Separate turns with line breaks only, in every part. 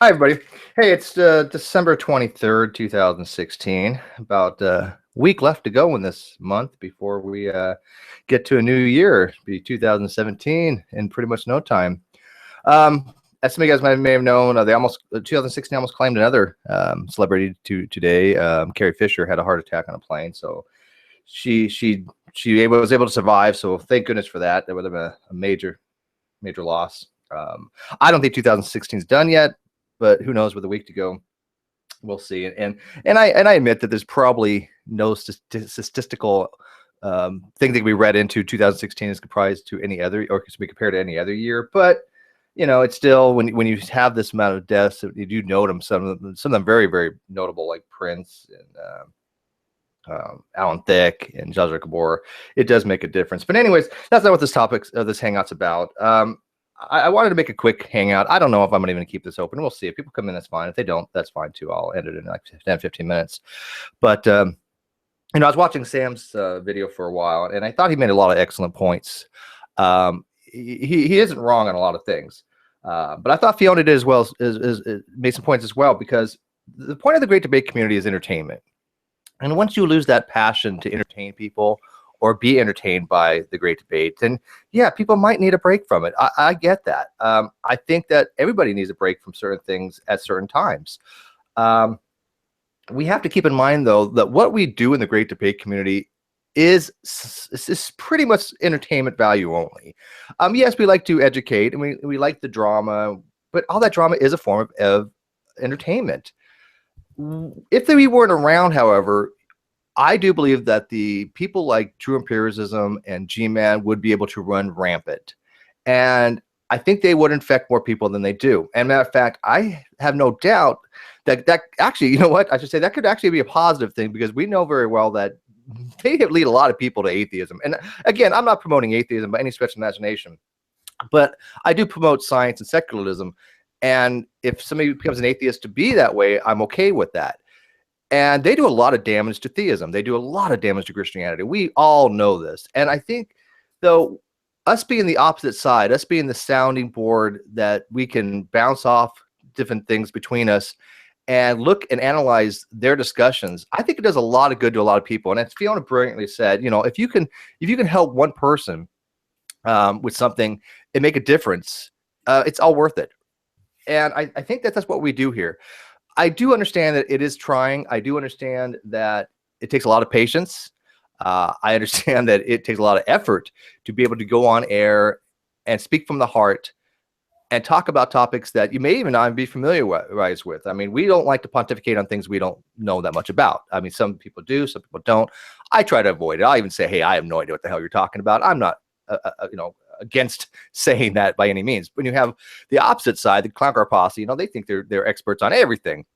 Hi, everybody. Hey, it's December 23rd, 2016. About a week left to go in this month before we get to a new year, be 2017 in pretty much no time. As some of you guys may have known, 2016 almost claimed another celebrity today. Carrie Fisher had a heart attack on a plane, so was able to survive. So thank goodness for that. That would have been a major loss. I don't think 2016 is done yet, but who knows? With a week to go, we'll see. And I admit that there's probably no statistical thing that we read into 2016 is comprised to any other, or can be compared to any other year. But it's still when you have this amount of deaths, you do note them. Some of them very, very notable, like Prince and Alan Thicke and Zsa Zsa Gabor. It does make a difference. But anyways, that's not what this hangout's about. I wanted to make a quick hangout. I don't know if I'm even going to keep this open. We'll see. If people come in, that's fine. If they don't, that's fine too. I'll end it in like 10, 15 minutes. But, I was watching Sam's video for a while, and I thought he made a lot of excellent points. He isn't wrong on a lot of things. But I thought Fiona did as well, made some points as well, because the point of the great debate community is entertainment. And once you lose that passion to entertain people, or be entertained by the great debate, then yeah, people might need a break from it. I get that. I think that everybody needs a break from certain things at certain times. We have to keep in mind, though, that what we do in the great debate community is pretty much entertainment value only. Yes, we like to educate, and we like the drama, but all that drama is a form of entertainment. If we weren't around, however, I do believe that the people like True Empiricism and G-Man would be able to run rampant. And I think they would infect more people than they do. And matter of fact, I have no doubt that actually, you know what? I should say that could actually be a positive thing, because we know very well that they lead a lot of people to atheism. And again, I'm not promoting atheism by any stretch of imagination, but I do promote science and secularism. And if somebody becomes an atheist to be that way, I'm okay with that. And they do a lot of damage to theism. They do a lot of damage to Christianity. We all know this. And I think, though, us being the opposite side, us being the sounding board that we can bounce off different things between us and look and analyze their discussions, I think it does a lot of good to a lot of people. And as Fiona brilliantly said, if you can help one person with something and make a difference, it's all worth it. And I think that's what we do here. I do understand that it is trying. I do understand that it takes a lot of patience. I understand that it takes a lot of effort to be able to go on air and speak from the heart and talk about topics that you may even not be familiar with. I mean, we don't like to pontificate on things we don't know that much about. I mean, some people do, some people don't. I try to avoid it. I'll even say, hey, I have no idea what the hell you're talking about. I'm not, against saying that by any means. When you have the opposite side, the Clown Car Posse, they think they're experts on everything.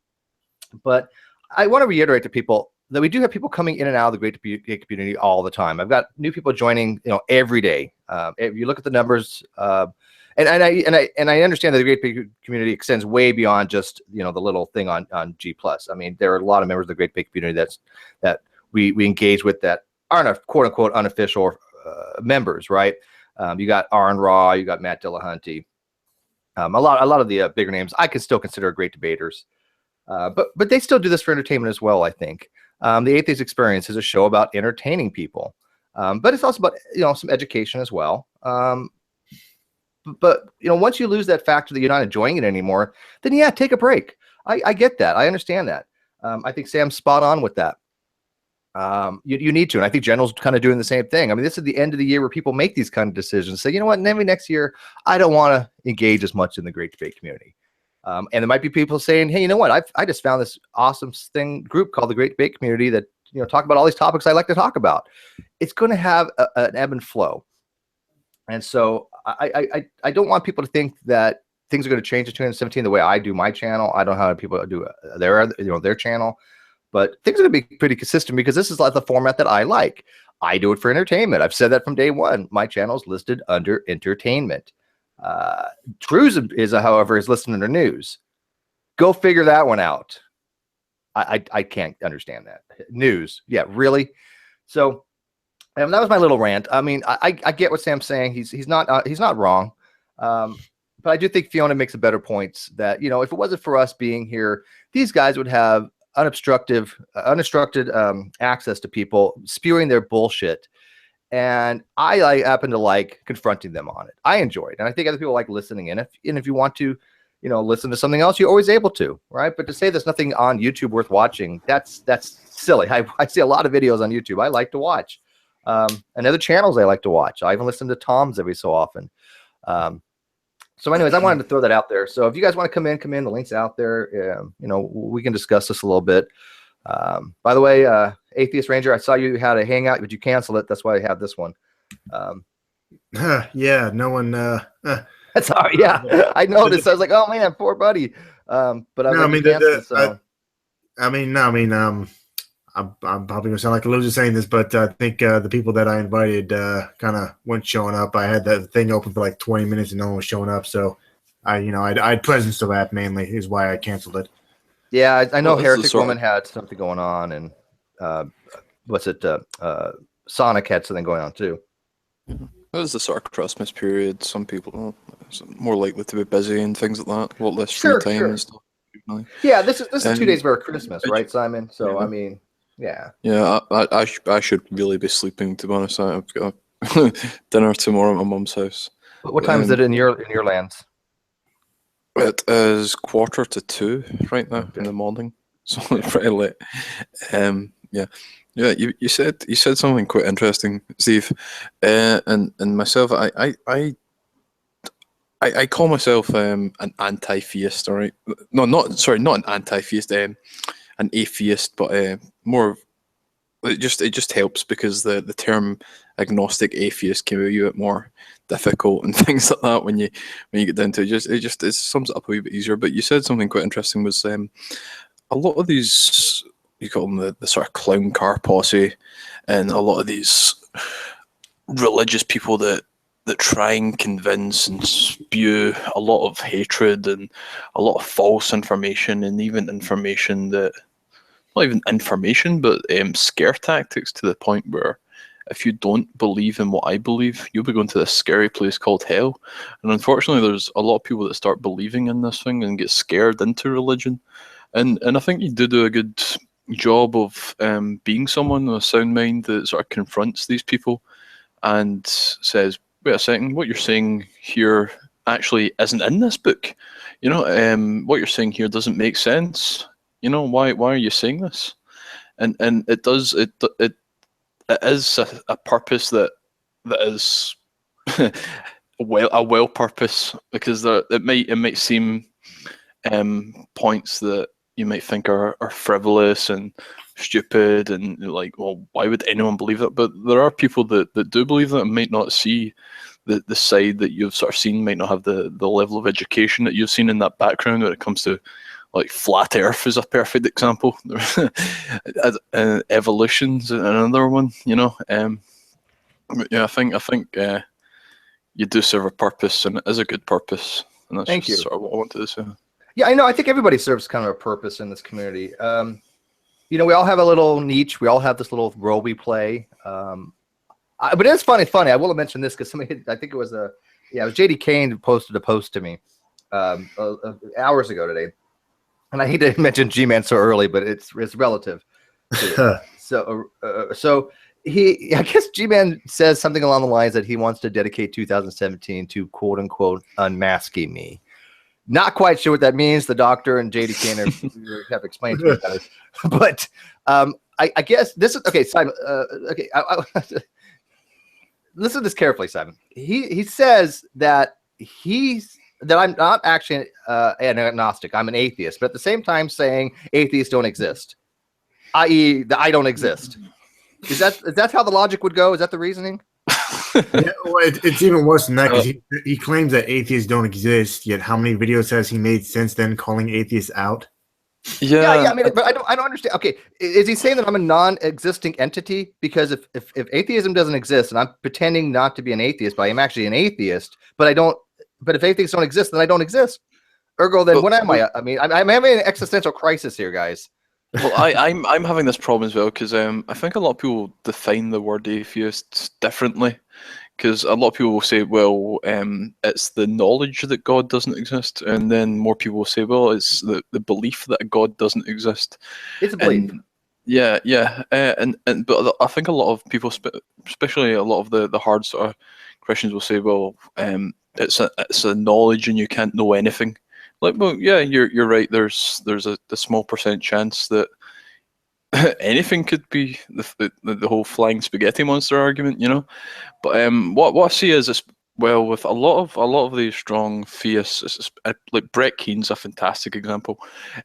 But I want to reiterate to people that we do have people coming in and out of the great debate community all the time. I've got new people joining, every day. If you look at the numbers, and I understand that the great debate community extends way beyond just the little thing on G+. I mean, there are a lot of members of the great debate community that we engage with that aren't quote unquote unofficial members, right? You got Aaron Raw, you got Matt Dillahunty, a lot of the bigger names I can still consider great debaters, but they still do this for entertainment as well. I think the Atheist Experience is a show about entertaining people, but it's also about some education as well. But once you lose that factor that you're not enjoying it anymore, then yeah, take a break. I get that. I understand that. I think Sam's spot on with that. You need to, and I think General's kind of doing the same thing. I mean, this is the end of the year where people make these kind of decisions. Say, you know what, maybe next year I don't want to engage as much in the great debate community. And there might be people saying, hey, you know what, I just found this awesome group called the Great Debate Community that talk about all these topics I like to talk about. It's going to have an ebb and flow, and so I don't want people to think that things are going to change in 2017 the way I do my channel. I don't know how people do their channel. But things are going to be pretty consistent because this is like the format that I like. I do it for entertainment. I've said that from day one. My channel is listed under entertainment. True's however, is listed under news. Go figure that one out. I can't understand that. News. Yeah, really? So that was my little rant. I mean, I get what Sam's saying. He's not wrong. but I do think Fiona makes a better point that, you know, if it wasn't for us being here, these guys would have unobstructed access to people spewing their bullshit. And I happen to like confronting them on it. I enjoy it. And I think other people like listening in. If you want to, you know, listen to something else, you're always able to, right? But to say there's nothing on YouTube worth watching, that's silly. I see a lot of videos on YouTube I like to watch. And other channels I like to watch. I even listen to Tom's every so often. So anyways, I wanted to throw that out there. So if you guys want to come in, the link's out there. You know, we can discuss this a little bit. By the way, Atheist Ranger, I saw you had a hangout, but you canceled it. That's why I have this one.
Yeah, no one.
That's all right. Yeah, I noticed. I was like, oh man, poor buddy. But
I'm probably gonna sound like a loser saying this, but I think the people that I invited kind of weren't showing up. I had that thing open for like 20 minutes and no one was showing up. So I had presence to that mainly is why I canceled it.
Yeah, I know Heretic Woman had something going on, and Sonic had something going on too.
That was the sort of Christmas period. Some people are more likely to be busy and things like that. A lot less free time and stuff.
Yeah, this is 2 days before Christmas, right, Simon? So I mean, yeah.
Yeah, I should really be sleeping, to be honest. I've got dinner tomorrow at my mum's house.
What time is it in your lands?
It is 1:45 right now in the morning, so it's pretty late. Yeah. You said something quite interesting, Steve, and myself. I call myself an anti-theist, all right? No, not an anti-theist, an atheist, but more. It just helps because the term agnostic atheist can be a bit more difficult and things like that when you get down to it. It sums it up a wee bit easier. But you said something quite interesting was a lot of these, you call them the sort of clown car posse, and a lot of these religious people that try and convince and spew a lot of hatred and a lot of false information, and even information that, not even information, but scare tactics, to the point where if you don't believe in what I believe, you'll be going to this scary place called hell. And unfortunately, there's a lot of people that start believing in this thing and get scared into religion. And I think you do a good job of being someone with a sound mind that sort of confronts these people and says, wait a second, what you're saying here actually isn't in this book. You know, what you're saying here doesn't make sense. You know, why are you saying this? And it is a purpose that is a well purpose, because it might seem points that you might think are frivolous and stupid and like, well, why would anyone believe that? But there are people that do believe that and might not see the side that you've sort of seen, might not have the level of education that you've seen in that background when it comes to, like, flat Earth is a perfect example. Evolution's another one, you know. Yeah, I think you do serve a purpose, and it is a good purpose. And that's
Thank you.
Sort of what I wanted to say.
Yeah, I know. I think everybody serves kind of a purpose in this community. You know, we all have a little niche. We all have this little role we play. But it's funny. I will mention this because somebody, I think it was JD Kane who posted a post to me hours ago today. And I hate to mention G-Man so early, but it's relative. So I guess G-Man says something along the lines that he wants to dedicate 2017 to quote unquote unmasking me. Not quite sure what that means. The doctor and JD Kane have explained to me about it. But I guess this is okay, Simon. Okay, listen to this carefully, Simon. He says that I'm not actually an agnostic. I'm an atheist, but at the same time saying atheists don't exist, i.e., I don't exist. Is that how the logic would go? Is that the reasoning?
Yeah, well, it's even worse than that, because he claims that atheists don't exist. Yet, how many videos has he made since then calling atheists out?
Yeah. I mean, but I don't understand. Okay, is he saying that I'm a non-existing entity? Because if atheism doesn't exist, and I'm pretending not to be an atheist, but I'm actually an atheist, but I don't. But if atheists don't exist, then I don't exist. Ergo, then what am I? I mean, I'm having an existential crisis here, guys.
Well, I'm having this problem as well, because I think a lot of people define the word atheist differently. because a lot of people will say, well, it's the knowledge that God doesn't exist, and then more people will say, well, it's the belief that God doesn't exist.
It's a belief.
And but I think a lot of people, especially a lot of the hard sort of Christians, will say, well, it's a knowledge, and you can't know anything. Like, well, yeah, you're right. There's a small percent chance that anything could be the whole flying spaghetti monster argument, you know. But what I see is this. Well, with a lot of these strong theists, like Brett Keen's a fantastic example.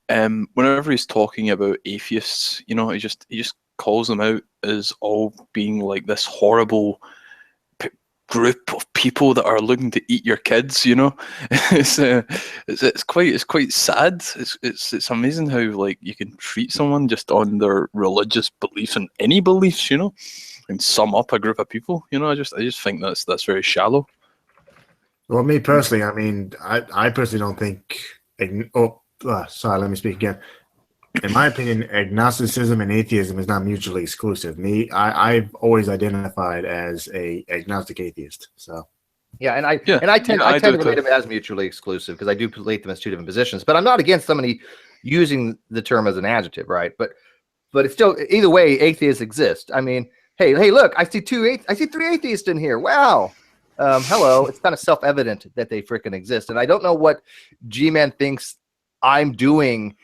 Whenever he's talking about atheists, you know, he just calls them out as all being like this horrible group of people that are looking to eat your kids. You know, it's quite sad. It's amazing how like you can treat someone just on their religious beliefs and any beliefs, you know, and sum up a group of people. You know, I just think that's very shallow.
Well, me personally, I mean, I personally don't think. Sorry, let me speak again. In my opinion, agnosticism and atheism is not mutually exclusive. I've always identified as a agnostic atheist. So.
Yeah, and I tend to relate them as mutually exclusive because I do relate them as two different positions. But I'm not against somebody using the term as an adjective, right? But it's still either way, atheists exist. I mean, hey, look, I see three atheists in here. Wow. Hello. It's kind of self-evident that they freaking exist. And I don't know what G-Man thinks I'm doing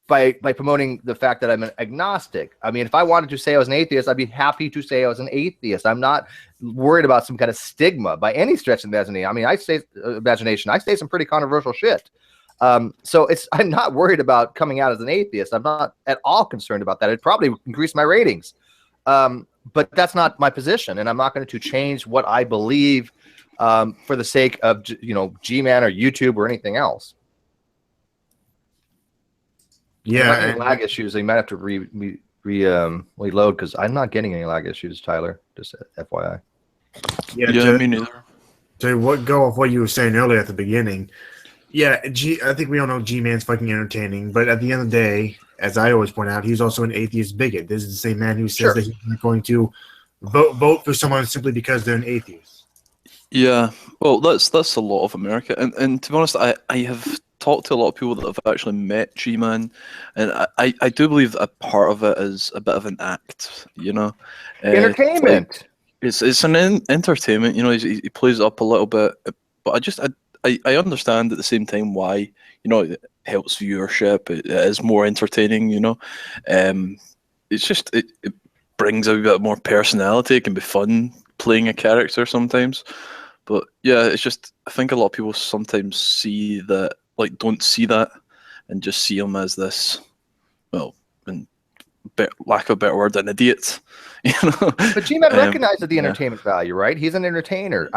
by promoting the fact that I'm an agnostic. I mean, if I wanted to say I was an atheist, I'd be happy to say I was an atheist. I'm not worried about some kind of stigma by any stretch of the imagination. I mean, I say some pretty controversial shit. So I'm not worried about coming out as an atheist. I'm not at all concerned about that. It'd probably increase my ratings. But that's not my position, and I'm not going to change what I believe for the sake of, you know, G-Man or YouTube or anything else.
Yeah,
and lag issues. You might have to reload because I'm not getting any lag issues, Tyler. Just FYI.
Yeah, me neither.
To go off what you were saying earlier at the beginning, yeah, I think we all know G-Man's fucking entertaining, but at the end of the day, as I always point out, he's also an atheist bigot. This is the same man who says that he's not going to vote for someone simply because they're an atheist.
Yeah, well, that's a lot of America, and to be honest, I have talked to a lot of people that have actually met G-Man, and I do believe that a part of it is a bit of an act, you know.
Entertainment.
It's an entertainment, you know. He plays it up a little bit, but I understand at the same time why, you know, it helps viewership. It is more entertaining, you know. It's just it brings a bit more personality. It can be fun playing a character sometimes, but yeah, it's just I think a lot of people sometimes see that, like, don't see that and just see him as this, well, in lack of a better word, an idiot. You know?
But G-Man recognizes the entertainment value, right? He's an entertainer.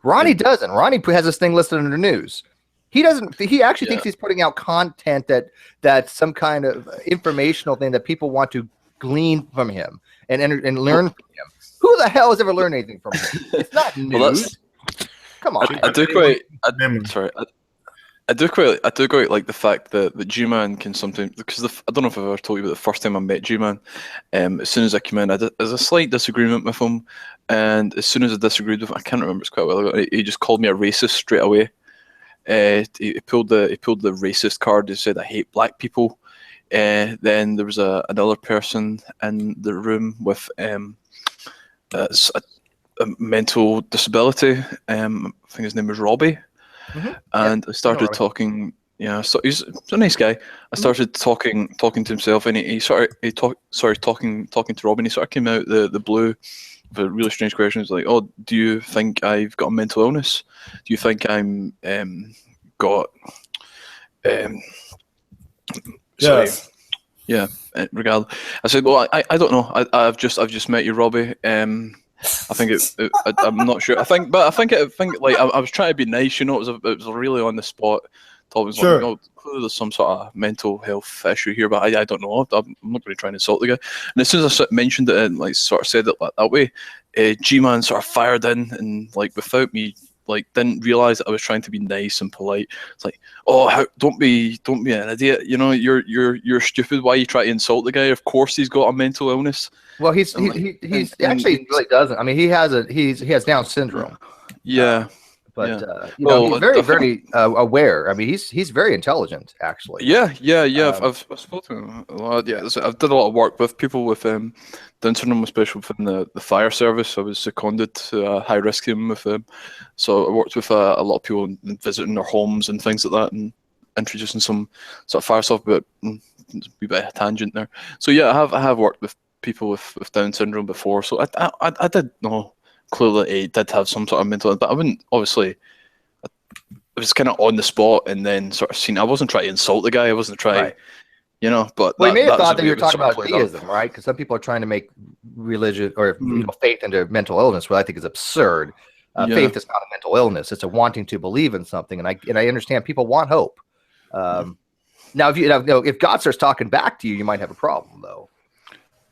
Ronnie doesn't. Ronnie has this thing listed under news. He doesn't. He actually thinks he's putting out content that's some kind of informational thing that people want to glean from him and learn from him. Who the hell has ever learned anything from him? It's not news. Come on.
I do quite like the fact that G-Man can sometimes, because I don't know if I've ever told you about the first time I met G-Man. As soon as I came in, there's a slight disagreement with him, and as soon as I disagreed with him, I can't remember, it's quite a while ago, he just called me a racist straight away. He pulled the racist card. He said, "I hate black people." Then there was another person in the room with a mental disability. I think his name was Robbie. Mm-hmm. And I started talking. Yeah, so he's a nice guy. I started talking to himself, and he started talking to Robbie. And he sort of came out the blue with a really strange question. He's like, "Oh, do you think I've got a mental illness? Do you think I'm got
yes."
Yeah, regardless. I said, "Well, I don't know. I've just met you, Robbie. I think I'm not sure. I think like I was trying to be nice, you know. It was really on the spot. Told me, like, oh, clearly there's some sort of mental health issue here, but I don't know. I'm not really trying to insult the guy. And as soon as I mentioned it and like sort of said it that way, G-Man sort of fired in, and like without me like didn't realize that I was trying to be nice and polite. It's like, oh, don't be an idiot. You know, you're stupid. Why you try to insult the guy? Of course he's got a mental illness.
Well, he's actually really doesn't. I mean, he has Down syndrome.
Yeah.
But you know, he's very aware. I mean, he's very intelligent, actually.
Yeah. I've spoken to him a lot. Yeah, I've done a lot of work with people with Down syndrome, especially within the fire service. I was seconded to a high risk team with them, so I worked with a lot of people and visiting their homes and things like that, and introducing some sort of fire stuff. But a wee bit of a tangent there. So yeah, I have worked with people with Down syndrome before, so I did know. Clearly, he did have some sort of mental, but I wouldn't obviously. It was kind of on the spot, and then sort of seen. I wasn't trying to insult the guy. I wasn't trying, you know. But
well, you may have thought that you were talking about theism, right? Because some people are trying to make religion or faith into mental illness, what I think is absurd. Faith is not a mental illness; it's a wanting to believe in something, and I understand people want hope. Now, if God starts talking back to you, you might have a problem, though.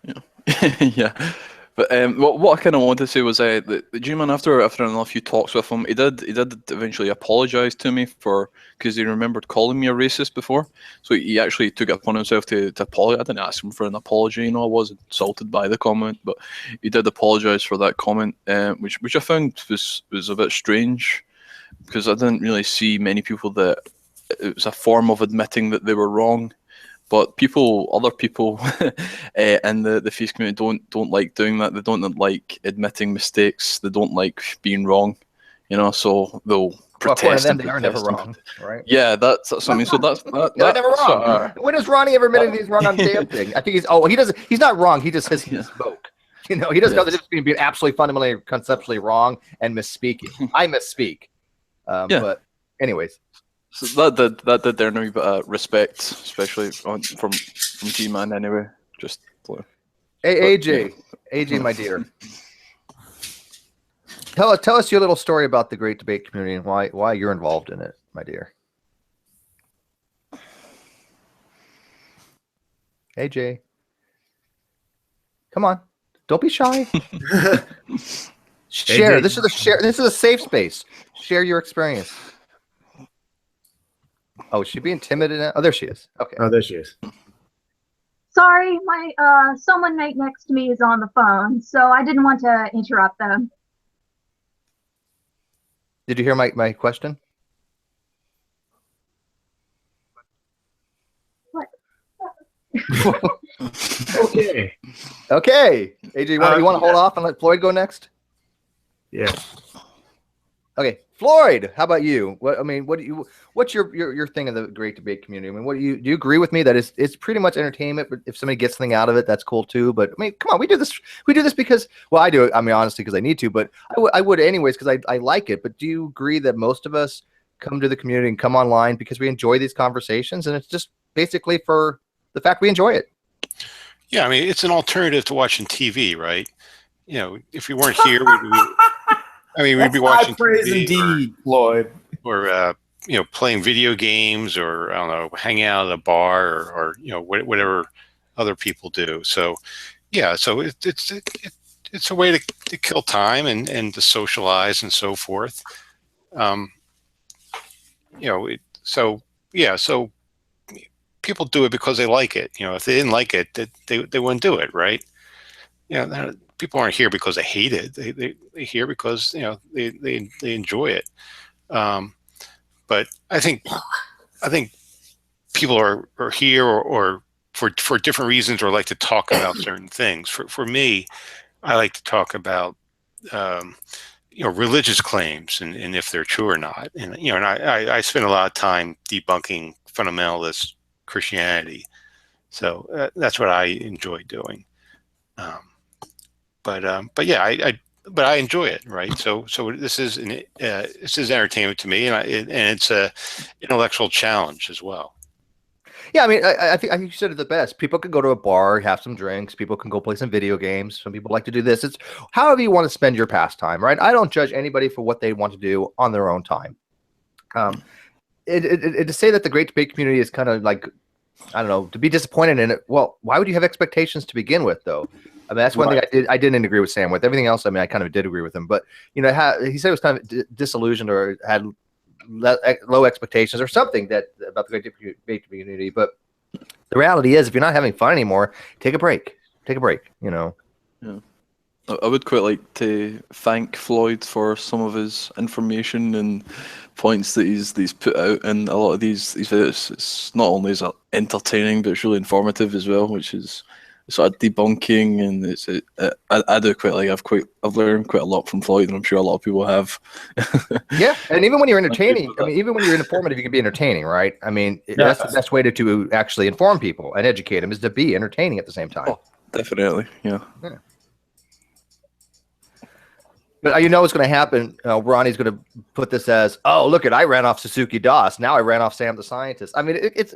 Yeah, yeah. But what I kind of wanted to say was the G-Man, after a few talks with him, he did eventually apologise to me because he remembered calling me a racist before. So he actually took it upon himself to apologise. I didn't ask him for an apology, you know, I was insulted by the comment, but he did apologise for that comment, which I found was a bit strange, because I didn't really see many people that it was a form of admitting that they were wrong. But other people in the faith community don't like doing that. They don't like admitting mistakes. They don't like being wrong, you know. So they'll protest.
Well, they are never wrong, right?
Yeah, that's something. So that's
they're never wrong. When has Ronnie ever admitted he's wrong on the damn thing? I think he's not wrong. He just says he spoke. You know, he doesn't know the difference between being absolutely fundamentally conceptually wrong and misspeaking. I misspeak. But anyways.
So that did earn me a bit of respect, especially from G-Man anyway. Just
hey, AJ, my dear, tell us your little story about the Great Debate community and why you're involved in it, my dear. AJ, come on, don't be shy. Share. This is a safe space. Share your experience. Oh, is she being timid? Oh, there she is. Okay.
Oh, there she is.
Sorry, my someone right next to me is on the phone, so I didn't want to interrupt them.
Did you hear my question?
What?
Okay.
Okay. AJ, you want to hold off and let Floyd go next?
Yeah.
Okay, Floyd, how about you? What's your thing of the Great Debate community? I mean, do you agree with me that it's pretty much entertainment, but if somebody gets something out of it, that's cool too. But I mean, come on, we do this because, well, I do it, I mean, honestly, because I need to, but I would anyways because I like it. But do you agree that most of us come to the community and come online because we enjoy these conversations, and it's just basically for the fact we enjoy it?
Yeah, I mean, it's an alternative to watching TV, right? You know, if we weren't here, we'd be watching
praise TV indeed, Floyd.
Or playing video games, or I don't know, hanging out at a bar, or whatever other people do. So, yeah, so it's a way to kill time and to socialize and so forth. So people do it because they like it. You know, if they didn't like it, they wouldn't do it, right? People aren't here because they hate it. They here because they enjoy it. But I think people are here or for different reasons, or like to talk about certain things. For me, I like to talk about religious claims and if they're true or not. And I spend a lot of time debunking fundamentalist Christianity. So that's what I enjoy doing. But yeah, I enjoy it, right? So this is entertainment to me, and it's a intellectual challenge as well.
Yeah, I mean, I think you said it the best. People can go to a bar, have some drinks. People can go play some video games. Some people like to do this. It's however you want to spend your pastime, right? I don't judge anybody for what they want to do on their own time. To say that the Great Debate community is kind of like, I don't know, to be disappointed in it. Well, why would you have expectations to begin with, though? I mean, that's one thing I didn't agree with Sam with. Everything else, I mean, I kind of did agree with him. But he said it was kind of disillusioned or had low expectations or something about the great debate community. But the reality is, if you're not having fun anymore, take a break. Take a break.
Yeah. I would quite like to thank Floyd for some of his information and points that he's put out in a lot of these videos. It's not only is it entertaining, but it's really informative as well, which is sort of debunking, and I do quite like. I've learned quite a lot from Floyd, and I'm sure a lot of people have.
Yeah, and even when you're entertaining, I mean, even when you're informative, you can be entertaining, right? I mean, that's the best way to actually inform people and educate them is to be entertaining at the same time.
Oh, definitely, yeah.
But you know what's going to happen. Ronnie's going to put this as, "Oh, look I ran off Suzuki Das. Now I ran off Sam the Scientist." I mean, it's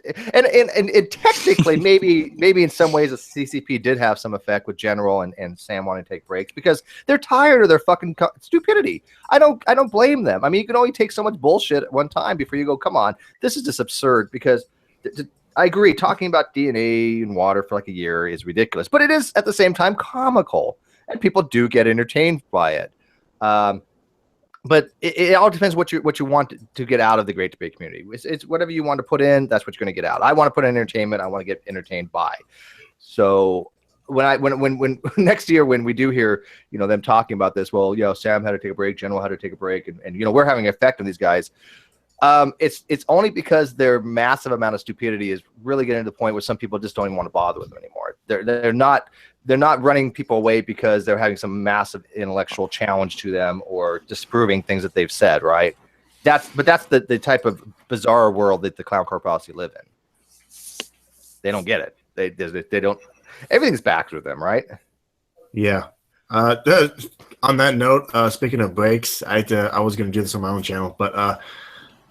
technically maybe in some ways the CCP did have some effect with General and Sam wanting to take breaks because they're tired of their fucking stupidity. I don't blame them. I mean, you can only take so much bullshit at one time before you go, "Come on, this is just absurd." Because I agree, talking about DNA and water for like a year is ridiculous, but it is at the same time comical, and people do get entertained by it. But it all depends what you want to get out of the great debate community. It's whatever you want to put in, that's what you're going to get out. I want to put in entertainment. I want to get entertained by. So when next year when we do hear them talking about this, well, Sam had to take a break, General had to take a break, and we're having an effect on these guys. It's only because their massive amount of stupidity is really getting to the point where some people just don't even want to bother with them anymore. They're not running people away because they're having some massive intellectual challenge to them or disproving things that they've said, right? That's the type of bizarre world that the Clown Car Posse live in. They don't get it. They don't. Everything's backed with them, right?
Yeah. On that note, speaking of breaks, I was going to do this on my own channel, but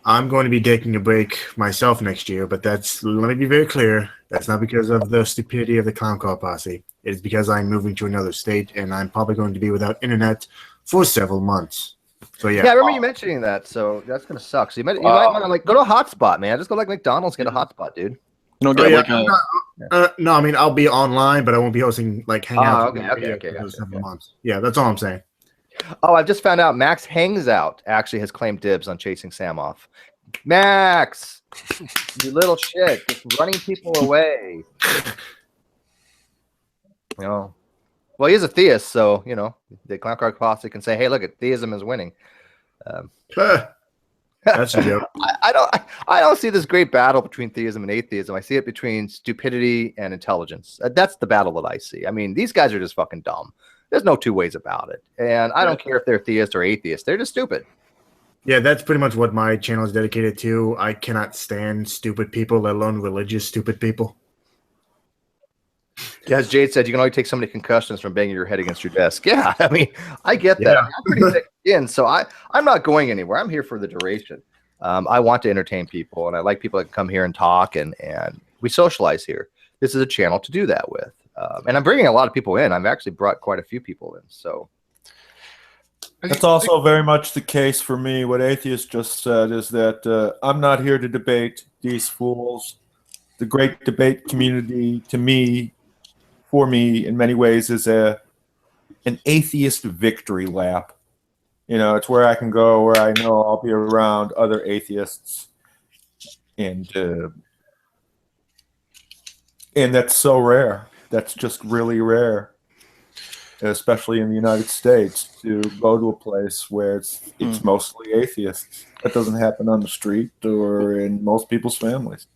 I'm going to be taking a break myself next year. But let me be very clear. That's not because of the stupidity of the Clown Car Posse. It's because I'm moving to another state, and I'm probably going to be without internet for several months. So yeah.
Yeah, I remember you mentioning that. So that's gonna suck. So you might want to go to a hotspot, man. Just go like McDonald's, get a hotspot, dude.
No,
I mean I'll be online, but I won't be hosting like hangouts.
Okay.
For several months. Yeah, that's all I'm saying.
Oh, I've just found out Max Hangs Out actually has claimed dibs on chasing Sam off. Max, you little shit, just running people away. Well, he is a theist, so the Clown Car Posse can say, "Hey, look, theism is winning."
That's a joke.
I don't see this great battle between theism and atheism. I see it between stupidity and intelligence. That's the battle that I see. I mean, these guys are just fucking dumb. There's no two ways about it. And I don't care if they're theist or atheist. They're just stupid.
Yeah, that's pretty much what my channel is dedicated to. I cannot stand stupid people, let alone religious stupid people.
Yeah, as Jade said, you can only take so many concussions from banging your head against your desk. Yeah, I mean, I get that.
Yeah.
I'm pretty thick skin, so I'm not going anywhere. I'm here for the duration. I want to entertain people, and I like people that come here and talk, and we socialize here. This is a channel to do that with. And I'm bringing a lot of people in. I've actually brought quite a few people in. So
that's also very much the case for me. What Atheist just said is that I'm not here to debate these fools. The great debate community, for me, in many ways, is an atheist victory lap. It's where I can go, where I know I'll be around other atheists, and that's so rare. That's just really rare, especially in the United States, to go to a place where it's mostly atheists. That doesn't happen on the street or in most people's families.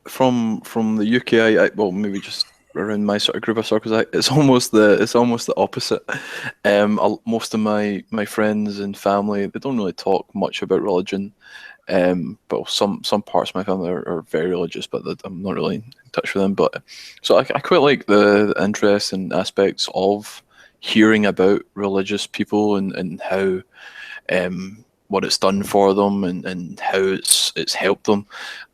From the UK, well, maybe just around my sort of group of circles, it's almost the opposite. Most of my friends and family, they don't really talk much about religion. But some parts of my family are very religious, but I'm not really in touch with them. But so I quite like the interest and aspects of hearing about religious people and how what it's done for them and how it's helped them.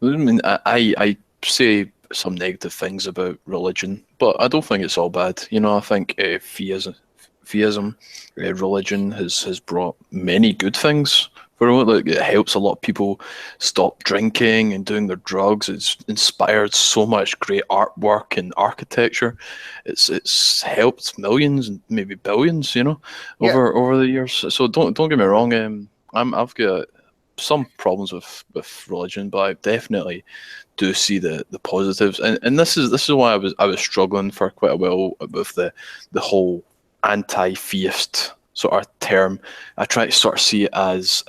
I mean, I say some negative things about religion, but I don't think it's all bad. I think theism, religion has brought many good things Like, it helps a lot of people stop drinking and doing their drugs. It's inspired so much great artwork and architecture. It's helped millions and maybe billions, you know,
Yeah.
over the years. So don't get me wrong. I've got some problems with religion, but I definitely do see the positives. And this is why I was struggling for quite a while with the whole anti-theist sort of term. I try to sort of see it as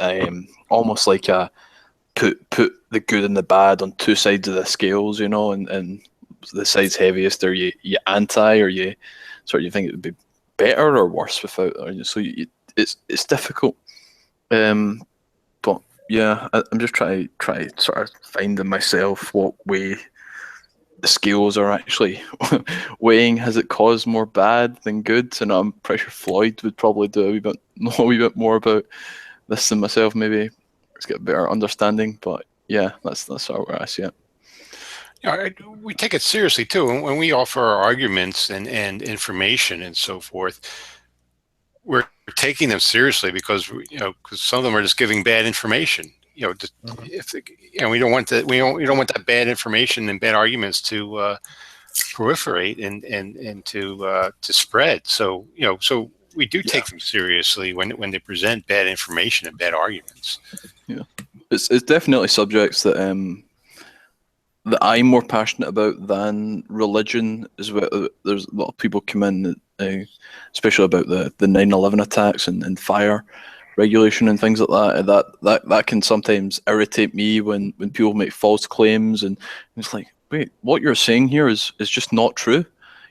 almost like a put the good and the bad on two sides of the scales, you know, and the sides heaviest are you anti, or you sort of you think it would be better or worse without, or so it's difficult. But yeah, I'm just trying to sort of find in myself what way the scales are actually weighing. Has it caused more bad than good? And I'm pretty sure Floyd would probably know a wee bit more about this than myself. Maybe let's get a better understanding. But yeah, that's sort of where I see it.
Yeah, we take it seriously too. When we offer our arguments and information and so forth, we're taking them seriously because because some of them are just giving bad information. If we don't want that, we don't want that bad information and bad arguments to proliferate and to spread. So so we do take them seriously when they present bad information and bad arguments.
Yeah, it's definitely subjects that that I'm more passionate about than religion. As well, there's a lot of people come in, especially about the 9/11 attacks and fire regulation and things like that. That can sometimes irritate me when people make false claims, and it's like, wait, what you're saying here is just not true.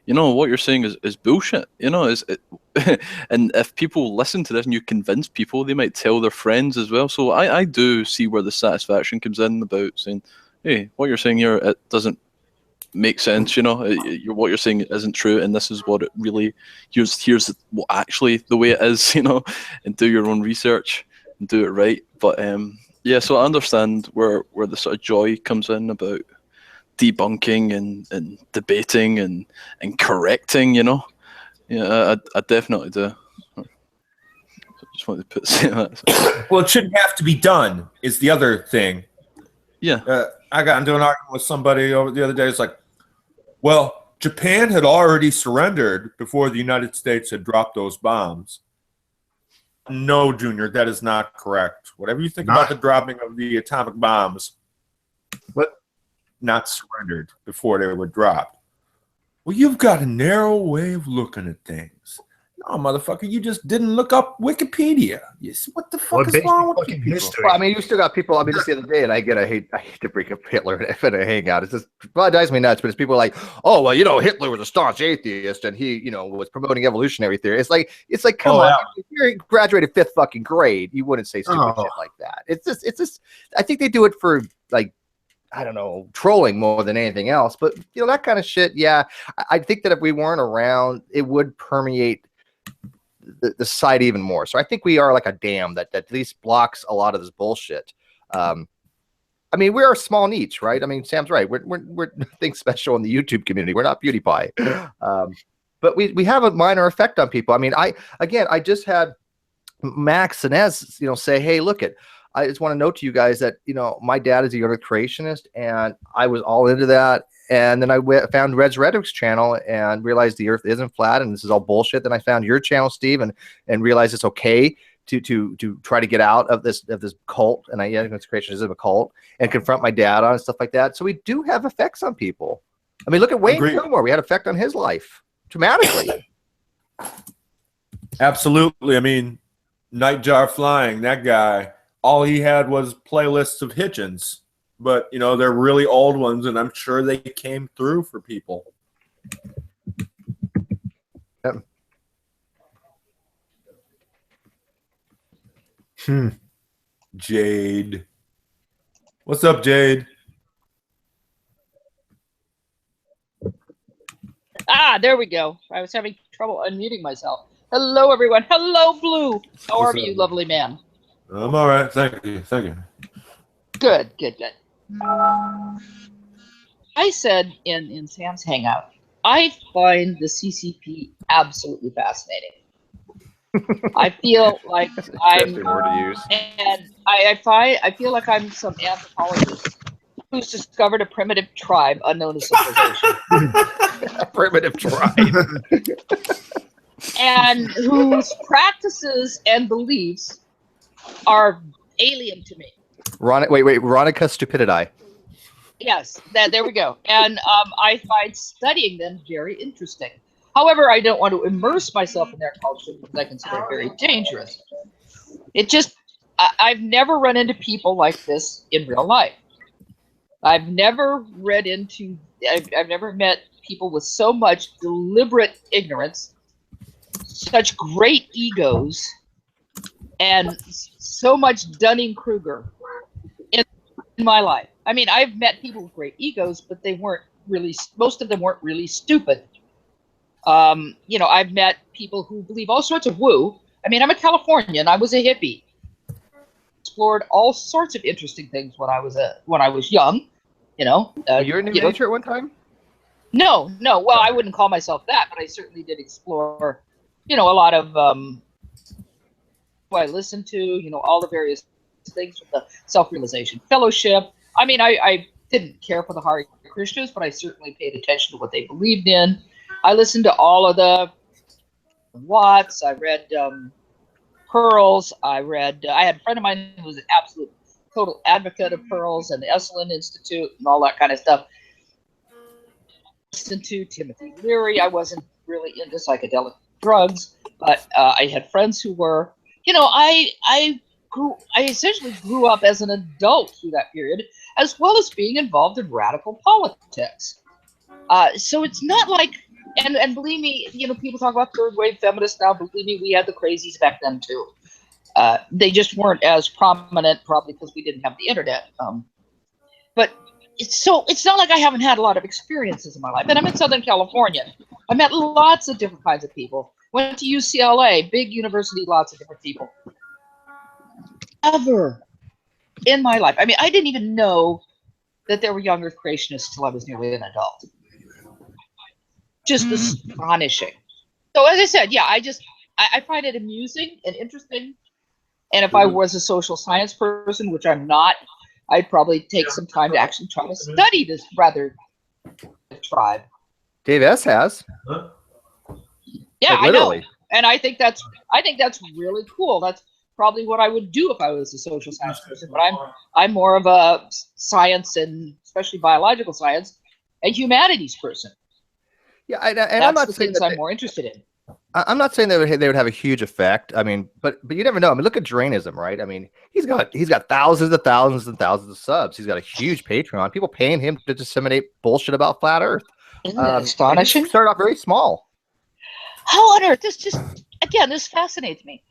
You know, what you're saying is bullshit. You know, and if people listen to this and you convince people, they might tell their friends as well. So I do see where the satisfaction comes in about saying, hey, what you're saying here, it doesn't make sense. You know, what you're saying isn't true, and this is what it really. Here's what actually the way it is. You know, and do your own research and do it right. But yeah, so I understand where the sort of joy comes in about debunking and debating and correcting. You know, yeah, I definitely do. I just wanted to say that.
Well, it shouldn't have to be done. Is the other thing.
Yeah.
I got into an argument with somebody over the other day. It's like, well, Japan had already surrendered before the United States had dropped those bombs. No, Junior, that is not correct. Whatever you think about the dropping of the atomic bombs, but not surrendered before they were dropped. Well, you've got a narrow way of looking at things. No, motherfucker, you just didn't look up Wikipedia. What the fuck is wrong with you people?
Well, I mean, you still got people. I mean, just the other day, and I hate to bring up Hitler in a hangout. It's just, well, it drives me nuts. But it's people like, oh, well, Hitler was a staunch atheist, and he, was promoting evolutionary theory. It's like, come on, if you graduated 5th fucking grade, you wouldn't say stupid shit like that. It's just. I think they do it for like, I don't know, trolling more than anything else. But that kind of shit. Yeah, I think that if we weren't around, it would permeate the site even more. So I think we are like a dam that at least blocks a lot of this bullshit. I mean, we're a small niche, right? I mean, Sam's right. We're nothing special in the YouTube community. We're not PewDiePie. But we have a minor effect on people. I mean, I just had Max and Ez, say, hey, look I just want to note to you guys that, my dad is a Earth creationist, and I was all into that. And then I found Red's Rhetoric's channel and realized the Earth isn't flat and this is all bullshit. Then I found your channel, Steve, and realized it's okay to try to get out of this cult. And creationism a cult and confront my dad on stuff like that. So we do have effects on people. I mean, look at Wayne Gilmore. We had effect on his life dramatically.
Absolutely. I mean, Nightjar Flying, that guy, all he had was playlists of Hitchens. But, they're really old ones, and I'm sure they came through for people. Yep. Jade. What's up, Jade?
There we go. I was having trouble unmuting myself. Hello, everyone. Hello, Blue. How are you, lovely man?
I'm all right. Thank you.
Good. I said in Sam's Hangout, I find the CCP absolutely fascinating. I feel like I'm,
Interesting word to use.
and I feel like I'm some anthropologist who's discovered a primitive tribe unknown to civilization,
A primitive tribe.
and whose practices and beliefs are alien to me.
Veronica Stupidity.
Yes, there we go. And I find studying them very interesting. However, I don't want to immerse myself in their culture because I consider it very dangerous. I've never run into people like this in real life. I've never met people with so much deliberate ignorance, such great egos, and so much Dunning-Kruger in my life. I mean, I've met people with great egos, but most of them weren't really stupid. I've met people who believe all sorts of woo. I mean, I'm a Californian. I was a hippie. Explored all sorts of interesting things when I was young. You were
in the military at one time?
No. Well, I wouldn't call myself that, but I certainly did explore, a lot of what I listened to, all the various things with the Self-Realization Fellowship. I mean, I didn't care for the Hare Krishnas, but I certainly paid attention to what they believed in. I listened to all of the Watts. I read Pearls. I had a friend of mine who was an absolute total advocate of Pearls and the Esalen Institute and all that kind of stuff. Listened to Timothy Leary. I wasn't really into psychedelic drugs, but I had friends who were. I essentially grew up as an adult through that period, as well as being involved in radical politics. So it's not like, and believe me, people talk about third wave feminists now. Believe me, we had the crazies back then too. They just weren't as prominent, probably because we didn't have the internet. But it's not like I haven't had a lot of experiences in my life. And I'm in Southern California. I met lots of different kinds of people. Went to UCLA, big university, lots of different people. Ever in my life, I mean, I didn't even know that there were young Earth creationists till I was nearly an adult. Just astonishing. So as I said, yeah, I find it amusing and interesting. And if I was a social science person, which I'm not, I'd probably take some time to actually try to study this rather tribe.
Dave S. has.
Yeah,
Like, literally.
I know. And I think that's really cool. That's probably what I would do if I was a social science person. But I'm more of a science, and especially biological science, and humanities person.
Yeah, and
that's
I'm not
the
saying
things
that
I'm more interested in.
I'm not saying that they would have a huge effect. I mean, but you never know. I mean, look at Drainism, right? I mean, he's got thousands and thousands and thousands of subs. He's got a huge Patreon. People paying him to disseminate bullshit about flat Earth.
Isn't that astonishing?
Started off very small.
How on earth? This fascinates me.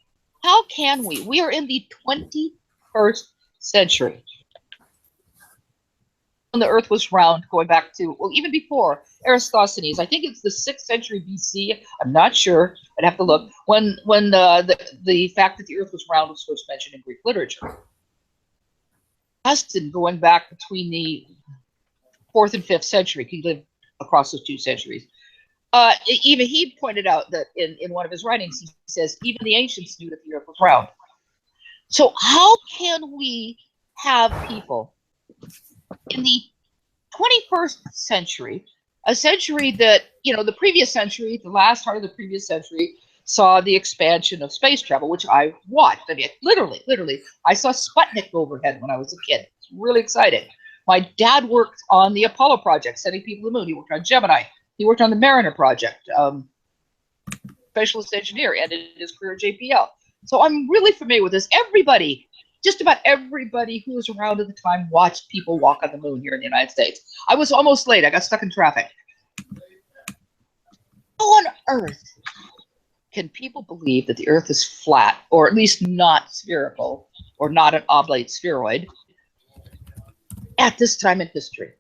How can we are in the 21st century. When the Earth was round, going back to, well, even before Eratosthenes, I think it's the 6th century BC. I'm not sure. I'd have to look. When the fact that the Earth was round was first mentioned in Greek literature. Augustine, going back between the 4th and 5th century, he lived across those 2 centuries. Even he pointed out that in one of his writings, he says even the ancients knew that the Earth was round. So how can we have people in the 21st century, a century that, the previous century, the last part of the previous century, saw the expansion of space travel, which I watched. I mean, literally, I saw Sputnik overhead when I was a kid. It's really exciting. My dad worked on the Apollo project, sending people to the moon. He worked on Gemini. He worked on the Mariner project, specialist engineer, ended his career at JPL. So I'm really familiar with this. Just about everybody who was around at the time watched people walk on the moon here in the United States. I was almost late. I got stuck in traffic. How on earth can people believe that the Earth is flat, or at least not spherical, or not an oblate spheroid, at this time in history?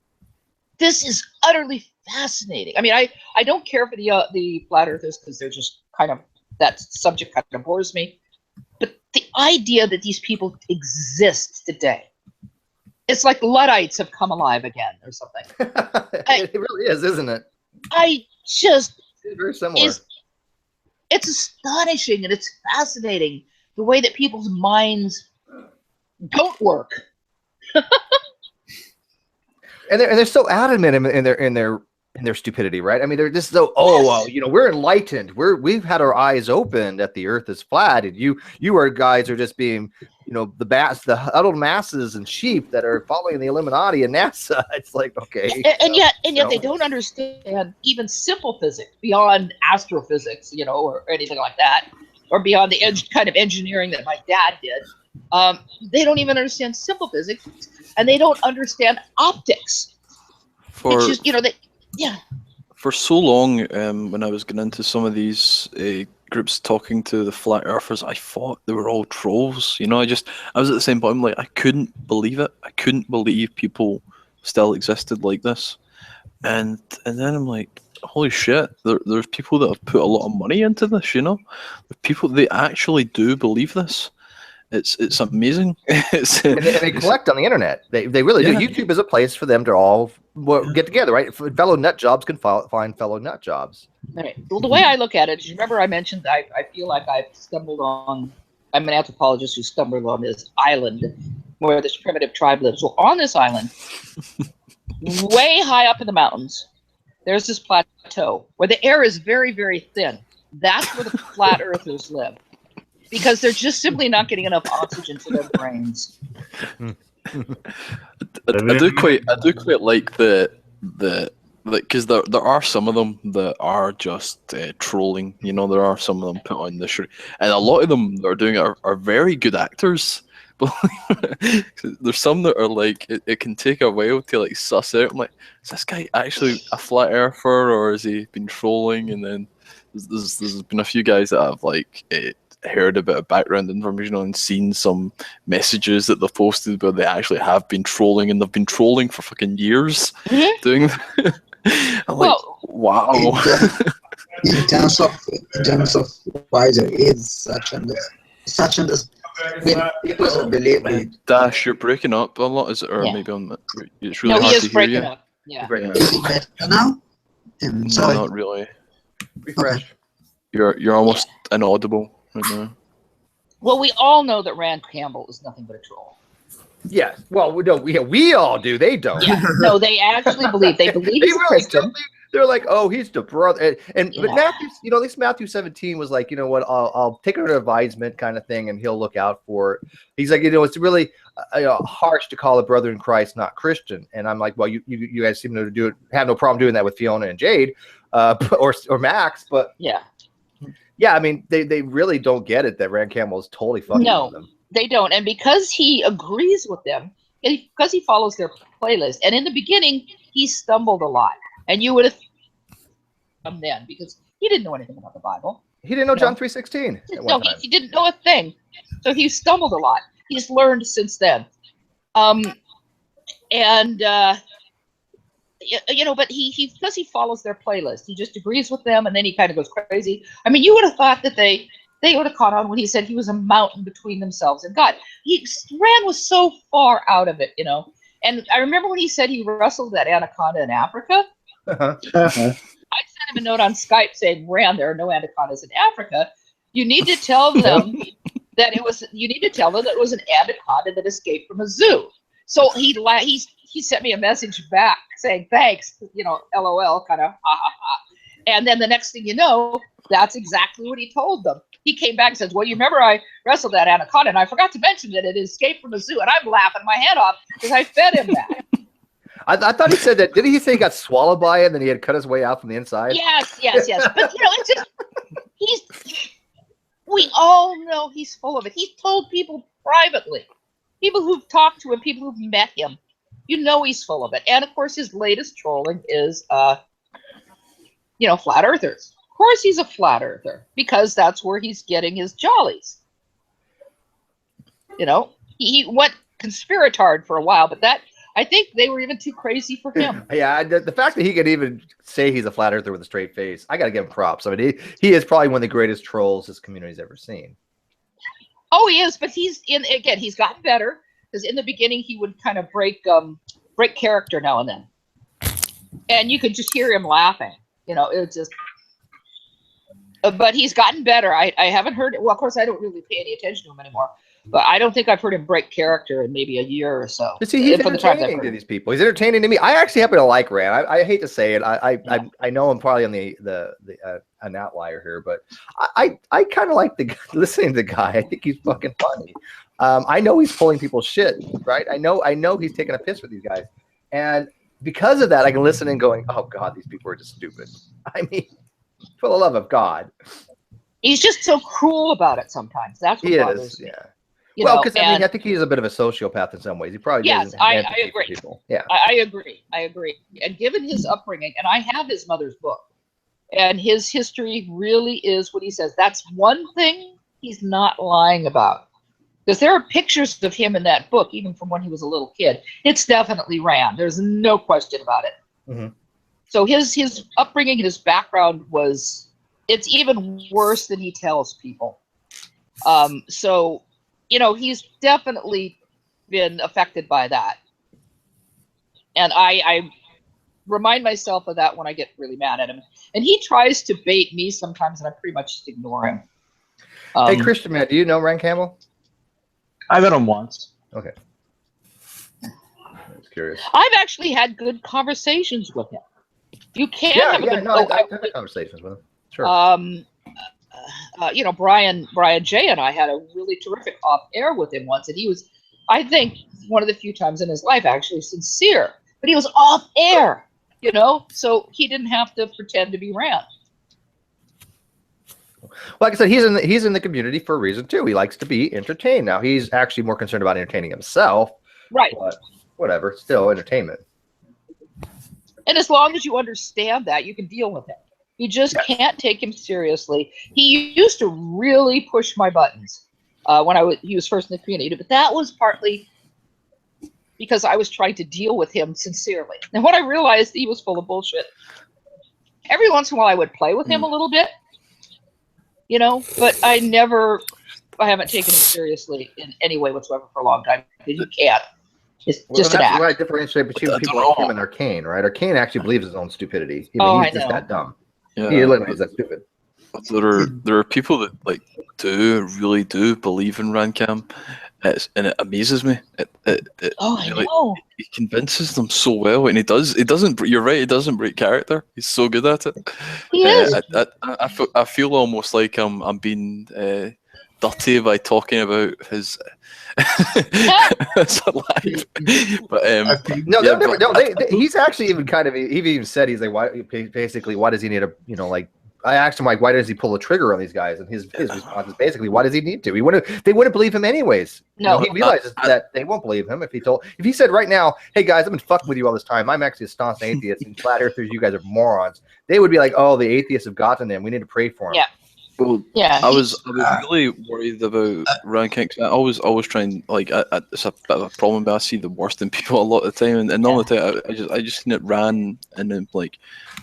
This is utterly fascinating. I mean, I don't care for the flat earthers because they're just kind of, that subject kind of bores me. But the idea that these people exist today, it's like Luddites have come alive again or something.
It really is, isn't it?
It's
very similar.
it's astonishing and it's fascinating the way that people's minds don't work.
And they're so adamant in their stupidity, right? I mean, they're just so, oh, well, you know, we're enlightened. We've had our eyes opened that the Earth is flat, and you guys are just being, you know, the huddled masses and sheep that are following the Illuminati and NASA. It's like, okay,
And yet they don't understand even simple physics beyond astrophysics, you know, or anything like that, or beyond the kind of engineering that my dad did. They don't even understand simple physics, and they don't understand optics. It's just, you know,
For so long, when I was getting into some of these groups talking to the flat earthers, I thought they were all trolls. You know, I was at the same point, I'm like, I couldn't believe it. I couldn't believe people still existed like this. And then I'm like, holy shit, there's people that have put a lot of money into this, you know? People, they actually do believe this. It's amazing.
And they collect on the internet. They really do. YouTube is a place for them to all get together, right? Fellow nut jobs can find fellow nut jobs.
Right. Well, the way I look at it, you remember I mentioned I feel like I'm an anthropologist who stumbled on this island where this primitive tribe lives. Well, on this island, way high up in the mountains, there's this plateau where the air is very, very thin. That's where the flat earthers live, because they're just simply not getting enough oxygen to their brains.
I do quite like the because there are some of them that are just trolling. You know, there are some of them put on the show, and a lot of them that are doing it are very good actors. But there's some that are like it can take a while to like suss out. I'm like, is this guy actually a flat earther, or has he been trolling? And then there's been a few guys that have like heard a bit of background information and seen some messages that they've posted where they actually have been trolling, and they've been trolling for fucking years doing that. I'm like, wow.
In terms of why there is such people who believe it.
Dash, you're breaking up a lot, is it? Or maybe on it's really
No,
hard
he
to
is
hear
breaking
you.
up. Yeah.
Is it better now? Sorry.
No, not really.
Refresh.
You're almost inaudible right now.
Well, we all know that Rand Campbell is nothing but a troll.
Yes. Well, we all do. They don't.
Yeah. No, they actually believe. They believe he's a Christian.
They're like, oh, he's the brother. But Matthew, you know, at least Matthew 17 was like, you know what, I'll take under advisement kind of thing, and he'll look out for it. He's like, you know, it's really harsh to call a brother in Christ not Christian. And I'm like, well, you guys seem to have no problem doing that with Fiona and Jade, or Max, but
yeah,
I mean, they really don't get it that Rand Campbell is totally fucking with them.
They don't. And because he agrees with them, because he follows their playlist, and in the beginning, he stumbled a lot. And you would have come then, because he didn't know anything about the Bible.
He didn't know John 3:16.
No, he didn't know a thing. So he stumbled a lot. He's learned since then. You know, but he because he follows their playlist, he just agrees with them, and then he kind of goes crazy. I mean, you would have thought that they would have caught on when he said he was a mountain between themselves and God. Rand was so far out of it, you know. And I remember when he said he wrestled that anaconda in Africa. I sent him a note on Skype saying, Rand, there are no anacondas in Africa. You need to tell them that it was an anaconda that escaped from a zoo. So he sent me a message back saying, thanks, you know, LOL, kind of, ha ha ha. And then the next thing you know, that's exactly what he told them. He came back and says, well, you remember I wrestled that anaconda, and I forgot to mention that it escaped from a zoo, and I'm laughing my head off because I fed him that.
I thought he said that. Didn't he say he got swallowed by it and then he had cut his way out from the inside?
Yes. But, you know, it's just, we all know he's full of it. He's told people privately, people who've talked to him, people who've met him, you know he's full of it. And, of course, his latest trolling is, you know, flat earthers. Of course he's a flat earther because that's where he's getting his jollies. You know, he went conspiratard for a while, but I think they were even too crazy for him.
Yeah, the fact that he could even say he's a flat earther with a straight face, I got to give him props. I mean, he is probably one of the greatest trolls this community's ever seen.
Oh, he is, but he's gotten better, because in the beginning he would kind of break character now and then, and you could just hear him laughing. You know, it was just. But he's gotten better. I haven't heard. Well, of course, I don't really pay any attention to him anymore. But I don't think I've heard him break character in maybe a year or so.
But see, he's
From the time I've
entertaining
heard
to
him.
these people. He's entertaining to me. I actually happen to like Rand. I hate to say it. I know I'm probably on an outlier here, but I kind of like listening to the guy. I think he's fucking funny. I know he's pulling people's shit, right? I know he's taking a piss with these guys, and because of that, I can listen and going, oh God, these people are just stupid. I mean, for the love of God,
He's just so cruel about it sometimes. That's what
he
bothers
is.
me.
Yeah.
You
Well,
know,
because I mean,
and-
I think he's a bit of a sociopath in some ways. He probably
Yes,
doesn't
I
have empathy for
agree.
people. Yeah.
I agree. I agree. And given his upbringing, and I have his mother's book, and his history really is what he says. That's one thing he's not lying about. Because there are pictures of him in that book, even from when he was a little kid. It's definitely Rand. There's no question about it.
Mhm.
So his upbringing and his background it's even worse than he tells people. So, he's definitely been affected by that. And I remind myself of that when I get really mad at him. And he tries to bait me sometimes, and I pretty much just ignore him.
Hey, Christian man, do you know Rand Campbell?
I met him once.
Okay. I was curious.
I've actually had good conversations with him. You can have a good.
I've had conversations with him. Sure.
Brian J and I had a really terrific off-air with him once, and he was, I think, one of the few times in his life actually sincere. But he was off-air, so he didn't have to pretend to be Rand.
Like I said, he's in the community for a reason too. He likes to be entertained. Now he's actually more concerned about entertaining himself.
Right.
But whatever, still entertainment.
And as long as you understand that, you can deal with him. You just can't take him seriously. He used to really push my buttons when he was first in the community, but that was partly because I was trying to deal with him sincerely. And when I realized he was full of bullshit, every once in a while I would play with him a little bit, but I haven't taken him seriously in any way whatsoever for a long time, because you can't. It's just an
that's
act.
what I differentiate between people like him and Arcane, right? Arcane actually believes his own stupidity. He's
I
just
know.
that dumb.
Yeah.
He literally is that stupid.
There are people that really do believe in Rancam, and it amazes me.
I know.
He convinces them so well, and he doesn't. You're right. He doesn't break character. He's so good at it.
He is.
I feel almost like I'm being dirty by talking about his life. But
he's actually even he even said, he's like, why does he need a I asked him, like, why does he pull the trigger on these guys? And his response is basically, why does he need to? They wouldn't believe him anyways.
No.
He realizes that they won't believe him if he said right now, hey guys, I've been fucking with you all this time. I'm actually a staunch atheist, and flat earthers, you guys are morons. They would be like, oh, the atheists have gotten him. We need to pray for him.
Yeah.
Well,
yeah,
I was really worried about Ranking. I always trying, it's a bit of a problem, but I see the worst in people a lot of the time, and all the time I just seen it ran, and then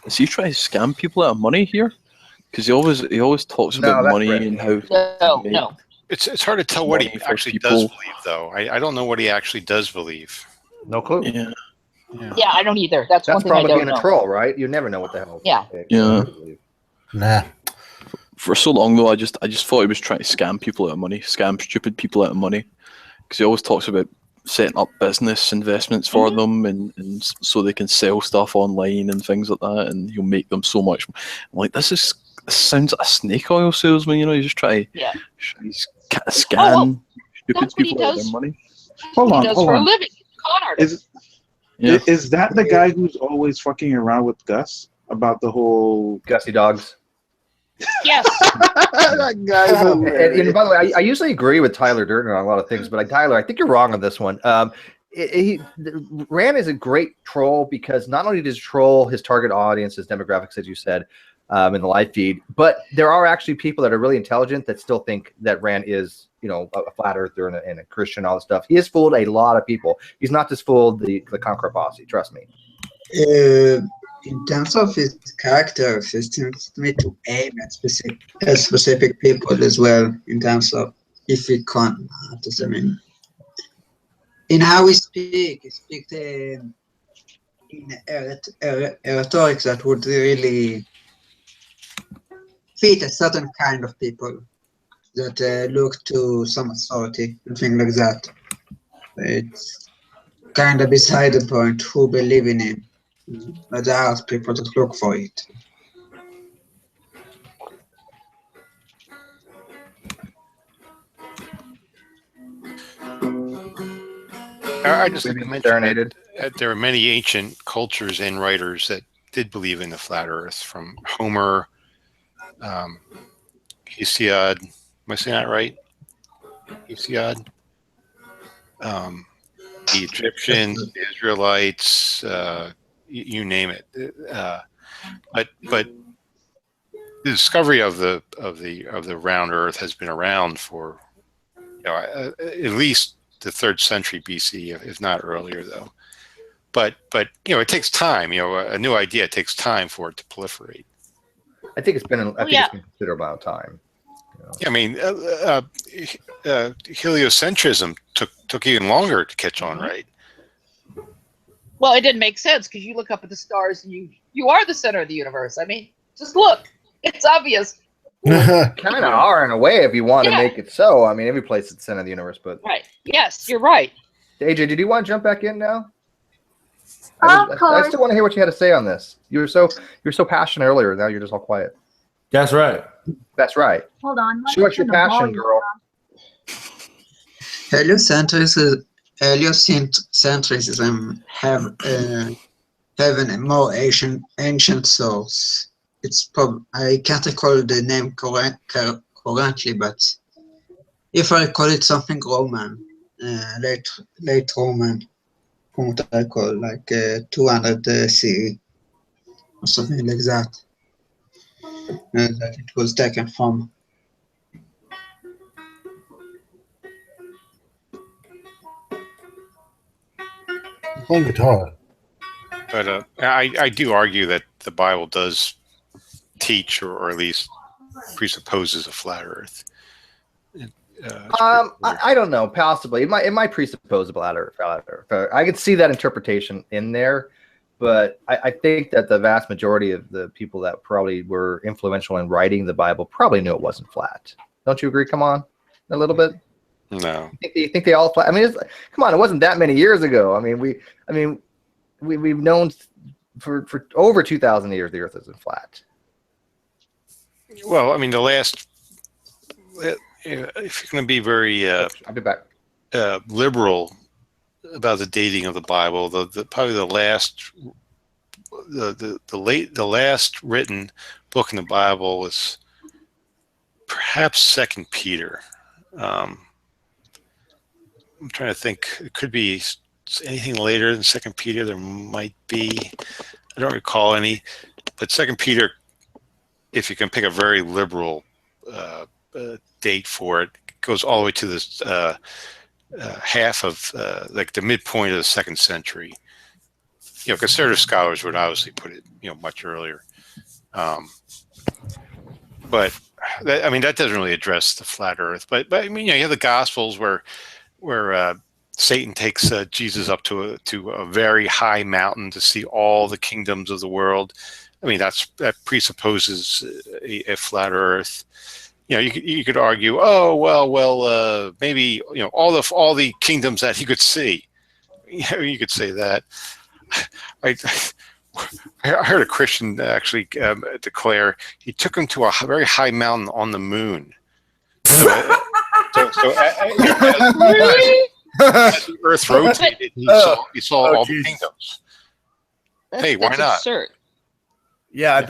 is he trying to scam people out of money here? Because he always talks about money and how.
No.
It's hard to tell what he actually does believe, though. I don't know what he actually does believe.
No clue.
Yeah, I don't either. That's one thing I
probably
don't
being
know.
a troll, right? You never know what the hell.
Yeah.
Nah.
For so long though, I just thought he was trying to scam people out of money, scam stupid people out of money, because he always talks about setting up business investments for them, and so they can sell stuff online and things like that, and he'll make them so much. I'm like, this sounds like a snake oil salesman, you just try to scam stupid people out of their money.
Hold on.
For a living. Con artist.
Is that the guy who's always fucking around with Gus about the whole
Gussie dogs?
Yes.
That guy's
and by the way, I usually agree with Tyler Durden on a lot of things, but Tyler, I think you're wrong on this one. Rand is a great troll because not only does he troll his target audience, his demographics, as you said, in the live feed, but there are actually people that are really intelligent that still think that Rand is, a flat earther and a Christian, all this stuff. He has fooled a lot of people. He's not just fooled the Conqueror posse. Trust me.
In terms of his character, he seems to me to aim at specific people as well. In terms of if he can't, in how we speak, he speaks in a rhetoric that would really fit a certain kind of people that look to some authority and things like that. It's kind of beside the point who believe in it, but there are people that look for it.
I just like
Maybe
to mention
marinated.
that there are many ancient cultures and writers that did believe in the flat Earth, from Homer, Hesiod. Am I saying that right? Hesiod. The Egyptians, the Israelites, you name it. But the discovery of the round Earth has been around for at least the 3rd century BC, if not earlier, though. But it takes time. A new idea takes time for it to proliferate.
I think it's been it's been a considerable amount of time.
I mean, heliocentrism took even longer to catch on, right?
Well, it didn't make sense because you look up at the stars and you are the center of the universe. I mean, just look. It's obvious.
Kind of are in a way if you want to make it so. I mean, every place is the center of the universe, but
right. Yes, you're right.
AJ, did you want to jump back in now?
Of
I
course.
still want to hear what you had to say on this. You were so passionate earlier. Now you're just all quiet.
That's right.
That's right.
Hold on.
Show us your passion, girl.
Heliocentrism have a more ancient source. It's I can't recall the name correctly, but if I recall it, something Roman, late Roman, from what I recall, like 200 CE or something like that. That it was taken from.
Playing guitar.
But I do argue that the Bible does teach, or at least presupposes, a flat Earth.
I don't know. Possibly it might presuppose a flat Earth. I could see that interpretation in there, but I think that the vast majority of the people that probably were influential in writing the Bible probably knew it wasn't flat. Don't you agree? Come on, a little bit.
No.
You think they all flat? I mean, come on, it wasn't that many years ago. I mean, we've known for over 2,000 years the Earth isn't flat.
Well, I mean, the last, if you're going to be very
I'll be back.
Liberal about the dating of the Bible, probably the last written book in the Bible was perhaps 2 Peter. I'm trying to think. It could be anything later than 2 Peter. There might be. I don't recall any. But 2 Peter, if you can pick a very liberal date for it, goes all the way to this half of like the midpoint of the 2nd century. Conservative scholars would obviously put it much earlier. But that doesn't really address the flat Earth. But I mean, you have the Gospels where Satan takes Jesus up to a very high mountain to see all the kingdoms of the world. I mean, that presupposes a flat Earth. You could argue, maybe all the kingdoms that he could see. You could say that. I heard a Christian actually declare he took him to a very high mountain on the moon. As the Earth rotated, he saw all the kingdoms. Hey, why not?
Absurd.
Yeah,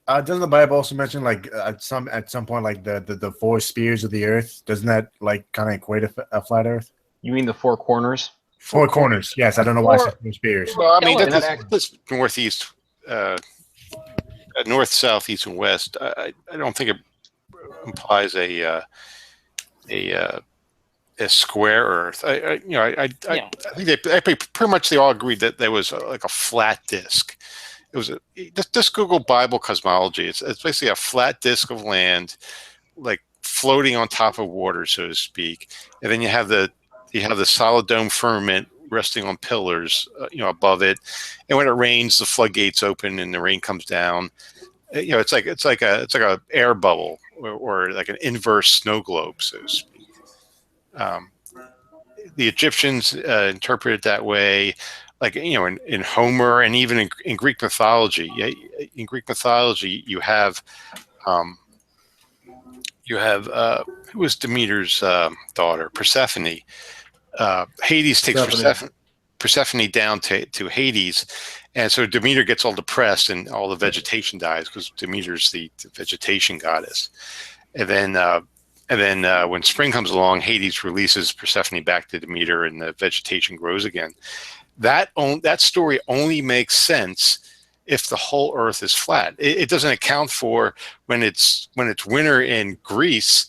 doesn't the Bible also mention at some point like the 4 spheres of the Earth? Doesn't that kind of equate a flat Earth?
You mean the 4 corners?
4 corners. Yes, I don't know why I said 4 spheres.
Well, I mean that's northeast, north, south, east, and west. I don't think it implies a square Earth. I think they pretty much they all agreed that there was like a flat disk. It was just Google Bible cosmology. It's basically a flat disk of land, like floating on top of water, so to speak. And then you have the solid dome firmament resting on pillars, above it. And when it rains, the floodgates open and the rain comes down. it's like a air bubble or like an inverse snow globe, so to speak. The Egyptians interpret it that way, like in Homer and even in Greek mythology. In Greek mythology, you have who was Demeter's daughter, Persephone. Hades takes Persephone down to Hades, and so Demeter gets all depressed and all the vegetation dies because Demeter's the vegetation goddess. And then when spring comes along, Hades releases Persephone back to Demeter, and the vegetation grows again. That story only makes sense if the whole Earth is flat. It doesn't account for when it's winter in Greece.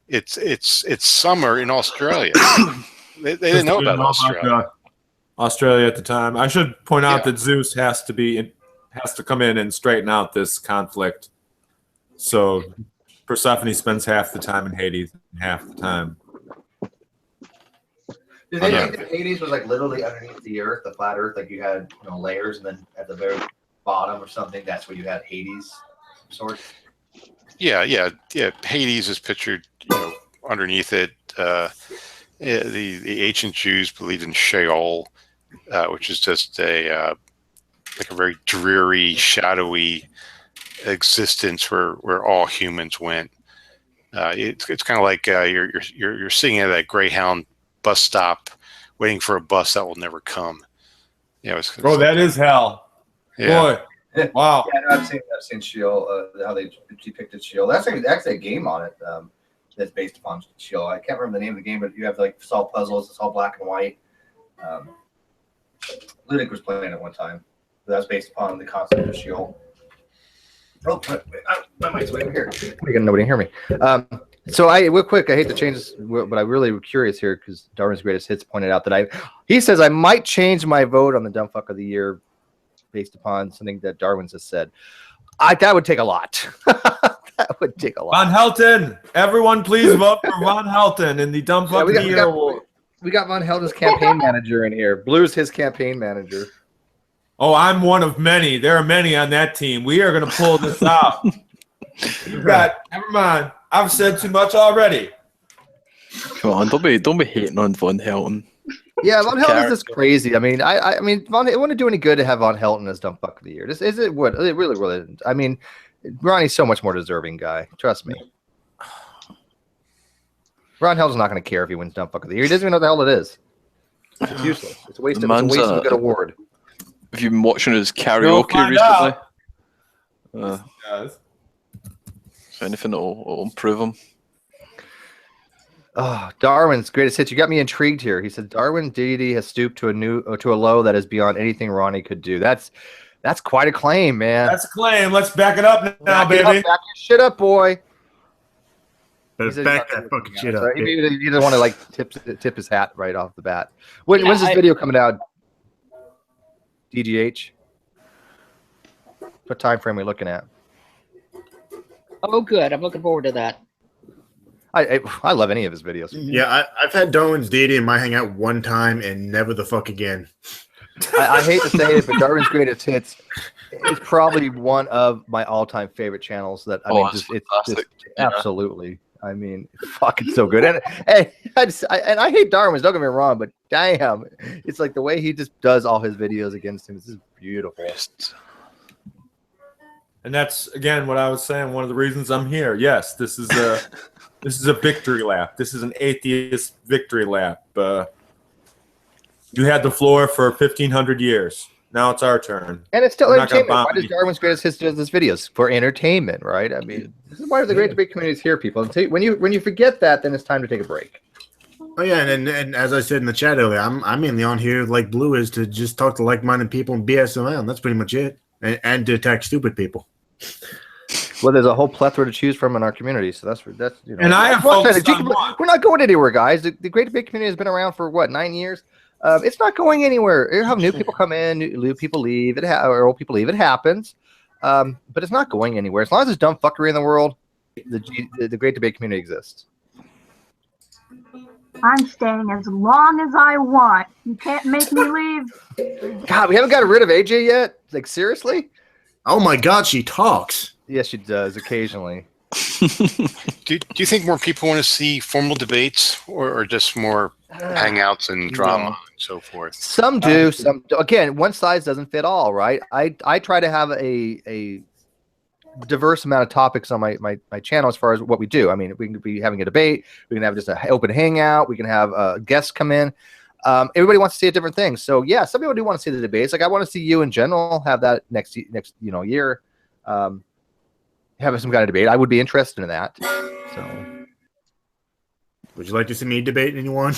It's summer in Australia. They didn't know about Australia.
Australia at the time. I should point out that Zeus has to come in and straighten out this conflict. So Persephone spends half the time in Hades and half the time.
Do they think that Hades was like literally underneath the Earth, the flat Earth, like you had layers, and then at the very bottom or something, that's where you had Hades, sort?
Yeah. Hades is pictured, underneath it. The ancient Jews believed in Sheol, which is just a very dreary, shadowy existence where all humans went. It's kind of like you're sitting at that Greyhound bus stop, waiting for a bus that will never come.
That is hell.
Yeah.
Boy, wow.
Yeah, no, I've seen Sheol, how they depicted Sheol. That's actually a game on it that's based upon Sheol. I can't remember the name of the game, but you have like solve puzzles. It's all black and white. Ludic was playing it one time. That's based upon the concept of Sheol. Oh, my mic's way over here. Nobody hear me. So real quick, I hate to change this, but I'm really curious here because Darwin's Greatest Hits pointed out that he says I might change my vote on the Dumb Fuck of the Year based upon something that Darwin's has said. That would take a lot. That would take a lot.
Von Helton. Everyone please vote for Von Helton in the Dumb Fuck of the Year award.
We got Von Helton's campaign manager in here. Blue's his campaign manager.
Oh, I'm one of many. There are many on that team. We are going to pull this out. Never mind. I've said too much already.
Come on, don't be hating on Von Helton.
Yeah, Von Helton is just crazy. I mean, it wouldn't do any good to have Von Helton as Dumb Fuck of the Year. It really isn't. I mean, Ronnie's so much more deserving guy. Trust me. Ron Helton's not going to care if he wins Dumb Fuck of the Year. He doesn't even know what the hell it is. It's useless. It's a waste of a good award.
Have you been watching his karaoke recently? Is there anything that'll improve him?
Oh, Darwin's Greatest Hits. You got me intrigued here. He said Darwin deity has stooped to a low that is beyond anything Ronnie could do. That's quite a claim, man.
That's a claim. Let's back it up now, baby.
Back your shit up, boy.
Better back that fucking shit up.
He doesn't want to like tip his hat right off the bat. When's this video coming out? DGH. What time frame are we looking at?
Oh, good. I'm looking forward to that.
I love any of his videos.
Yeah, I've had Darwin's deity in my hangout one time and never the fuck again.
I hate to say it, but Darwin's Greatest Hits is probably one of my all-time favorite channels. It's just absolutely. I mean, fucking so good. And I hate Darwin's. Don't get me wrong, but damn, it's like the way he just does all his videos against him. This is beautiful.
And that's again what I was saying. One of the reasons I'm here. Yes, this is a victory lap. This is an atheist victory lap. You had the floor for 1,500 years. Now it's our turn.
And it's still entertainment. Why does Darwin's Greatest Hits do this videos? For entertainment, right? I mean, this is why the Great Debate community is here, people. When you forget that, then it's time to take a break.
Oh yeah, and as I said in the chat earlier, I'm mainly on here like Blue is to just talk to like-minded people and BS around. That's pretty much it, and to attack stupid people.
Well, there's a whole plethora to choose from in our community, so that's you know.
And I have
we're not going anywhere, guys. The Great Debate community has been around for what, 9 years? It's not going anywhere. You have new people come in, new people leave. Or old people leave. It happens, but it's not going anywhere. As long as there's dumb fuckery in the world, the Great Debate community exists.
I'm staying as long as I want. You can't make me leave.
God, we haven't got rid of AJ yet. Like, seriously?
Oh my God, she talks.
Yes, she does occasionally.
Do you think more people want to see formal debates or just more hangouts and drama and so forth?
Some do. Some do. Again, one size doesn't fit all, right? I try to have a diverse amount of topics on my channel as far as what we do. I mean, we can be having a debate. We can have just an open hangout. We can have guests come in. Everybody wants to see a different thing. So yeah, some people do want to see the debates. Like I want to see you in general have that next year. Have some kind of debate. I would be interested in that. So,
Would you like to see me debate anyone?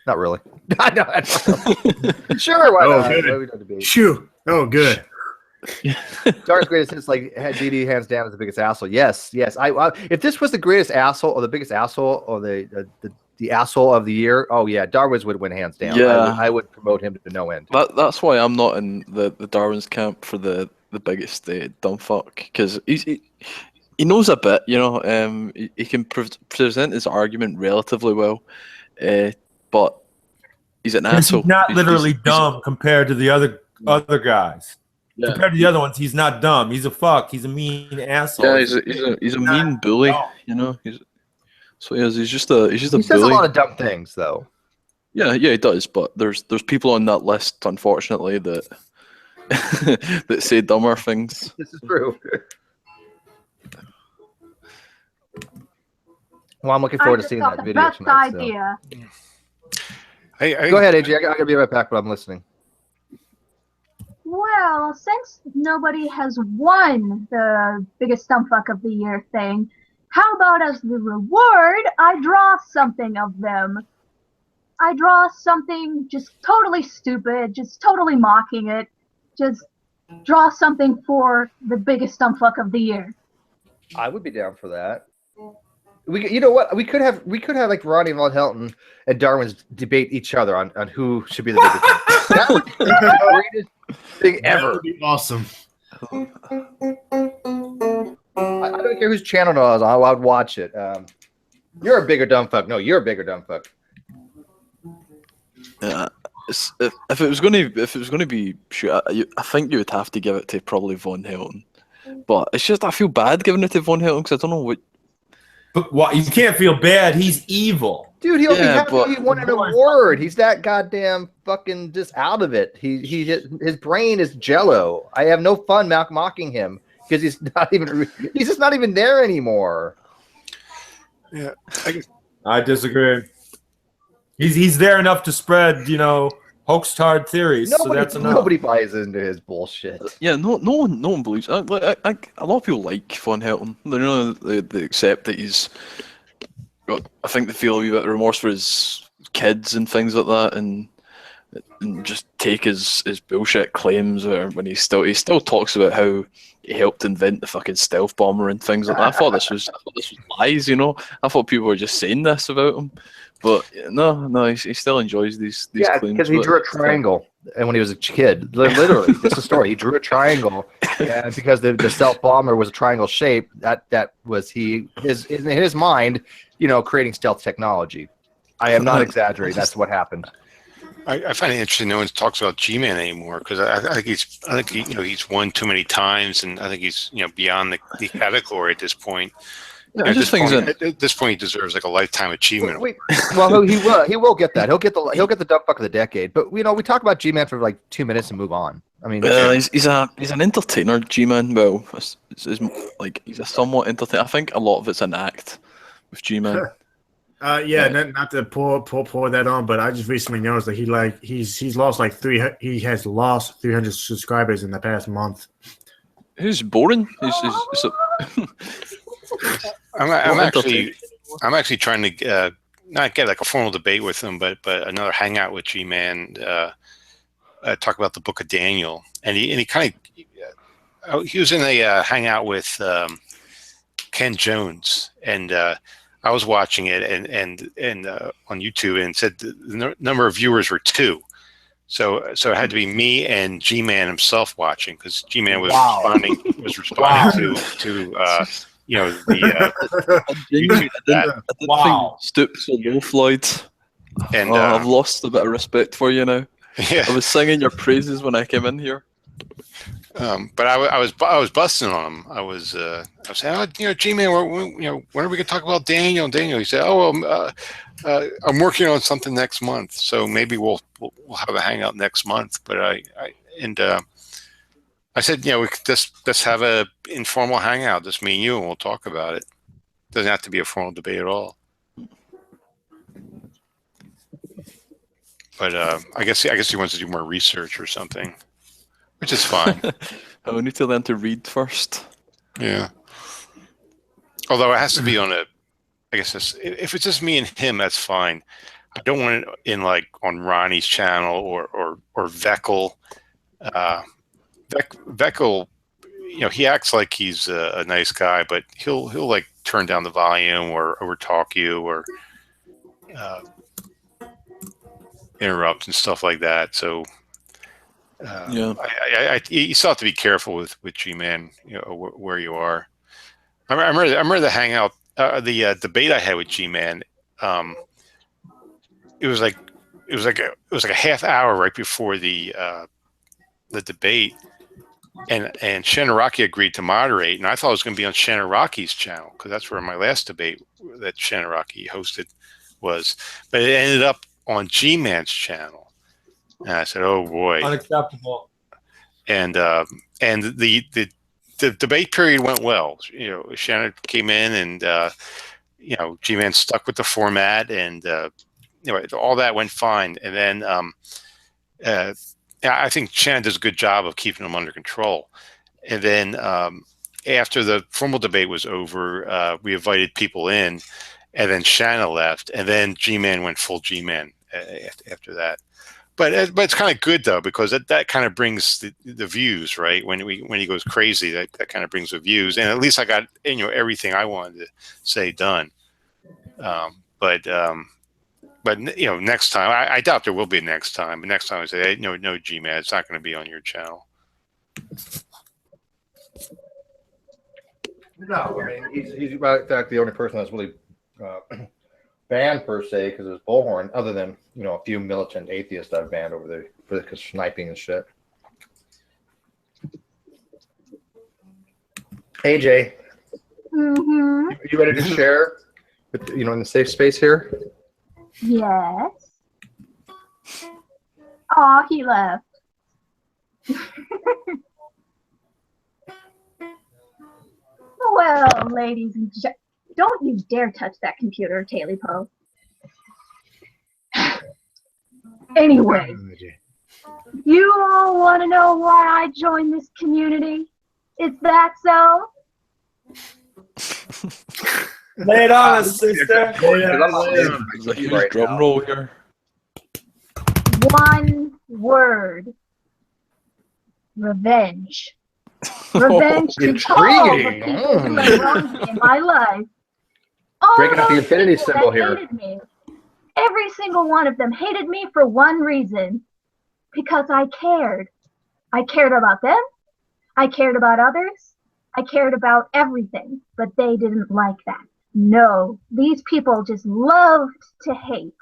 not really. Sure, why not?
good.
Why we don't debate?
Shoo! Oh, good.
Dark's greatest hits like DD hands down is the biggest asshole. Yes. I if this was the greatest asshole or the biggest asshole or the asshole of the year, oh yeah, Darwin's would win hands down.
Yeah.
I would promote him to no end.
That's why I'm not in the Darwin's camp for the biggest dumb fuck, because he knows a bit, he can present his argument relatively well, but he's an asshole.
He's not literally dumb compared to the other guys.
Yeah.
Compared to the other ones, he's not dumb. He's a fuck. He's a mean asshole.
Yeah, he's a mean bully. He's just a
He says
bully.
a lot of dumb things though.
Yeah, he does. But there's people on that list, unfortunately, that that say dumber things.
This is true. Well, I'm looking forward to seeing that video
best
tonight. So.
idea.
I
Go ahead, AJ. I gotta be right back, but I'm listening.
Well, since nobody has won the biggest dumbfuck of the year thing, how about as the reward, I draw something of them. I draw something just totally stupid, just totally mocking it. Just draw something for the biggest dumbfuck of the year.
I would be down for that. You know what? We could have like Ronnie Von Helton and Darwin's debate each other on who should be the biggest. That would be the greatest thing ever.
That would be awesome.
I don't care whose channel it was. I would watch it. You're a bigger dumb fuck. No, you're a bigger dumb fuck.
Yeah, if it was going to be, sure, I think you would have to give it to probably Von Helton. But it's just I feel bad giving it to Von Helton because I don't know what.
But what? You can't feel bad. He's evil.
Dude, he'll be happy
but-
he won an award. He's that goddamn fucking just out of it. His brain is jello. I have no fun mocking him because he's just not even there anymore.
Yeah,
I disagree. He's there enough to spread, hoax-tard theories. So that's enough.
Nobody buys into his bullshit.
Yeah, no one believes. A lot of people like Von Helton. They accept that he's. I think they feel a wee bit of remorse for his kids and things like that, and just take his bullshit claims. Or when he still talks about how he helped invent the fucking stealth bomber and things like that. I thought this was lies. I thought people were just saying this about him. But no, he still enjoys these claims.
Because he drew a triangle, and when he was a kid, literally, this is a story. He drew a triangle, and because the stealth bomber was a triangle shape, that was in his mind, creating stealth technology. I am not exaggerating. That's what happened.
I find it interesting. No one talks about G-Man anymore because I think he's won too many times, and I think he's beyond the category at this point.
Yeah,
At this point, he deserves like a lifetime achievement.
Well, he will get that. He'll get the dumb fuck of the decade. But we talk about G-Man for like 2 minutes and move on. I mean,
he's an entertainer, G-Man. Well, he's a somewhat entertainer. I think a lot of it's an act with G-Man.
Not to pour that on, but I just recently noticed that he's lost he has lost 300 subscribers in the past month.
Who's boring?
I'm actually trying to not get like a formal debate with him, but another hangout with G-Man. Talk about the Book of Daniel, and he kind of he was in a hangout with Ken Jones, and I was watching it and on YouTube, and it said the number of viewers were 2. So it had to be me and G-Man himself watching because G-Man was responding to
I didn't think stoop so low, Floyd.
And
I've lost a bit of respect for you now.
Yeah.
I was singing your praises when I came in here.
But I was busting on him. I was saying, oh, G-Man, when are we gonna talk about Daniel? And Daniel, he said, oh, well, I'm working on something next month, so maybe we'll have a hangout next month. But I said, we could just have a informal hangout, just me and you, and we'll talk about it. Doesn't have to be a formal debate at all. But I guess he wants to do more research or something, which is fine.
I need to learn to read first.
Yeah. Although it has to be on a, I guess if it's just me and him, that's fine. I don't want it in like on Ronnie's channel or Veckel. Veckel, he acts like he's a nice guy, but he'll like turn down the volume or overtalk you or interrupt and stuff like that. So you still have to be careful with G-Man, where you are. I remember the hangout, the debate I had with G-Man. It was like a half hour right before the debate, and Shanaraki agreed to moderate, and I thought it was going to be on Shanaraki's channel because that's where my last debate that Shanaraki hosted was, but it ended up on G-Man's channel, and I said, "Oh boy,
unacceptable."
And the debate period went well. Shannon came in, and G-Man stuck with the format, and all that went fine. And then I think Shannon does a good job of keeping them under control. And then after the formal debate was over, we invited people in, and then Shannon left, and then G-Man went full G-Man after that. But it's kind of good though, because that kind of brings the views, right? When he goes crazy, that kind of brings the views, and at least I got everything I wanted to say done. But next time I doubt there will be next time. But next time I say, hey, no, G-Man, it's not going to be on your channel.
No, I mean he's in fact the only person that's really banned per se because it was Bullhorn, other than a few militant atheists I've banned over there for the sniping and shit. AJ, you ready to share with in the safe space here?
Yes. Oh, he left. Well, ladies and gentlemen, don't you dare touch that computer, Taily Poe. Anyway, you all want to know why I joined this community? Is that so?
Lay it on us, sister.
Drum roll here.
One word. Revenge. Revenge to all the people who have wronged me in my life. All
Breaking up the
those
infinity
people
symbol
that
here.
hated me. Every single one of them hated me for one reason. Because I cared. I cared about them. I cared about others. I cared about everything. But they didn't like that. No, these people just loved to hate.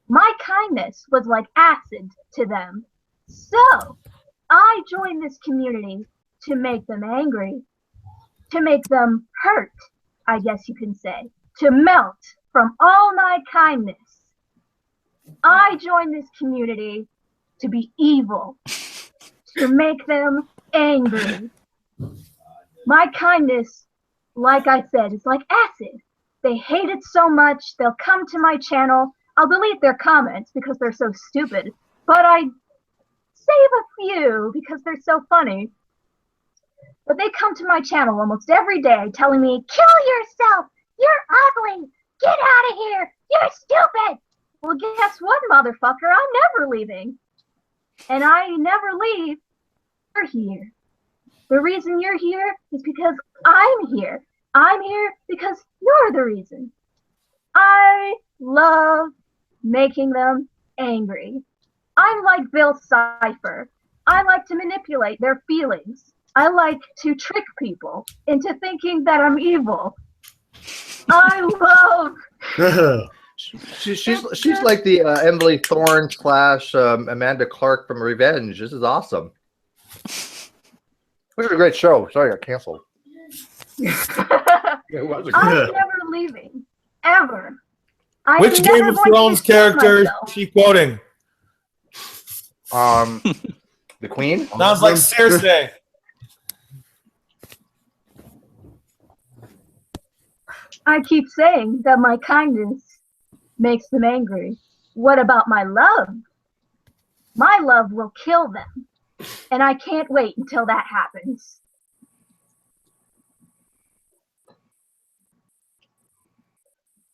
My kindness was like acid to them. So, I joined this community to make them angry, to make them hurt, I guess you can say, to melt from all my kindness. I joined this community to be evil, to make them angry. My kindness, like I said, is like acid. They hate it so much, they'll come to my channel. I'll delete their comments because they're so stupid, but I save a few because they're so funny. But they come to my channel almost every day telling me, kill yourself, you're ugly, get out of here, you're stupid. Well, guess what, motherfucker, I'm never leaving. And I never leave. You're here. The reason you're here is because I'm here. I'm here because you're the reason. I love making them angry. I'm like Bill Cipher. I like to manipulate their feelings. I like to trick people into thinking that I'm evil. I love...
She's like the Emily Thorne / Amanda Clark from Revenge. This is awesome. was a great show. Sorry, I got canceled. It was a
I'm
good.
never leaving. Ever. I am
Which
never
Game of
going to
Thrones
kill
character is
myself.
she quoting?
The Queen.
Sounds like Cersei.
I keep saying that my kindness makes them angry. What about my love? My love will kill them. And I can't wait until that happens.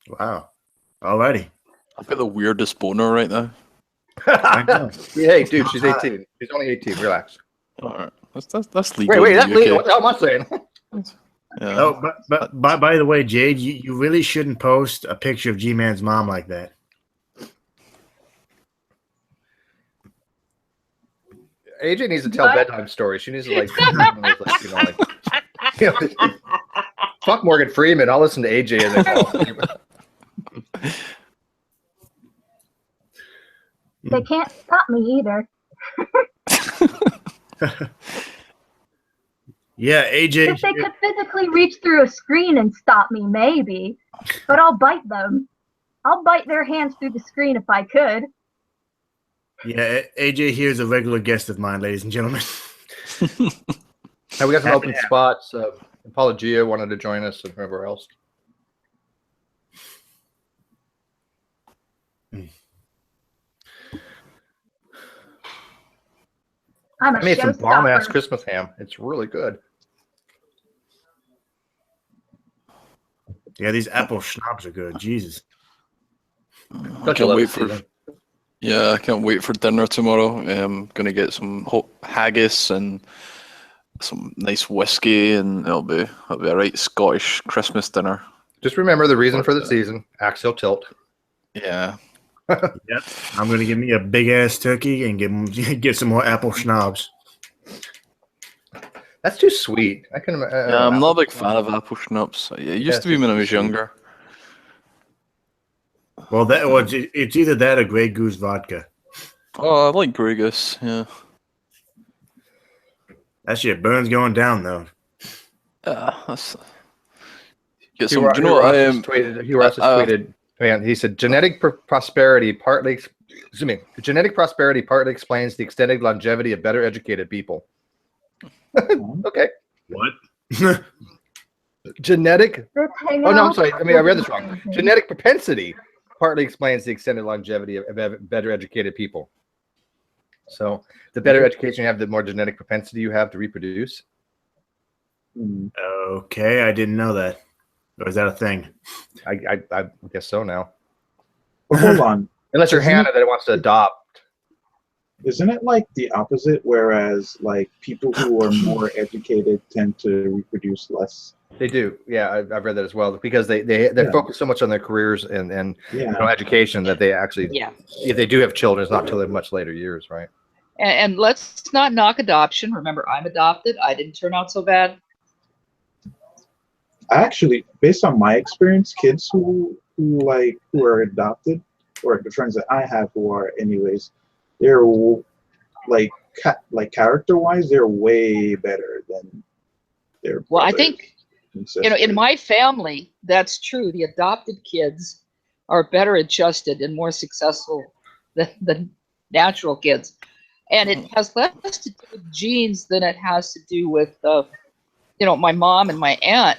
Wow. Alrighty.
I've got the weirdest boner right now.
I know.
Hey, dude, she's 18. She's only 18. Relax.
All right, that's legal.
Wait,
in
that's
the
legal.
UK.
What the hell am I saying?
Yeah.
Oh, but by the way, Jade, you really shouldn't post a picture of G-Man's mom like that.
AJ needs to tell
What?
bedtime stories. She needs to fuck Morgan Freeman. I'll listen to AJ and then fall asleep.
They can't stop me either.
Yeah, AJ.
If they could physically reach through a screen and stop me, maybe. But I'll bite them. I'll bite their hands through the screen if I could.
Yeah, AJ here is a regular guest of mine, ladies and gentlemen.
Hey, we got some open spots. Apologia wanted to join us and whoever else.
I'm a
I made some bomb-ass
showstopper.
Christmas ham. It's really good.
Yeah, these apple schnapps are good. Jesus.
I
Don't you
can't
love
wait
this
for.
season?
Yeah, I can't wait for dinner tomorrow. I'm gonna get some haggis and some nice whiskey, and it'll be a right Scottish Christmas dinner.
Just remember the reason for the season: axial tilt.
Yeah.
Yep. I'm gonna give me a big ass turkey and get some more apple schnapps.
That's too sweet. I can.
Yeah, I'm not a big fan of apple schnapps. It used to be when I was younger.
Well, it's either that or Grey Goose vodka.
Oh, I like Grey Goose. Yeah.
That shit burns going down though.
That's. Get some. Do you know what I am?
Hugh Ross has tweeted. Man, he said genetic prosperity partly. Excuse me. Genetic prosperity partly explains the extended longevity of better educated people. Okay.
What?
Genetic.
Let's hang
Oh no, I'm
out.
sorry. I mean, I read this wrong. Genetic propensity partly explains the extended longevity of better educated people. So, the better education you have, the more genetic propensity you have to reproduce.
Okay, I didn't know that. Or is that a thing?
I guess so now.
But hold on.
Unless you're
Isn't
Hannah
it-
that wants to adopt.
Isn't it like the opposite? Whereas like people who are more educated tend to reproduce less.
They do. Yeah, I've read that as well. Because they focus so much on their careers and
Yeah.
education that they actually,
Yeah.
if they do have children, it's not till their much later years, right?
And let's not knock adoption. Remember, I'm adopted. I didn't turn out so bad.
Actually, based on my experience, kids who are adopted, or the friends that I have who are anyways, they're like character wise, they're way better than their.
Well, I
brothers
think
and
in
sisters.
my family, that's true. The adopted kids are better adjusted and more successful than the natural kids. And it has less to do with genes than it has to do with, my mom and my aunt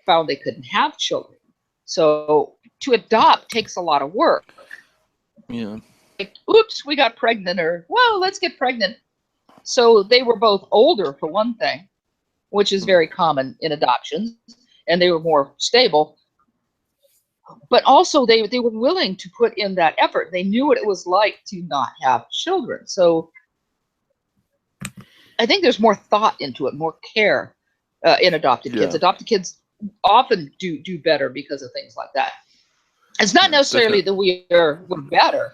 found they couldn't have children. So to adopt takes a lot of work.
Yeah.
Like, oops, we got pregnant, or, whoa, let's get pregnant. So they were both older, for one thing, which is very common in adoptions, and they were more stable. But also they were willing to put in that effort. They knew what it was like to not have children. So I think there's more thought into it, more care in adopted kids.
Yeah.
Adopted kids often do better because of things like that. It's not necessarily that we're better.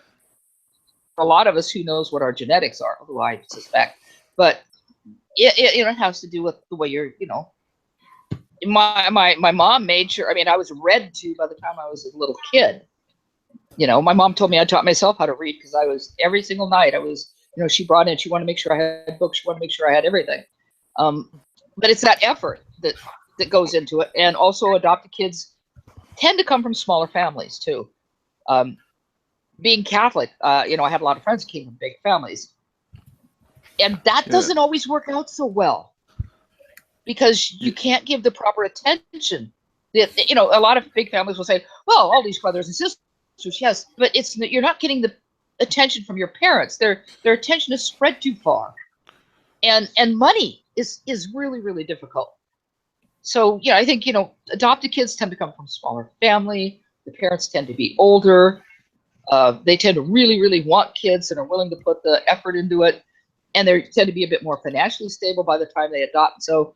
For a lot of us, who knows what our genetics are, who I suspect, but it has to do with the way you're, my mom made sure, I was read to by the time I was a little kid. My mom told me I taught myself how to read because every single night she brought in, she wanted to make sure I had books, she wanted to make sure I had everything. But it's that effort that goes into it, and also adopted kids tend to come from smaller families too. Being Catholic, I have a lot of friends who came from big families, and that doesn't always work out so well because you can't give the proper attention. A lot of big families will say, "Well, all these brothers and sisters, yes," but you're not getting the attention from your parents. Their attention is spread too far, and money is really, really difficult. So I think adopted kids tend to come from smaller family. The parents tend to be older. They tend to really, really want kids and are willing to put the effort into it, and they tend to be a bit more financially stable by the time they adopt. So,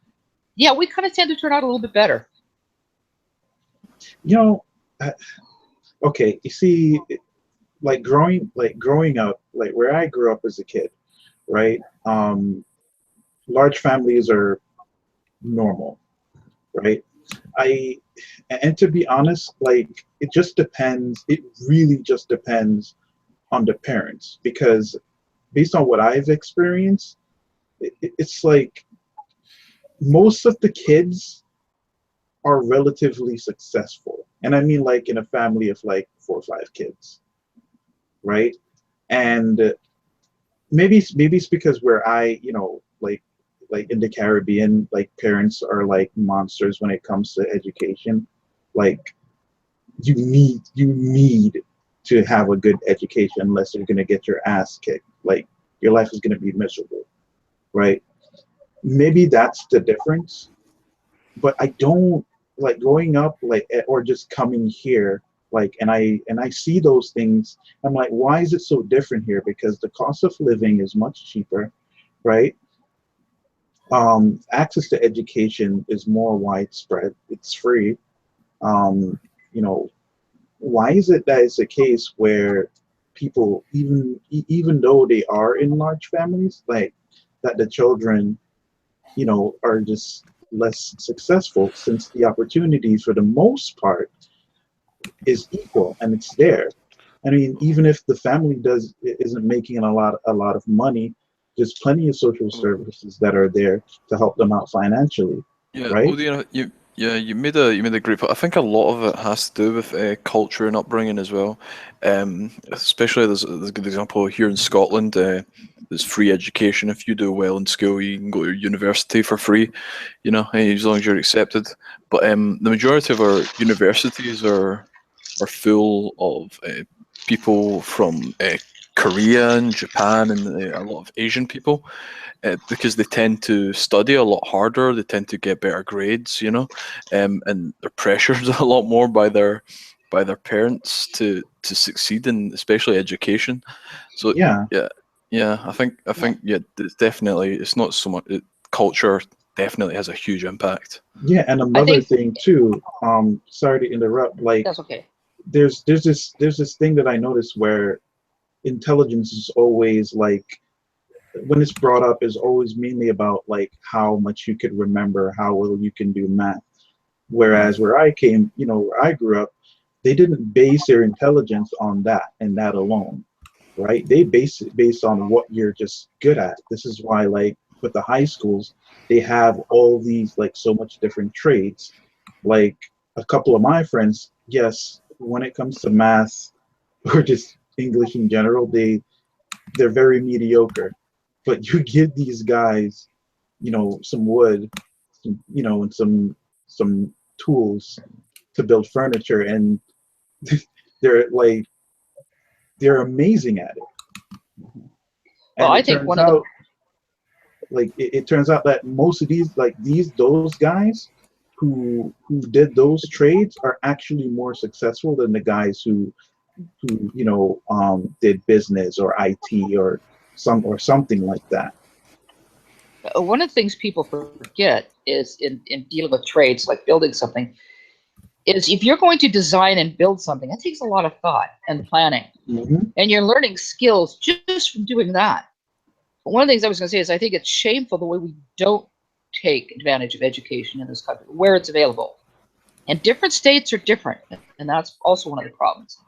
yeah, we kind of tend to turn out a little bit better.
Okay, you see, like growing up, like where I grew up as a kid, right? Large families are normal, right? And to be honest, like it just depends. It really just depends on the parents, because based on what I've experienced, it's like most of the kids are relatively successful. And I mean like in a family of like 4 or 5 kids, right? And maybe it's because where I, like in the Caribbean, like parents are like monsters when it comes to education. Like you need to have a good education, unless you're gonna get your ass kicked. Like your life is gonna be miserable, right? Maybe that's the difference. But I don't like growing up like or just coming here like and I see those things. I'm like, why is it so different here? Because the cost of living is much cheaper, right? Access to education is more widespread. It's free. Why is it that it's a case where people, even though they are in large families, like that the children, are just less successful, since the opportunities for the most part is equal and it's there. I mean, even if the family isn't making a lot of money, there's plenty of social services that are there to help them out financially, right?
Well, you made a great point. I think a lot of it has to do with culture and upbringing as well. Especially there's a good example here in Scotland. There's free education. If you do well in school, you can go to university for free. As long as you're accepted. But the majority of our universities are full of people from Korea and Japan and a lot of Asian people, because they tend to study a lot harder, they tend to get better grades, and they're pressured a lot more by their parents to succeed in especially education. So yeah, I think it's definitely, it's not so much culture definitely has a huge impact.
Yeah, and another thing too. Sorry to interrupt. Like
that's okay.
There's this thing that I noticed where intelligence is always like, when it's brought up, is always mainly about like how much you could remember, how well you can do math. Whereas where I grew up, they didn't base their intelligence on that and that alone, right? They base it based on what you're just good at. This is why, like with the high schools, they have all these like so much different trades. Like a couple of my friends, yes, when it comes to math or just English in general, they're very mediocre. But you give these guys, some wood, and some tools to build furniture, and they're amazing at it.
Well, I think
it turns out that most of those guys who did those trades are actually more successful than the guys who did business or IT or something like that.
One of the things people forget is in dealing with trades, like building something, is if you're going to design and build something, that takes a lot of thought and planning.
Mm-hmm.
And you're learning skills just from doing that. But one of the things I was going to say is I think it's shameful the way we don't take advantage of education in this country, where it's available. And different states are different, and that's also one of the problems.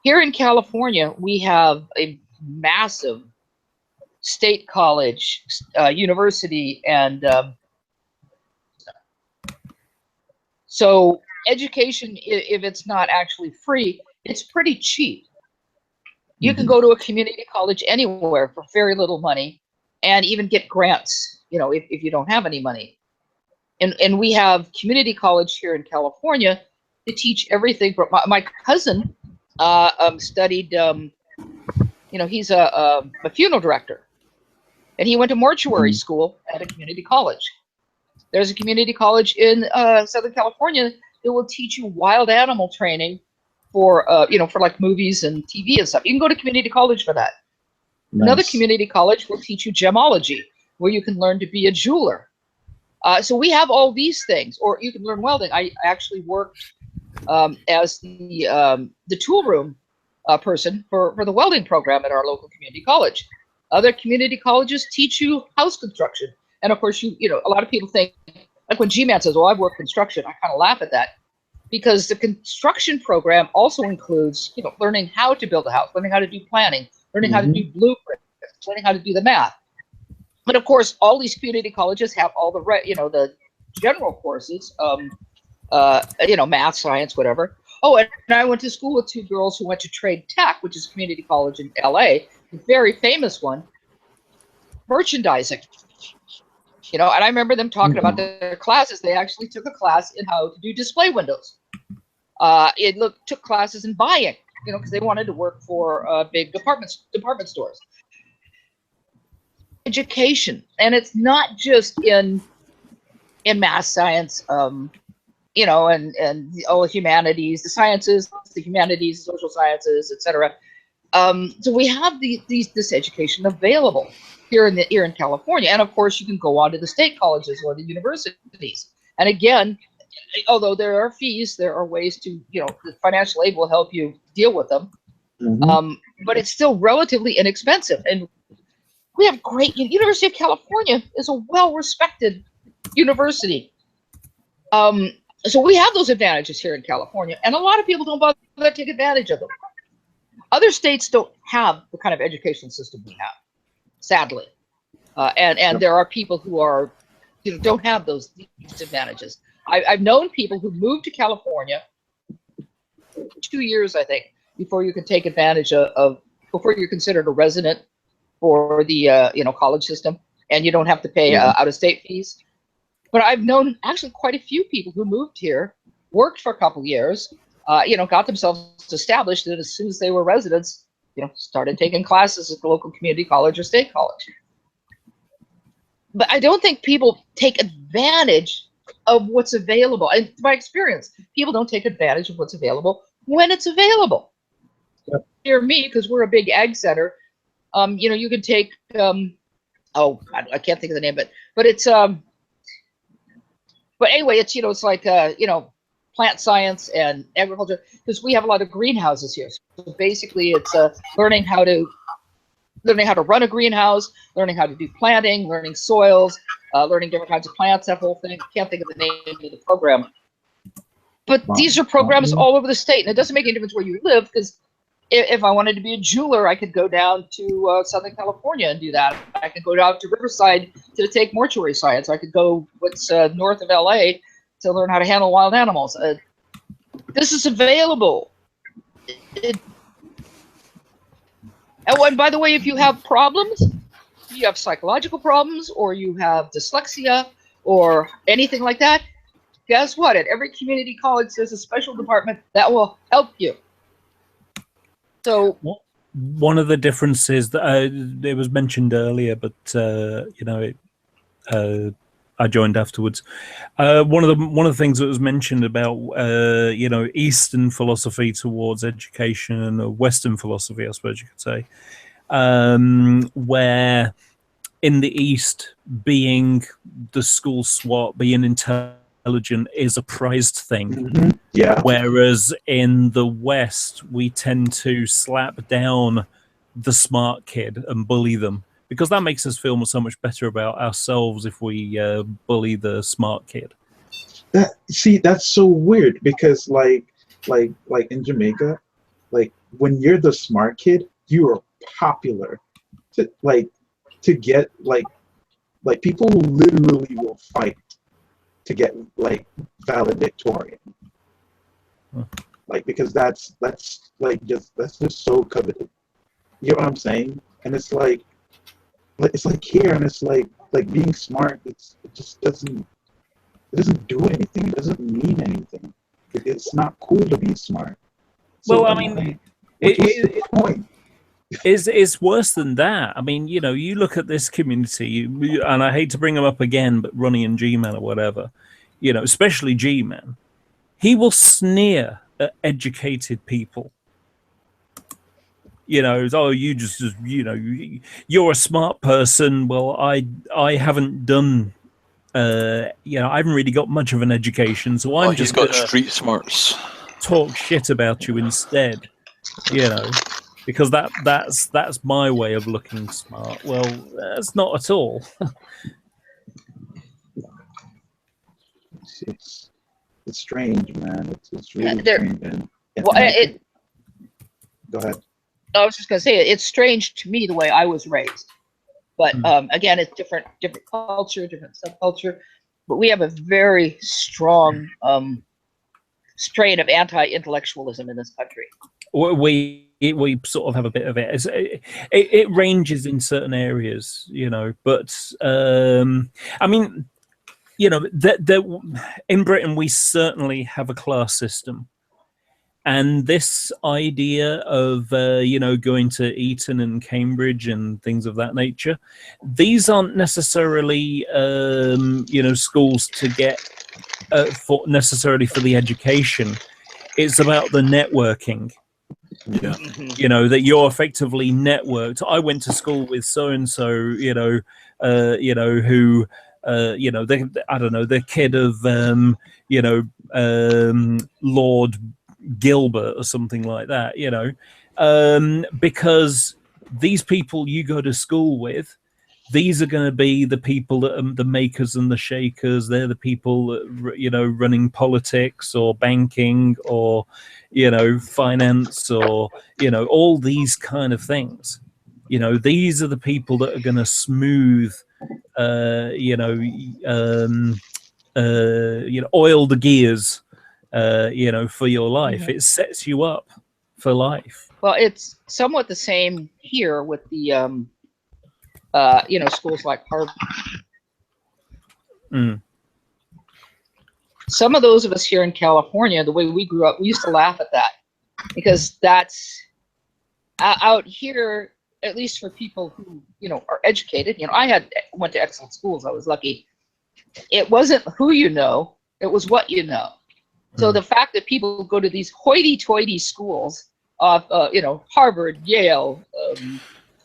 Here in California, we have a massive state college, university, and so education, if it's not actually free, it's pretty cheap. You can go to a community college anywhere for very little money and even get grants, you know, if you don't have any money. And we have community college here in California to teach everything. From my cousin studied, you know, he's a funeral director, and he went to mortuary school at a community college. There's a community college in Southern California that will teach you wild animal training for, you know, for like movies and TV and stuff. You can go to community college for that.
Nice.
Another community college will teach you gemology, where you can learn to be a jeweler. So we have all these things, or you can learn welding. I actually worked as the tool room person for the welding program at our local community college. Other community colleges teach you house construction. And of course, you know, a lot of people think, like when G-Man says, well, I've worked construction, I kind of laugh at that, because the construction program also includes, you know, learning how to build a house, learning how to do planning, learning how to do blueprints, learning how to do the math. But of course, all these community colleges have all the, you know, the general courses, you know, math, science, whatever. Oh, and I went to school with two girls who went to Trade Tech, which is a community college in LA, a very famous one, merchandising. You know, and I remember them talking about their classes. They actually took a class in how to do display windows. Took classes in buying, you know, because they wanted to work for big department stores. Education, and it's not just in math, science, you know, and all humanities, the sciences, the humanities, social sciences, etc. So we have this education available here in California, and of course you can go on to the state colleges or the universities. And again, although there are fees, there are ways to, you know, the financial aid will help you deal with them. But it's still relatively inexpensive. And we have great, University of California is a well-respected university. So we have those advantages here in California, and a lot of people don't bother to take advantage of them. Other states don't have the kind of education system we have, sadly. And there are people who are, you know, don't have these advantages. I've known people who moved to California 2 years, I think, before you can take advantage before you're considered a resident for the you know, college system, and you don't have to pay out-of-state fees. But I've known actually quite a few people who moved here, worked for a couple years, you know, got themselves established, and as soon as they were residents, you know, started taking classes at the local community college or state college. But I don't think people take advantage of what's available. And my experience, people don't take advantage of what's available when it's available.
Yep.
Near me, because we're a big ag center, you know, you can take, oh, I can't think of the name, but it's, but anyway, it's, you know, it's like, you know, plant science and agriculture, because we have a lot of greenhouses here. So basically it's learning how to run a greenhouse, learning how to do planting, learning soils, learning different kinds of plants, that whole thing. I can't think of the name of the program. But these are programs all over the state, and it doesn't make any difference where you live, because if I wanted to be a jeweler, I could go down to Southern California and do that. I could go down to Riverside to take mortuary science. I could go what's north of LA to learn how to handle wild animals. This is available. And by the way, if you have problems, you have psychological problems, or you have dyslexia, or anything like that, guess what? At every community college, there's a special department that will help you. So
one of the differences that it was mentioned earlier, but you know, I joined afterwards. One of the things that was mentioned about you know, Eastern philosophy towards education, or Western philosophy, I suppose you could say, where in the East, being the school swot, being intelligent is a prized thing.
Yeah.
Whereas in the West, we tend to slap down the smart kid and bully them, because that makes us feel so much better about ourselves if we bully the smart kid.
That's so weird, because like in Jamaica, like when you're the smart kid, you are popular. Like to get like people literally will fight to get like valedictorian. Like, because that's just so coveted. You know what I'm saying? And it's like here, and it's like being smart. It just doesn't do anything. It doesn't mean anything. It's not cool to be smart. So,
well, I mean, the point? It's worse than that. I mean, you know, you look at this community, and I hate to bring them up again, but Ronnie and G-Man or whatever, you know, especially G-Man, he will sneer at educated people. You know, oh, you just, you know, you're a smart person. Well, I haven't done, you know, I haven't really got much of an education, so I'm
He's
just
got street smarts.
Talk shit about you instead. You know, because that's my way of looking smart. Well, that's not at all.
It's strange, man. It's really
There-
strange.
Well,
Go ahead.
I was just going to say, it's strange to me the way I was raised. But again, it's different culture, different subculture. But we have a very strong strain of anti-intellectualism in this country.
We sort of have a bit of it. It ranges in certain areas, you know. But I mean, you know, in Britain we certainly have a class system. And this idea of, you know, going to Eton and Cambridge and things of that nature, these aren't necessarily, you know, schools to get necessarily for the education. It's about the networking.
Yeah.
You know, that you're effectively networked. I went to school with so-and-so, you know, who, you know, I don't know, the kid of, you know, Lord Gilbert or something like that, you know, because these people you go to school with, these are going to be the people that are the makers and the shakers. They're the people that, you know, running politics or banking or, you know, finance or, you know, all these kind of things. You know, these are the people that are going to smooth, you know, oil the gears, you know, for your life. It sets you up for life.
Well, it's somewhat the same here with the, you know, schools like Harvard. Some of those of us here in California, the way we grew up, we used to laugh at that because that's out here, at least for people who, you know, are educated. You know, I went to excellent schools. I was lucky. It wasn't who you know, it was what you know. So the fact that people go to these hoity-toity schools of, you know, Harvard, Yale,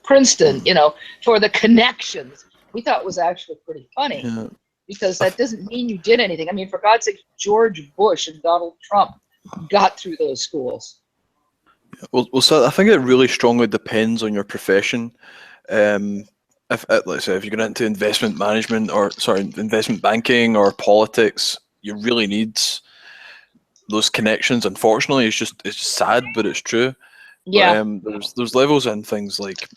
Princeton, you know, for the connections, we thought was actually pretty funny because that doesn't mean you did anything. I mean, for God's sake, George Bush and Donald Trump got through those schools.
Well, so I think it really strongly depends on your profession. If let's say if you're going into investment management or investment banking or politics, you really need those connections. Unfortunately, it's just sad, but it's true.
Yeah.
But, there's levels in things like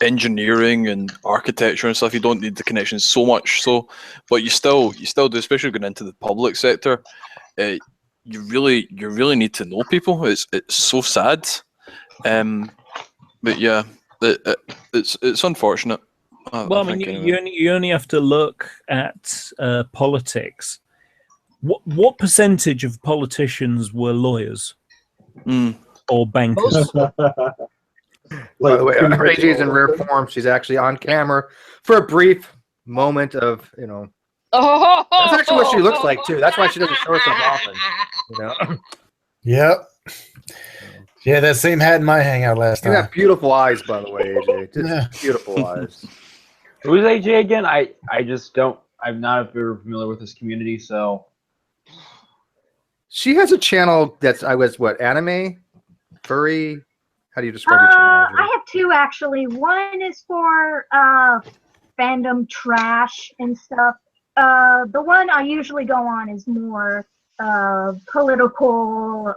engineering and architecture and stuff. You don't need the connections so much. So, but you still do, especially going into the public sector. You really need to know people. It's so sad. But yeah, it's unfortunate.
Well, I mean, you only have to look at politics. What percentage of politicians were lawyers or bankers?
By the way, AJ's in rare form. She's actually on camera for a brief moment of, you know. That's actually what she looks like too. That's why she doesn't show herself often. You know.
Yep. Yeah, that same hat in my hangout last
You
time.
have beautiful eyes, by the way, AJ. Just beautiful eyes.
Who's AJ again? I just don't. I'm not very familiar with this community, so.
She has a channel that's anime, furry. How do you describe your channel?
I have two actually. One is for fandom trash and stuff. The one I usually go on is more political,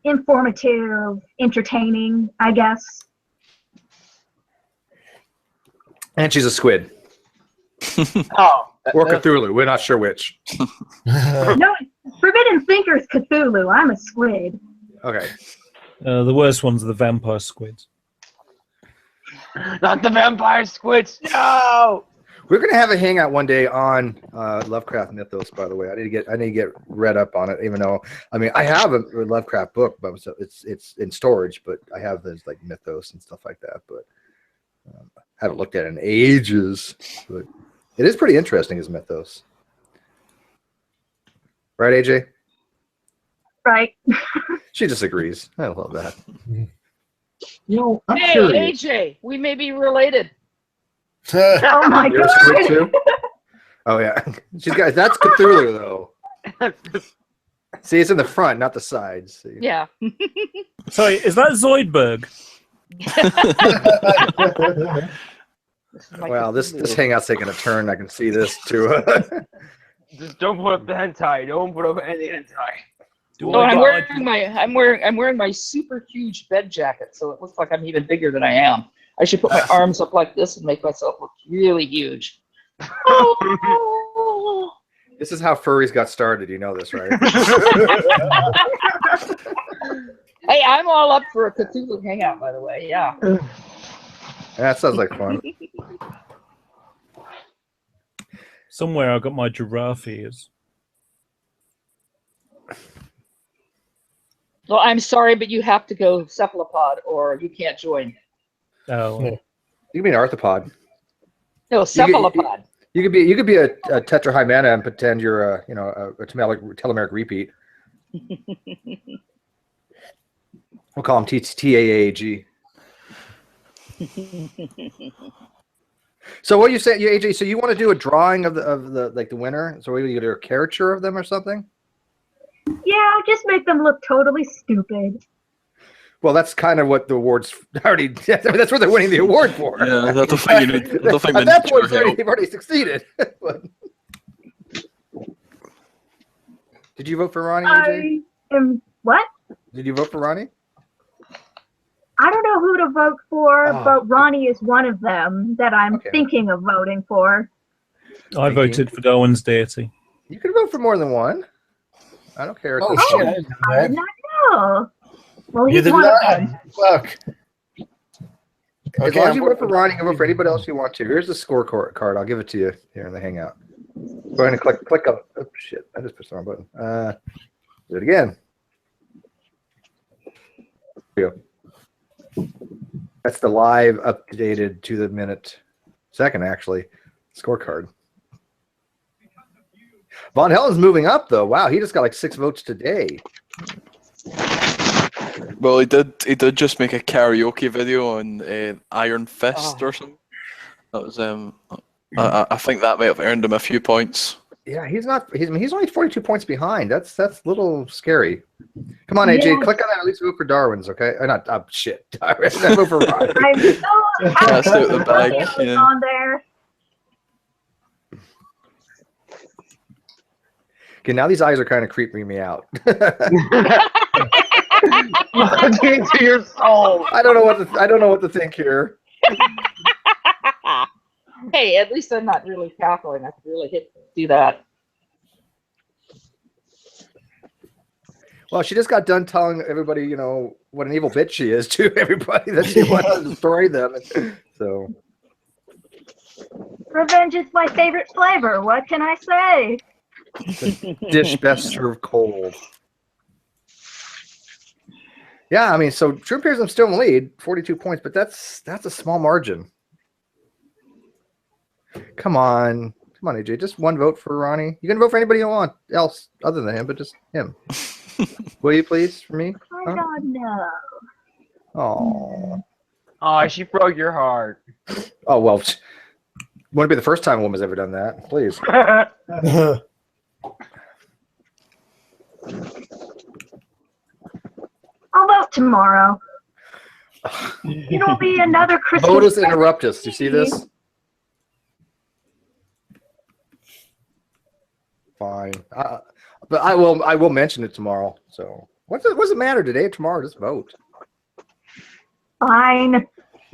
informative, entertaining, I guess.
And she's a squid.
Oh,
Or Cthulhu. We're not sure which.
No, Forbidden Thinker's Cthulhu. I'm a squid.
Okay.
The worst ones are the vampire squids.
not the vampire squids. No.
We're gonna have a hangout one day on Lovecraft mythos. By the way, I need to get read up on it. Even though I have a Lovecraft book, but so it's in storage. But I have those like mythos and stuff like that. But haven't looked at it in ages. But it is pretty interesting as mythos, right, AJ?
Right.
She disagrees. I love that.
I'm
Hey,
curious.
AJ, we may be related.
Oh my
You're a squid
god.
too? Oh yeah, she's got that's Cthulhu though. See, it's in the front, not the sides. See?
Yeah.
Sorry, is that Zoidberg?
Well, this hangout's taking a turn. I can see this too.
Just don't put up the hentai. Don't put up any hentai.
Oh, and I'm wearing my super huge bed jacket, so it looks like I'm even bigger than I am. I should put my arms up like this and make myself look really huge.
This is how furries got started. You know this, right?
Hey, I'm all up for a Cthulhu hangout, by the way. Yeah.
That sounds like fun.
Somewhere I got my giraffe ears.
Well, I'm sorry, but you have to go cephalopod, or you can't join.
Oh,
You can be an arthropod.
No, cephalopod.
You could be a tetrahymena and pretend you're a telomeric repeat. We'll call him TAAG. So what you say, AJ? So you want to do a drawing of the winner? So you do a caricature of them or something?
Yeah, just make them look totally stupid.
Well, that's kind of what the awards already. That's what they're winning the award for.
Yeah, I don't think you need. I don't think
At
we
that
need
point,
your help.
they've already succeeded. But- Did you vote for Ronnie, AJ?
I am what?
Did you vote for Ronnie?
I don't know who to vote for,
Oh.
but Ronnie is one of them that I'm
Okay.
thinking of voting for.
I voted for Darwin's deity.
You could vote for more than one. I don't care.
Oh,
It's-
shit. I didn't know
I
that.
did not know. Well, he's
Neither
one
did
of
I.
them.
Fuck.
As
Okay,
long as
I'm
you vote for Ronnie, you can vote for anybody else you want to. Here's the scorecard. I'll give it to you here in the Hangout. Go ahead and click up. Oh, shit. I just pushed the wrong button. Do it again. Here we go. That's the live updated to the minute second, actually, scorecard. Von Helen's moving up, though. Wow, he just got like 6 votes today.
Well, he did just make a karaoke video on Iron Fist
Oh.
or something. That was I think that might have earned him a few points.
Yeah, he's only 42 points behind. That's a little scary. Come on, AJ,
Yeah.
click on that. At least vote for Darwin's, okay? Not shit. Darwin's. Vote for Ronnie.
I'm so happy
That's out the
that
bag,
Ronnie was
yeah.
on there.
Okay, now these eyes are kind of creeping me out.
Look into your soul.
I don't know what to think here.
Hey, at least I'm not really cackling. I could really do that.
Well, she just got done telling everybody, what an evil bitch she is to everybody, that she wants to destroy them. So
Revenge is my favorite flavor. What can I say?
dish best served cold. Yeah, I mean, so True Imperialism still in the lead, 42 points, but that's a small margin. Come on, AJ, just one vote for Ronnie. You can vote for anybody you want else other than him, but just him. Will you please for me?
I don't know.
Oh,
Oh, she broke your heart.
oh well. Wouldn't be the first time a woman's ever done that. Please.
I'll vote tomorrow. It'll be another Christmas.
Modus interruptus. You see this? Fine. But I will mention it tomorrow. So what's it matter today or tomorrow? Just vote.
Fine.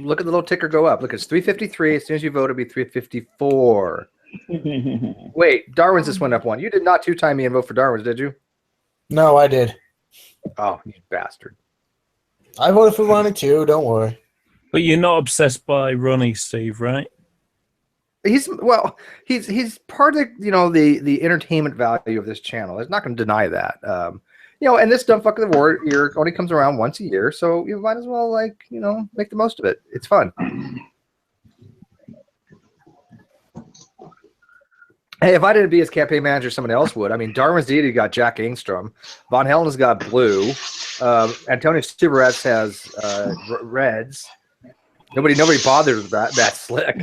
Look at the little ticker go up. Look, it's 353. As soon as you vote, it'll be 354. Wait, Darwin's just went up one. You did not two-time me and vote for Darwin's, did you?
No, I did.
Oh, you bastard.
I voted for Ronnie too. Don't worry.
But you're not obsessed by Ronnie, Steve, right?
He's part of the entertainment value of this channel. I'm not going to deny that. And this Dumb Fuck of the Year only comes around once a year, so you might as well make the most of it. It's fun. Hey, if I didn't be his campaign manager, someone else would. I mean, Darwin's Deity got Jack Angstrom. Von Helen's got blue. Antonio Subarez has reds. Nobody bothered with that slick.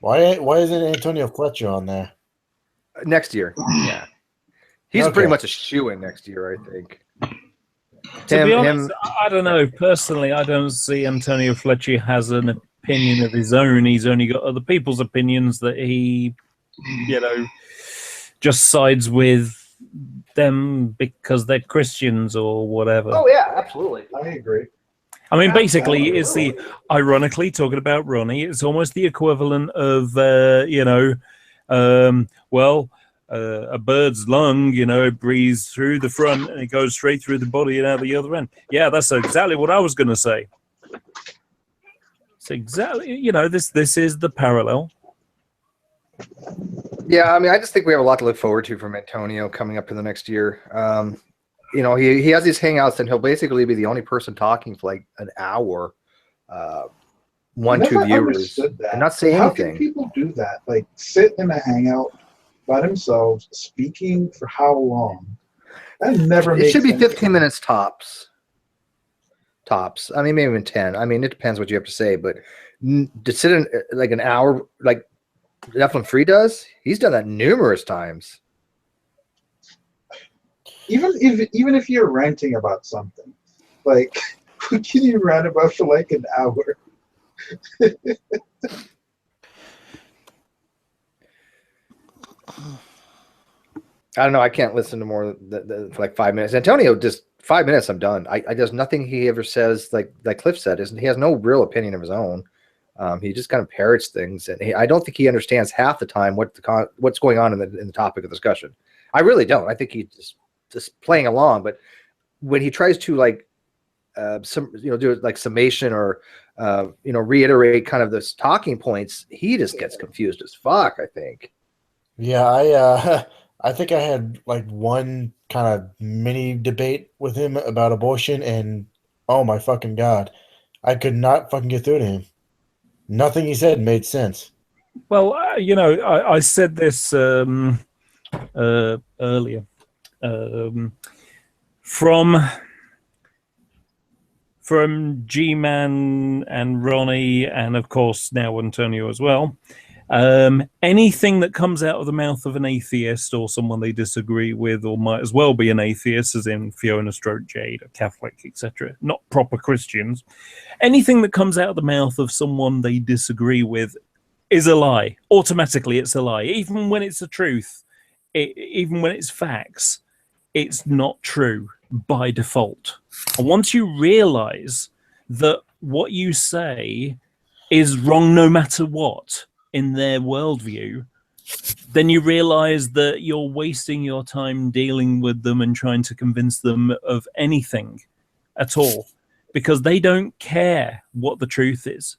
Why isn't Antonio Fletcher on there?
Next year, yeah. He's pretty much a shoo-in next year, I think.
To be honest, I don't know. Personally, I don't see Antonio Fletcher has an opinion of his own. He's only got other people's opinions that he, just sides with them because they're Christians or whatever.
Oh, yeah, absolutely.
I agree.
I mean, basically, it's ironically, talking about Ronnie, it's almost the equivalent of, a bird's lung, it breathes through the front and it goes straight through the body and out the other end. Yeah, that's exactly what I was going to say. It's exactly, this is the parallel.
Yeah, I mean, I just think we have a lot to look forward to from Antonio coming up in the next year. He has these hangouts and he'll basically be the only person talking for like an hour, 1-2 viewers, and not say anything.
How can people do that? Like sit in a hangout by themselves, speaking for how long? That never makes
It should be
sense.
15 minutes tops. Tops. I mean, maybe even 10. I mean, it depends what you have to say, but to sit in like an hour, like Nephilim Free does, he's done that numerous times.
Even if you're ranting about something, like what can you rant about for like an hour?
I don't know. I can't listen to more for like 5 minutes. Antonio, just 5 minutes, I'm done. There's nothing he ever says like Cliff said. He has no real opinion of his own. He just kind of parrots things, and I don't think he understands half the time what's going on in the topic of discussion. I really don't. I think he's just playing along. But when he tries to do like summation or reiterate kind of this talking points, he just gets confused as fuck, I think.
Yeah, I think I had like one kind of mini debate with him about abortion, and oh my fucking god, I could not fucking get through to him. Nothing he said made sense.
Well, I said this earlier. From G-Man and Ronnie, and of course now Antonio as well. Anything that comes out of the mouth of an atheist or someone they disagree with, or might as well be an atheist, as in Fiona Stroke Jade, a Catholic, etc., not proper Christians, anything that comes out of the mouth of someone they disagree with is a lie. Automatically, it's a lie. Even when it's the truth, even when it's facts, it's not true by default. And once you realize that what you say is wrong no matter what, in their worldview, then you realize that you're wasting your time dealing with them and trying to convince them of anything at all, because they don't care what the truth is.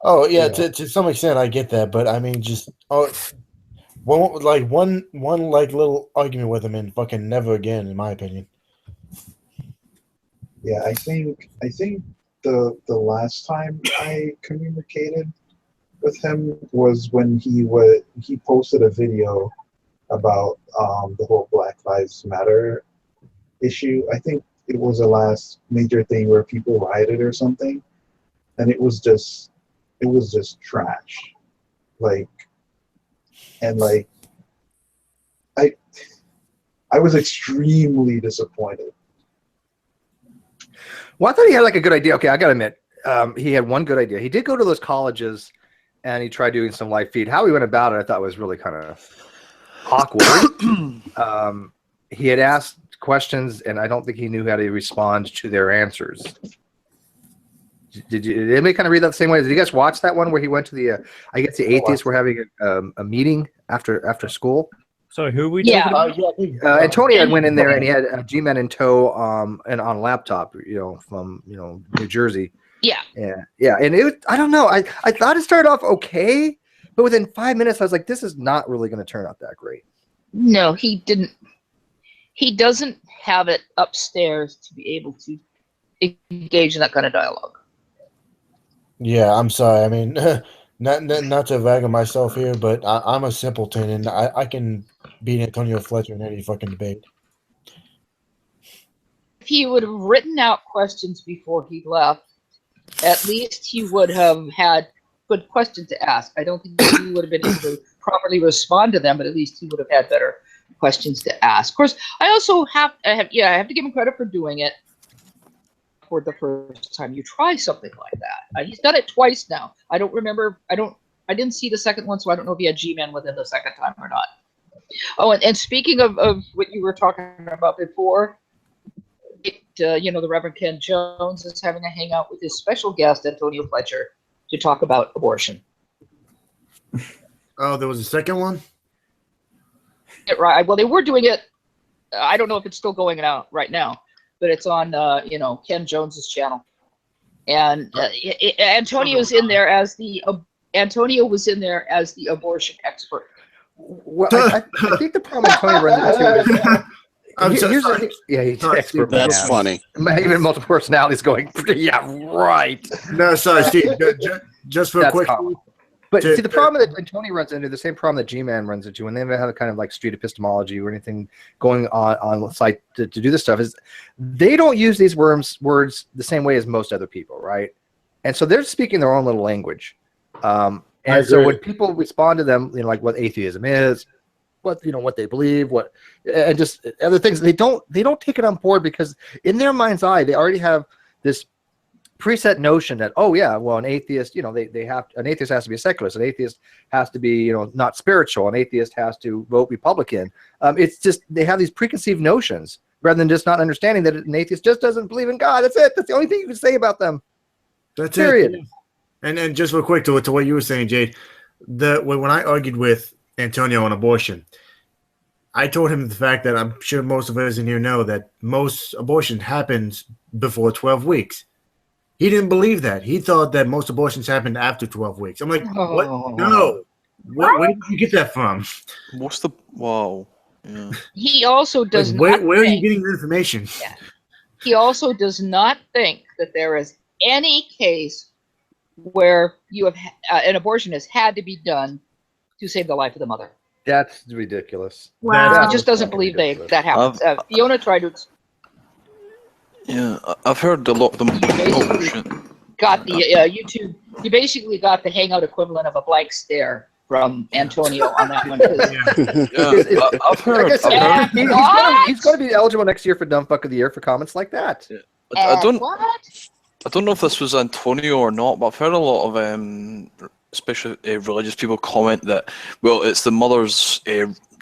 Oh yeah, to some extent I get that, but I mean, one little argument with him and fucking never again, in my opinion.
Yeah, I think the last time I communicated with him was when he posted a video about the whole Black Lives Matter issue. I think it was the last major thing where people rioted or something, and it was just trash. I was extremely disappointed.
Well, I thought he had like a good idea. Okay, I gotta admit, he had one good idea. He did go to those colleges, and he tried doing some live feed. How he went about it, I thought was really kind of awkward. He had asked questions, and I don't think he knew how to respond to their answers. Did anybody kind of read that the same way? Did you guys watch that one where he went to the? I guess the atheists were having a meeting after school.
Sorry, who are we
Yeah.
talking about?
Antonio went in there and he had G-Man in tow, and on a laptop, from New Jersey.
Yeah.
Yeah, and it was, I don't know. I thought it started off okay, but within 5 minutes, I was like, this is not really going to turn out that great.
No, he didn't. He doesn't have it upstairs to be able to engage in that kind of dialogue.
Yeah, I'm sorry. I mean, not to vag on myself here, but I'm a simpleton, and I can beat Antonio Fletcher in any fucking debate.
If he would have written out questions before he left, at least he would have had good questions to ask. I don't think he would have been able to properly respond to them, but at least he would have had better questions to ask. Of course, I also have to give him credit for doing it for the first time you try something like that. He's done it twice now. I don't remember. I didn't see the second one, so I don't know if he had G-Man with him the second time or not. Oh, and speaking of what you were talking about before, the Reverend Ken Jones is having a hangout with his special guest, Antonio Fletcher, to talk about abortion.
Oh, there was a second one?
Right. Well, they were doing it. I don't know if it's still going out right now, but it's on, Ken Jones's channel. And Antonio was in there as the abortion expert.
Well, I think the problem Antonio runs into he's an expert.
That's funny.
Even multiple personalities going, yeah, right.
No, sorry, Steve. Just for a quick.
But see, the problem that Antonio runs into, the same problem that G-Man runs into when they have a kind of like street epistemology or anything going on the site to do this stuff, is they don't use these words the same way as most other people, right? And so they're speaking their own little language. And so when people respond to them, like what atheism is, what they believe, and just other things, they don't take it on board, because in their mind's eye, they already have this preset notion that, oh yeah, well, an atheist, an atheist has to be a secularist, an atheist has to be, not spiritual, an atheist has to vote Republican. It's just, they have these preconceived notions rather than just not understanding that an atheist just doesn't believe in God. That's it. That's the only thing you can say about them.
That's
period.
It. And just real quick to what you were saying, Jade, when I argued with Antonio on abortion, I told him the fact that I'm sure most of us in here know that most abortion happens before 12 weeks. He didn't believe that. He thought that most abortions happened after 12 weeks. I'm like, what? No. Where did you get that from?
Wow. Yeah.
He also does
where
not.
Where are you getting your information?
Yeah. He also does not think that there is any case where you have an abortion has had to be done to save the life of the mother.
That's ridiculous.
Wow. He just doesn't believe that happens. Fiona tried to.
Yeah, I've heard a lot of them.
Got the YouTube. You basically got the hangout equivalent of a blank stare from Antonio on that one.
I've heard.
He's going to be eligible next year for Dumb Fuck of the Year for comments like that.
Yeah. I don't know if this was Antonio or not, but I've heard a lot of especially religious people comment that, well, it's the mother's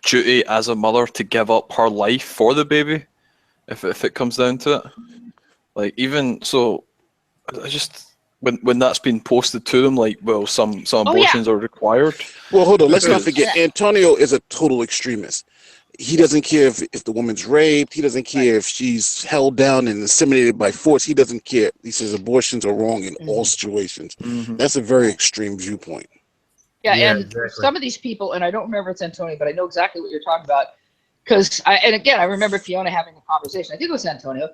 duty as a mother to give up her life for the baby, if it comes down to it. Like, even so, I just when that's been posted to them, like, well, some abortions are required.
Well, hold on, let's not forget, Antonio is a total extremist. He doesn't care if the woman's raped. He doesn't care if she's held down and inseminated by force. He doesn't care. He says abortions are wrong in all situations. That's a very extreme viewpoint.
Yeah, and exactly. Some of these people, and I don't remember it's Antonio, but I know exactly what you're talking about. Because, I remember Fiona having a conversation. I think it was Antonio.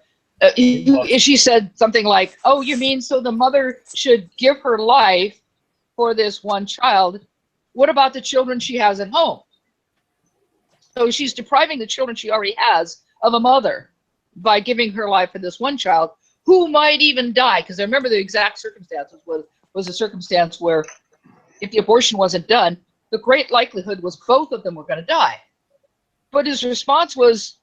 She said something like, oh, you mean so the mother should give her life for this one child? What about the children she has at home? So she's depriving the children she already has of a mother by giving her life for this one child who might even die. Because I remember the exact circumstances was a circumstance where if the abortion wasn't done, the great likelihood was both of them were going to die. But his response was,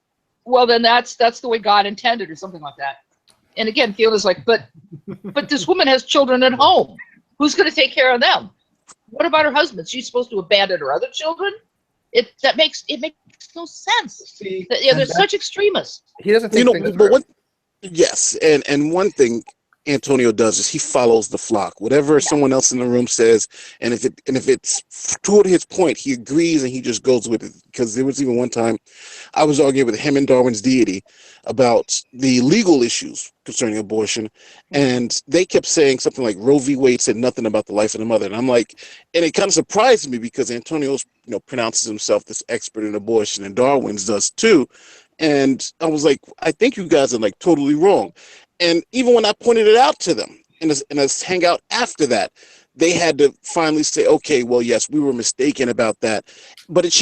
well, then that's the way God intended, or something like that. And again, Fiona's like, but this woman has children at home. Who's going to take care of them? What about her husband? She's supposed to abandon her other children? That makes no sense.
See,
They're such extremists.
He doesn't think
You know,
things
but
through.
what? Yes, and one thing Antonio does is he follows the flock. Whatever someone else in the room says, and if it's toward his point, he agrees and he just goes with it. Because there was even one time I was arguing with him and Darwin's deity about the legal issues concerning abortion, and they kept saying something like Roe v. Wade said nothing about the life of the mother, and I'm like, and it kind of surprised me because Antonio's pronounces himself this expert in abortion, and Darwin's does too. And I was like, I think you guys are like totally wrong. And even when I pointed it out to them in a hangout after that, they had to finally say, okay, well, yes, we were mistaken about that. But it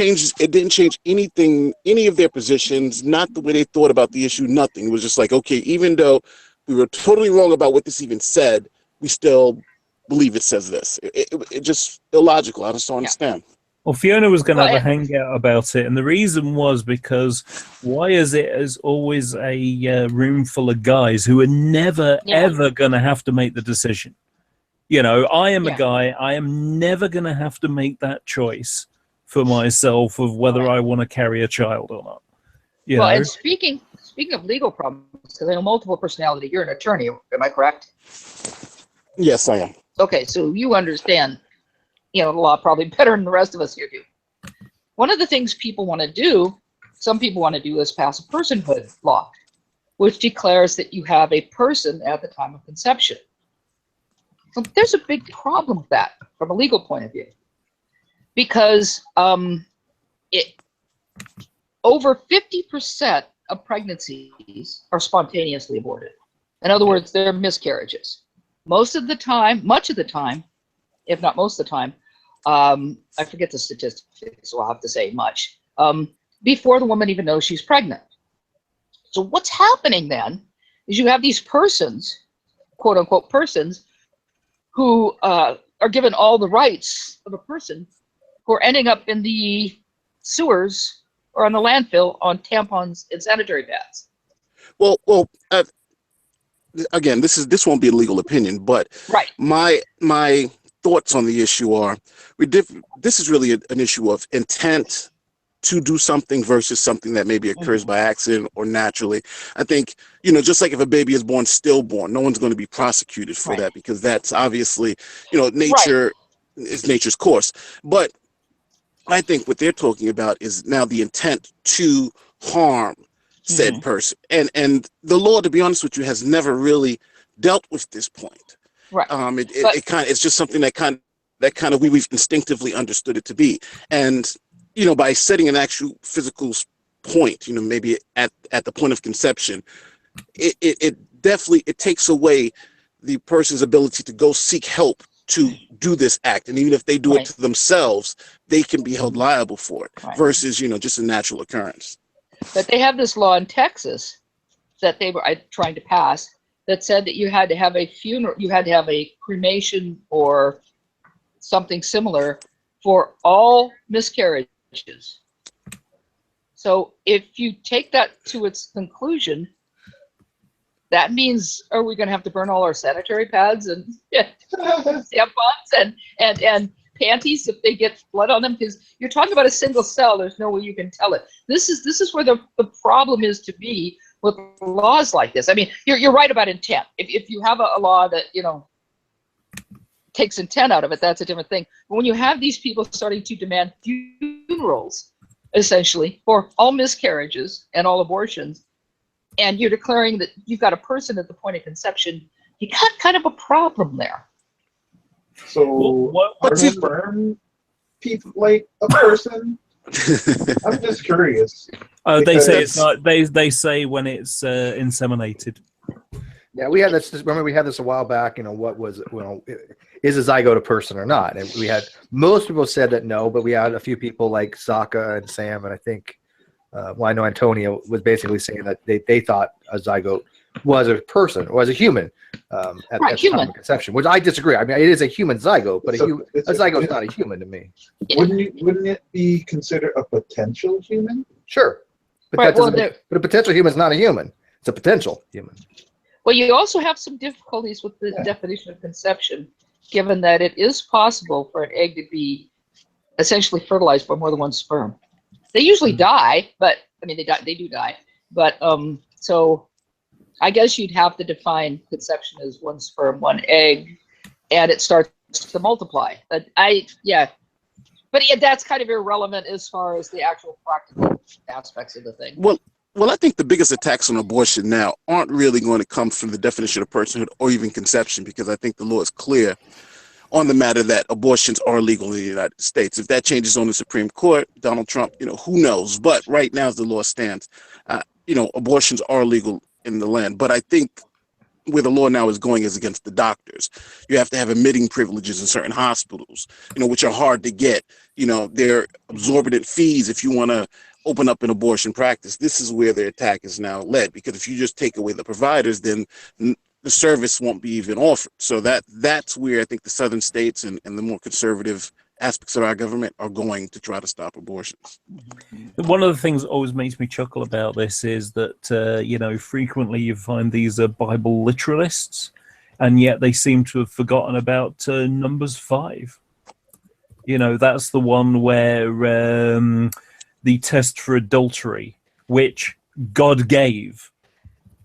didn't change anything, any of their positions, not the way they thought about the issue, nothing. It was just like, okay, even though we were totally wrong about what this even said, we still believe it says this. It just illogical. I just don't understand.
Well, Fiona was going to have a hangout about it, and the reason was because why is it as always a room full of guys who are never, ever going to have to make the decision? You know, I am a guy, I am never going to have to make that choice for myself of whether I want to carry a child or not. You know?
And speaking of legal problems, because I know multiple personality, you're an attorney, am I correct?
Yes, I am.
Okay, so you understand the law probably better than the rest of us here do. One of the things people want to do, some people want to do, is pass a personhood law, which declares that you have a person at the time of conception. So there's a big problem with that from a legal point of view, because over 50% of pregnancies are spontaneously aborted. In other words, they're miscarriages. Much of the time, if not most of the time, I forget the statistics, so I'll have to say much, before the woman even knows she's pregnant. So what's happening then is you have these persons, quote unquote persons, who are given all the rights of a person, who are ending up in the sewers or on the landfill on tampons and sanitary pads.
Well, again, this won't be a legal opinion, but my thoughts on the issue are, this is really an issue of intent to do something versus something that maybe occurs by accident or naturally. I think, just like if a baby is born stillborn, no one's going to be prosecuted for that, because that's obviously, nature is nature's course. But I think what they're talking about is now the intent to harm said person. And the law, to be honest with you, has never really dealt with this point.
Right.
It's just something that kind of we've instinctively understood it to be. And, by setting an actual physical point, maybe at the point of conception, it definitely takes away the person's ability to go seek help to do this act. And even if they do it to themselves, they can be held liable for it versus, just a natural occurrence.
But they have this law in Texas that they were trying to pass that said that you had to have a funeral, you had to have a cremation or something similar for all miscarriages. So if you take that to its conclusion, that means, are we going to have to burn all our sanitary pads and tampons and panties if they get blood on them? Because you're talking about a single cell, there's no way you can tell it. This is where the problem is to be with laws like this. I mean, you're right about intent. If you have a law that takes intent out of it, that's a different thing. But when you have these people starting to demand funerals, essentially, for all miscarriages and all abortions, and you're declaring that you've got a person at the point of conception, you got kind of a problem there.
So, are sperm people like a person? I'm just curious.
They say it's not. They say when it's inseminated.
Yeah, we had this. Remember, we had this a while back. What was is a zygote a person or not? And we had most people said that no, but we had a few people like Saka and Sam, and I think, I know Antonio was basically saying that they thought a zygote was a person, was a human at the time of conception, which I disagree. I mean, it is a human zygote, but a zygote is not a human to me.
Wouldn't it be considered a potential human?
Sure, but but a potential human is not a human. It's a potential human.
Well, you also have some difficulties with the definition of conception, given that it is possible for an egg to be essentially fertilized by more than one sperm. They usually die, but I mean they do die. But so I guess you'd have to define conception as one sperm, one egg, and it starts to multiply. But that's kind of irrelevant as far as the actual practical aspects of the thing.
Well, I think the biggest attacks on abortion now aren't really going to come from the definition of personhood or even conception, because I think the law is clear on the matter that abortions are legal in the United States. If that changes on the Supreme Court, Donald Trump, who knows? But right now, as the law stands, abortions are legal in the land. But I think where the law now is going is against the doctors. You have to have admitting privileges in certain hospitals, which are hard to get. They're exorbitant fees if you want to open up an abortion practice. This is where the attack is now led, because if you just take away the providers, then the service won't be even offered. So that's where I think the southern states and the more conservative aspects of our government are going to try to stop abortions.
One of the things that always makes me chuckle about this is that, frequently you find these Bible literalists, and yet they seem to have forgotten about Numbers 5. That's the one where the test for adultery, which God gave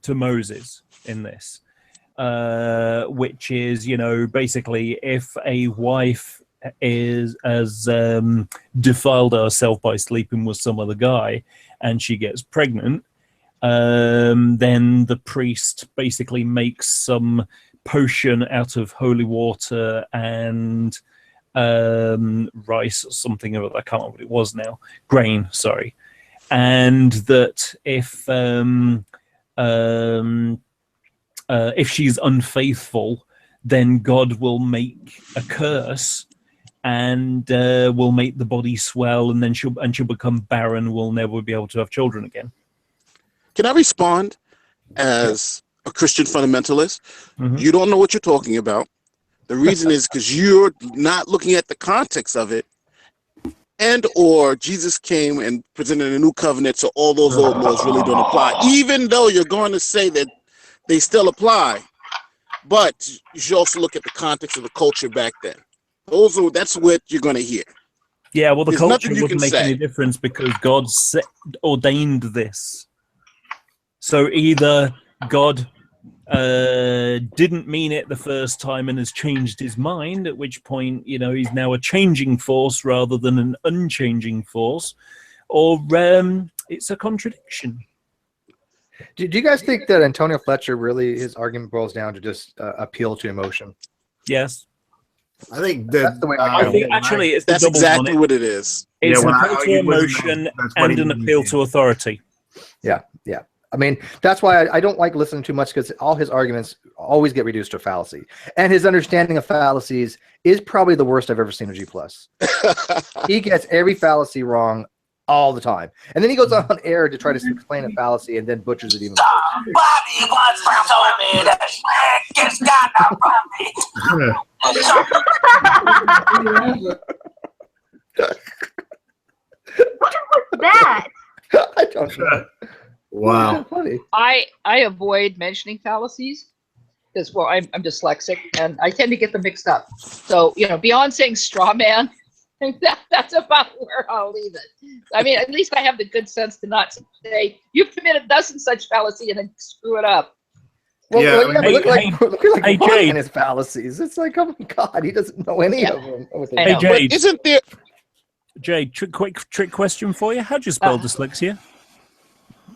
to Moses in this, which is, basically if a wife has defiled herself by sleeping with some other guy and she gets pregnant, then the priest basically makes some potion out of holy water and rice or something, I can't remember what it was now, grain, sorry, and that if she's unfaithful, then God will make a curse and will make the body swell, and then she'll become barren, will never be able to have children again.
Can I respond as a Christian fundamentalist? Mm-hmm. You don't know what you're talking about. The reason is because you're not looking at the context of it, and or Jesus came and presented a new covenant, so all those old laws really don't apply, even though you're going to say that they still apply. But you should also look at the context of the culture back then. That's what you're going to hear.
Yeah, well, the culture wouldn't make any difference because God ordained this. So either God didn't mean it the first time and has changed his mind, at which point, he's now a changing force rather than an unchanging force, or it's a contradiction.
Do you guys think that Antonio Fletcher his argument boils down to just appeal to emotion?
Yes.
I think
that's the way
I think actually it's
that's exactly what it is.
It's an appeal to emotion and an appeal to authority.
Yeah. I mean, that's why I don't like listening too much, because all his arguments always get reduced to fallacy. And his understanding of fallacies is probably the worst I've ever seen of G+. He gets every fallacy wrong all the time. And then he goes on air to try to explain a fallacy and then butchers it even more.
Somebody once told me that Shrek has got
What was that?
I don't know.
Wow.
Funny.
I avoid mentioning fallacies because, well, I'm dyslexic and I tend to get them mixed up. So, beyond saying straw man, that's about where I'll leave it. I mean, at least I have the good sense to not say, you've committed thus and such fallacy and then screw it up.
Well, look like
hey,
Ron
Jade.
and his fallacies. It's like, oh my God, he doesn't know any of them.
Hey, Jade.
Isn't there...
Jade, quick trick question for you. How do you spell dyslexia?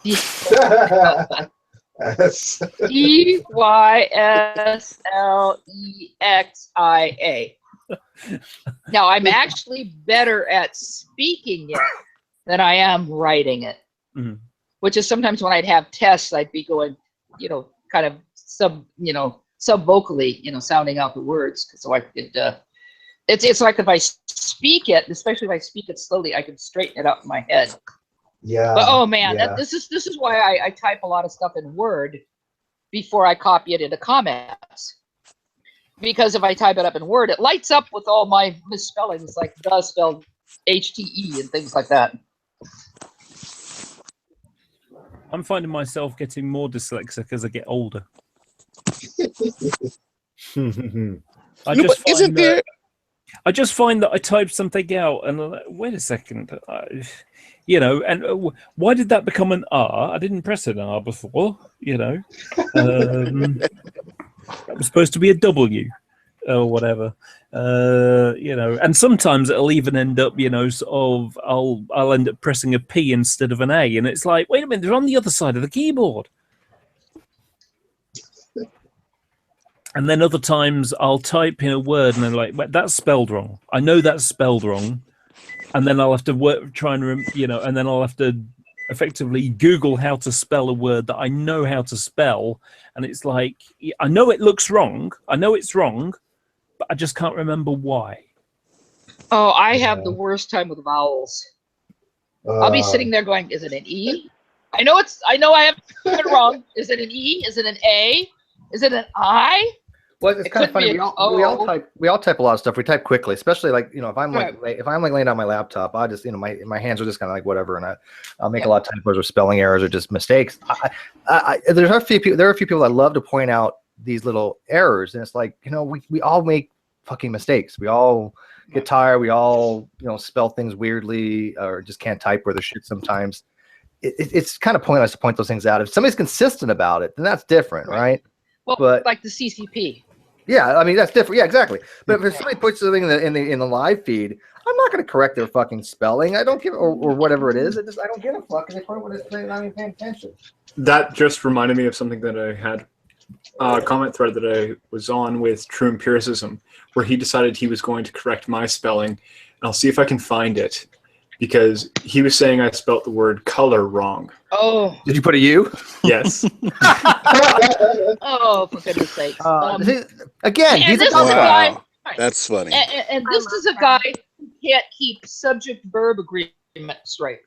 DYSLEXIA. Now, I'm actually better at speaking it than I am writing it, which is sometimes when I'd have tests, I'd be going, kind of sub-vocally, sounding out the words. So I could, it's like if I speak it, especially if I speak it slowly, I can straighten it up in my head.
Yeah.
But oh man,
yeah.
this is why I type a lot of stuff in Word before I copy it into comments. Because if I type it up in Word, it lights up with all my misspellings, like the spelled HTE and things like that.
I'm finding myself getting more dyslexic as I get older. I just find that I type something out and I'm like, wait a second, you know, and why did that become an R? I didn't press an R before, you know. That was supposed to be a W or whatever, you know. And sometimes it'll even end up, you know, sort of I'll end up pressing a P instead of an A, and it's like, wait a minute, they're on the other side of the keyboard. And then other times I'll type in a word and I'm like, that's spelled wrong. I know that's spelled wrong. And then I'll have to try and, you know, and then I'll have to effectively Google how to spell a word that I know how to spell. And it's like, I know it looks wrong. I know it's wrong, but I just can't remember why.
Oh, I have the worst time with vowels. I'll be sitting there going, is it an E? I know I have it wrong. Is it an E? Is it an A? Is it an I?
Well, it's kind of funny. We all type a lot of stuff. We type quickly, especially like, you know, if I'm like laying down my laptop, I just, you know, my hands are just kind of like whatever, and I'll make a lot of typos or spelling errors or just mistakes. There are a few people that love to point out these little errors, and it's like, you know, we all make fucking mistakes. We all get tired. We all, you know, spell things weirdly or just can't type where the shit sometimes. It's kind of pointless to point those things out. If somebody's consistent about it, then that's different, right?
Well,
but
like the CCP.
Yeah, I mean that's different. Yeah, exactly. But if somebody puts something in the live feed, I'm not going to correct their fucking spelling. I don't give or whatever it is. I don't give a fuck. They put it when it's not even paying attention.
That just reminded me of something that I had a comment thread that I was on with True Empiricism, where he decided he was going to correct my spelling. And I'll see if I can find it, because he was saying I spelt the word color wrong.
Oh.
Did you put a U?
Yes.
Oh, for goodness sake.
Again, he's a
guy.
That's funny.
And this is a guy who can't keep subject-verb agreement straight.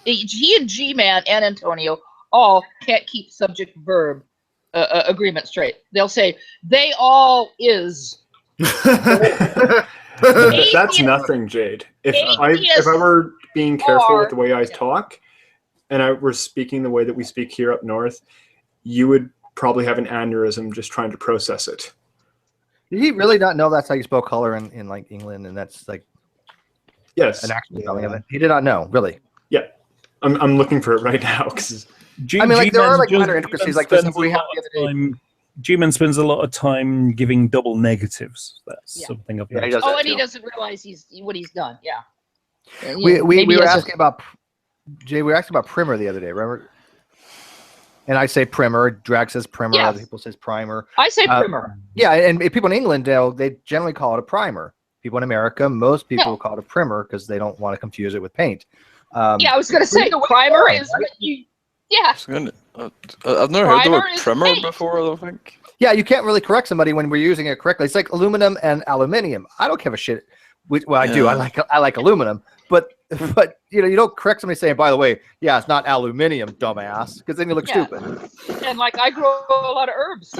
He and G-Man and Antonio all can't keep subject-verb agreement straight. They'll say, they all is.
That's nothing, Jade. If I were being careful with the way I talk, and I were speaking the way that we speak here up north, you would probably have an aneurysm just trying to process it.
Did he really not know that's how you spell color in like England, and that's like
yes,
an actual spelling of it? He did not know, really.
Yeah, I'm looking for it right now because
I mean, like there are like minor intricacies, like this we have the other day.
G-Man spends a lot of time giving double negatives. That's something of that.
He doesn't realize what he's done. Yeah.
We were asking about Jay. We were asking about primer the other day, remember? And I say primer. Drag says primer.
Yes.
Other people says primer.
I say primer.
Yeah, and people in England, they generally call it a primer. People in America, most people call it a primer because they don't want to confuse it with paint.
Yeah, I was going to say primer is what you. Yeah.
I've never heard the word primer before, I don't think.
Yeah, you can't really correct somebody when we're using it correctly. It's like aluminum and aluminium. I don't give a shit. Well, I do. I like aluminum, but you know, you don't correct somebody saying, by the way, yeah, it's not aluminium, dumbass, because then you look stupid.
And like I grow a lot of herbs.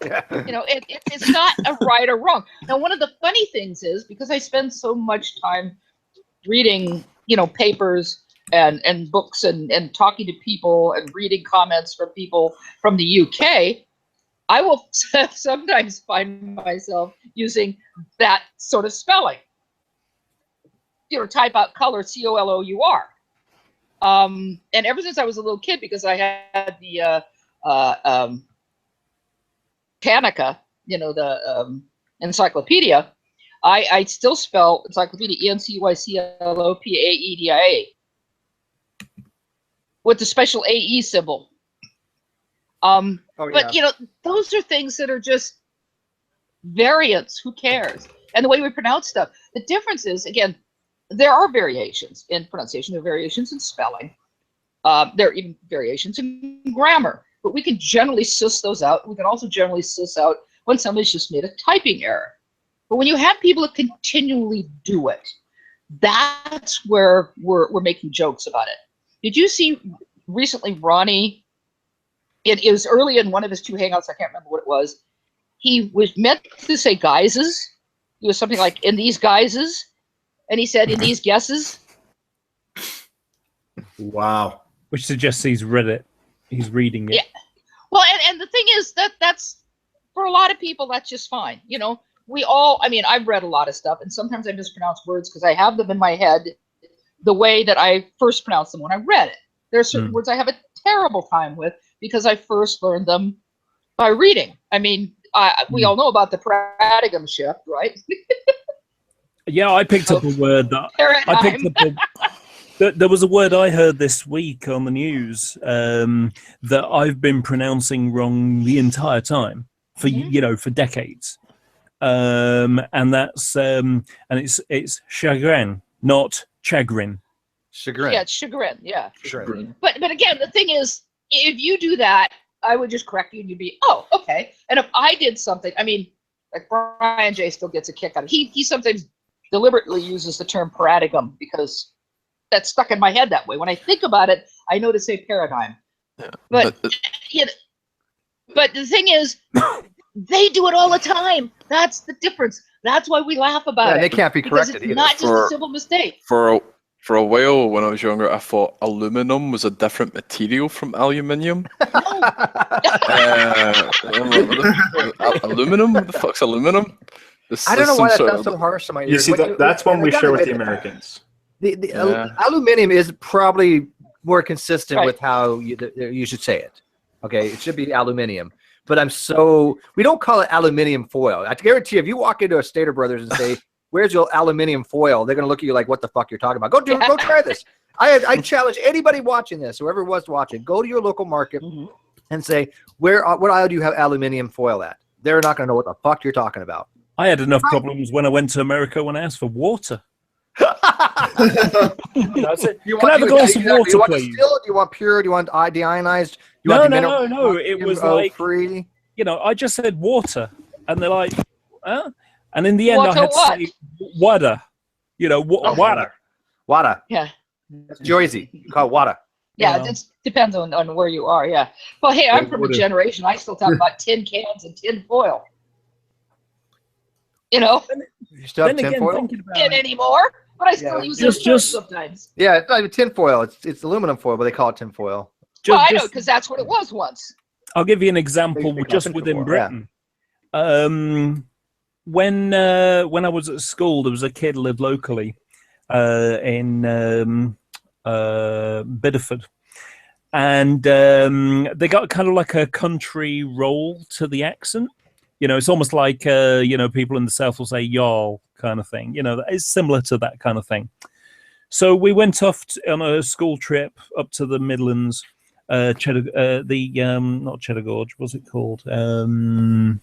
You know, it's not a right or wrong. Now, one of the funny things is, because I spend so much time reading, you know, papers and books and talking to people and reading comments from people from the UK, I will sometimes find myself using that sort of spelling. You know, type out color, C-O-L-O-U-R. And ever since I was a little kid, because I had the Canica, you know, the encyclopedia, I still spell encyclopedia E-N-C-Y-C-L-O-P-A-E-D-I-A with the special AE symbol. But you know, those are things that are just variants. Who cares? And the way we pronounce stuff. The difference is, again, there are variations in pronunciation. There are variations in spelling. There are even variations in grammar. But we can generally suss those out. We can also generally suss out when somebody's just made a typing error. But when you have people that continually do it, that's where we're making jokes about it. Did you see recently Ronnie? It was early in one of his two hangouts. I can't remember what it was. He was meant to say guises. It was something like in these guises, and he said in these guesses.
Wow.
Which suggests he's read it. He's reading it.
Yeah. Well, and the thing is that's for a lot of people that's just fine. You know, we all, I mean, I've read a lot of stuff, and sometimes I mispronounce words because I have them in my head the way that I first pronounced them when I read it. There are certain words I have a terrible time with because I first learned them by reading. I mean, we all know about the paradigm shift, right?
Yeah, I picked up a word that I picked up. There was a word I heard this week on the news that I've been pronouncing wrong the entire time for for decades, and that's and it's chagrin, not chagrin.
Chagrin.
Yeah, it's chagrin. Yeah.
Chagrin.
But again, the thing is, if you do that, I would just correct you and you'd be, oh, okay. And if I did something, I mean, like Brian J still gets a kick out of it. He sometimes deliberately uses the term paradigm because that's stuck in my head that way. When I think about it, I know to say paradigm.
Yeah.
But but the thing is, they do it all the time. That's the difference. That's why we laugh about it.
They can't be
because
corrected
it's
either.
not just a simple mistake.
For a while when I was younger, I thought aluminum was a different material from aluminium. Aluminum? What the fuck's aluminum?
I don't know why that sounds so harsh to my ears.
You see, that's one we share with the Americans.
Aluminum is probably more consistent with how you should say it. Okay, it should be aluminium. But we don't call it aluminium foil. I guarantee you, if you walk into a Stater Brothers and say, "Where's your aluminium foil?" they're going to look at you like, "What the fuck you're talking about?" Go try this. I challenge anybody watching this, whoever was watching, go to your local market and say, what aisle do you have aluminium foil at? They're not going to know what the fuck you're talking about.
I had enough problems when I went to America when I asked for water.
Can
I have a glass of water,
do you want
please?
Distilled? Do you want pure? Do you want deionized?
No. It was like,
free.
I just said water, and they're like, huh? And in the end,
Water
I had to
what?
say water. Water.
Water.
Yeah.
That's Jersey. You call it water.
Yeah, it depends on where you are. Yeah. Well, hey, I'm from a generation. I still talk about tin cans and tin foil. You
still have tin foil?
Tin anymore, but I still use it sometimes.
Yeah, it's not even tin foil. It's aluminum foil, but they call it tin foil.
Well, I know because that's what it was once.
I'll give you an example just within Britain. When I was at school, there was a kid lived locally in Bideford, and they got kind of like a country roll to the accent. It's almost like people in the South will say "y'all" kind of thing. It's similar to that kind of thing. So we went off on a school trip up to the Midlands, not Cheddar Gorge, what's it called? Ironbridge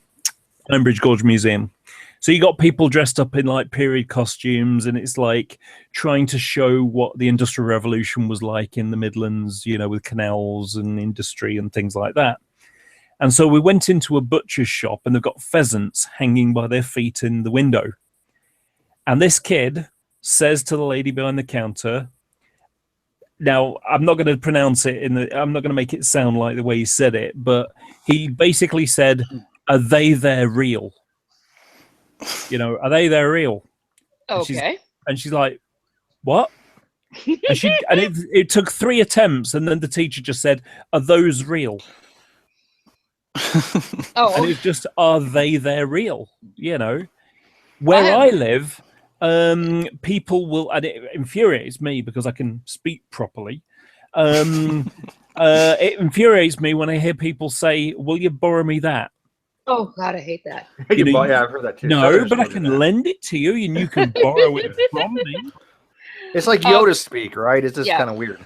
Gorge Museum. So you got people dressed up in like period costumes, and it's like trying to show what the Industrial Revolution was like in the Midlands, with canals and industry and things like that. And so we went into a butcher's shop, and they've got pheasants hanging by their feet in the window. And this kid says to the lady behind the counter, now I'm not going to pronounce it I'm not going to make it sound like the way he said it, but he basically said, "Are they there real? Are they there real?"
Okay.
And she's like, "What?" and it took 3 attempts, and then the teacher just said, "Are those real?" And it's just, are they there real? Where I live, people will, and it infuriates me because I can speak properly. It infuriates me when I hear people say, "Will you borrow me that?"
Oh God, I hate that.
Yeah, I've heard that too.
No, but I can lend it to you, and you can borrow it from me.
It's like Yoda speak, right? It's just kind of weird.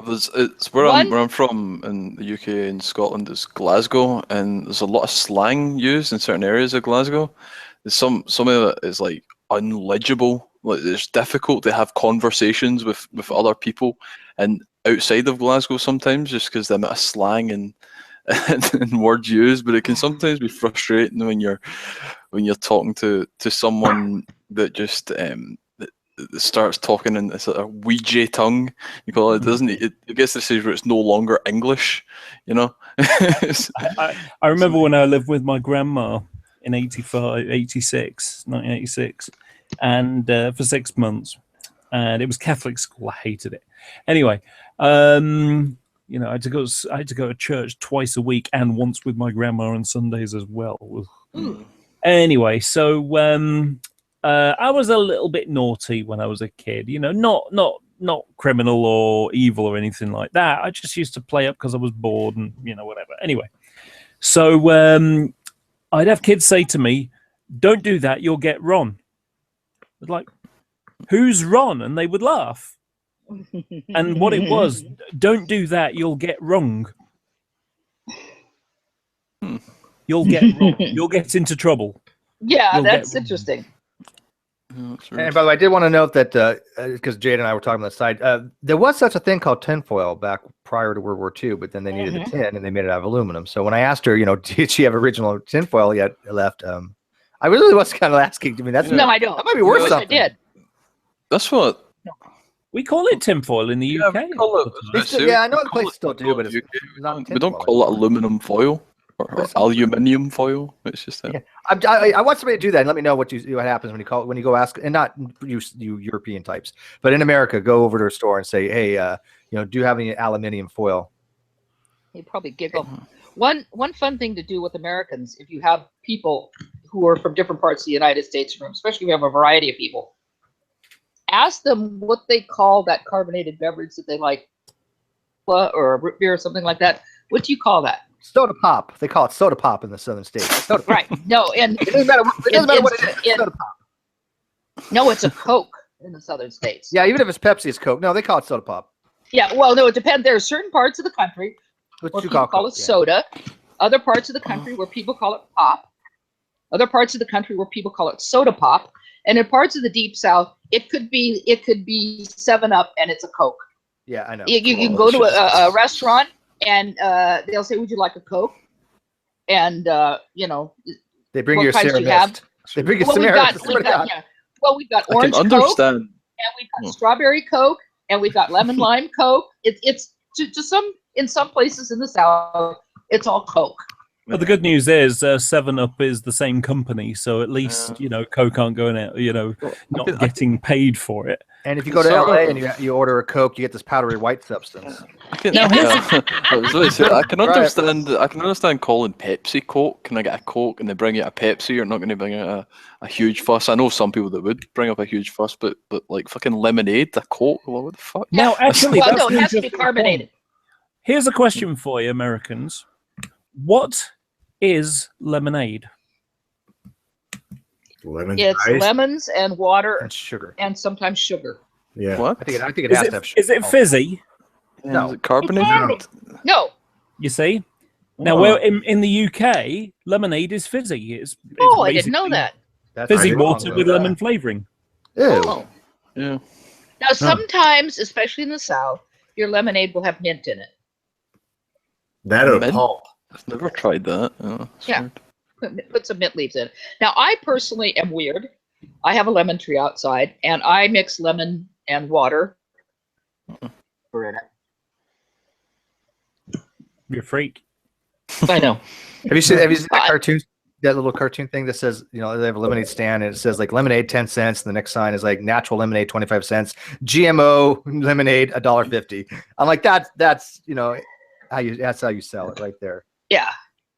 It's where I'm from in the UK and Scotland is Glasgow, and there's a lot of slang used in certain areas of Glasgow. There's some of it is like unlegible. Like it's difficult to have conversations with other people and outside of Glasgow sometimes, just because the amount of slang and words used. But it can sometimes be frustrating when you're talking to someone that just that starts talking in this sort of Ouija tongue. You call it, doesn't it? I guess this is where it's no longer English,
I remember when I lived with my grandma in 1986, and for 6 months, and it was Catholic school. I hated it. Anyway, I had to go to church twice a week and once with my grandma on Sundays as well. Anyway, so I was a little bit naughty when I was a kid. You know, not criminal or evil or anything like that. I just used to play up because I was bored and whatever. Anyway, so I'd have kids say to me, "Don't do that, you'll get Ron." I'd like, "Who's Ron?" And they would laugh. And what it was, "Don't do that, you'll get wrong. You'll get wrong. You'll get into trouble."
Yeah,
You'll
that's
get-
interesting.
And by the way, I did want to note that because Jade and I were talking on the side, there was such a thing called tinfoil back prior to World War II, but then they needed the tin and they made it out of aluminum. So when I asked her, did she have original tinfoil yet left? I really was kind of asking. I mean, that's
No, I don't.
That might be worth
I wish
something.
I did.
That's what.
We call it tinfoil in the UK.
Yeah, I know the places still do, but it's not
We don't call it aluminum foil or aluminium foil. It's just that.
Yeah. I want somebody to do that and let me know what happens when you go ask, and not you European types, but in America, go over to a store and say, hey, do you have any aluminium foil?
He'd probably giggle. One fun thing to do with Americans, if you have people who are from different parts of the United States, especially if you have a variety of people, ask them what they call that carbonated beverage that they like, or a root beer or something like that. What do you call that?
Soda pop. They call it soda pop in the southern states. Soda pop.
Right. No, and
It doesn't matter what it is. Soda pop.
No, it's a Coke in the southern states.
Yeah, even if it's Pepsi, it's Coke. No, they call it soda pop.
Yeah, well, no, it depends. There are certain parts of the country
What
where
you
people call
Coke,
it
yeah.
soda. Other parts of the country where people call it pop. Other parts of the country where people call it soda pop. And in parts of the deep south, it could be 7-Up and it's a Coke.
Yeah, I know.
You can go to a restaurant and they'll say, "Would you like a Coke?" And
They bring
what
you a
kinds do you have?
Ceramist. They bring you
Well, we've got,
Ceramist.
we've got
I
orange
can
Coke,
understand.
and we've got strawberry Coke, and we've got lemon lime Coke. It's in some places in the south, it's all Coke.
But the good news is 7-Up is the same company, so at least Coke aren't going out, not getting paid for it.
And if you go to LA and you order a Coke, you get this powdery white substance.
I can understand. I can understand calling Pepsi Coke. Can I get a Coke? And they bring out a Pepsi. You're not going to bring out a huge fuss. I know some people that would bring up a huge fuss, but like fucking lemonade, a Coke. Well, what the fuck?
Now, actually,
Well,
that's
no,
an
it has to be
interesting
carbonated.
point. Here's a question for you, Americans. What is lemonade?
Lemon
It's
ice?
lemons and water
and sugar,
and sometimes sugar.
Yeah.
What?
I think it
Is
has
it,
to have sugar.
is it fizzy?
No.
Is it carbonated?
No,
You see? Now,
Oh.
well, in the UK, lemonade is fizzy. It's
oh, I didn't know
basically
that.
That's
fizzy
wrong
water with lemon flavoring.
Ew.
Oh.
Yeah.
Now, sometimes, especially in the south, your lemonade will have mint in it.
That or
Mint?
pulp.
I've never tried that. Oh, that's
Yeah.
weird.
Put some mint leaves in it. Now, I personally am weird. I have a lemon tree outside, and I mix lemon and water. For in it.
You're a freak.
I know.
Have you seen that cartoon? That little cartoon thing that says, they have a lemonade stand and it says like lemonade 10 cents, and the next sign is like natural lemonade 25 cents, GMO lemonade $1.50. I'm like, that's how you sell it right there.
Yeah.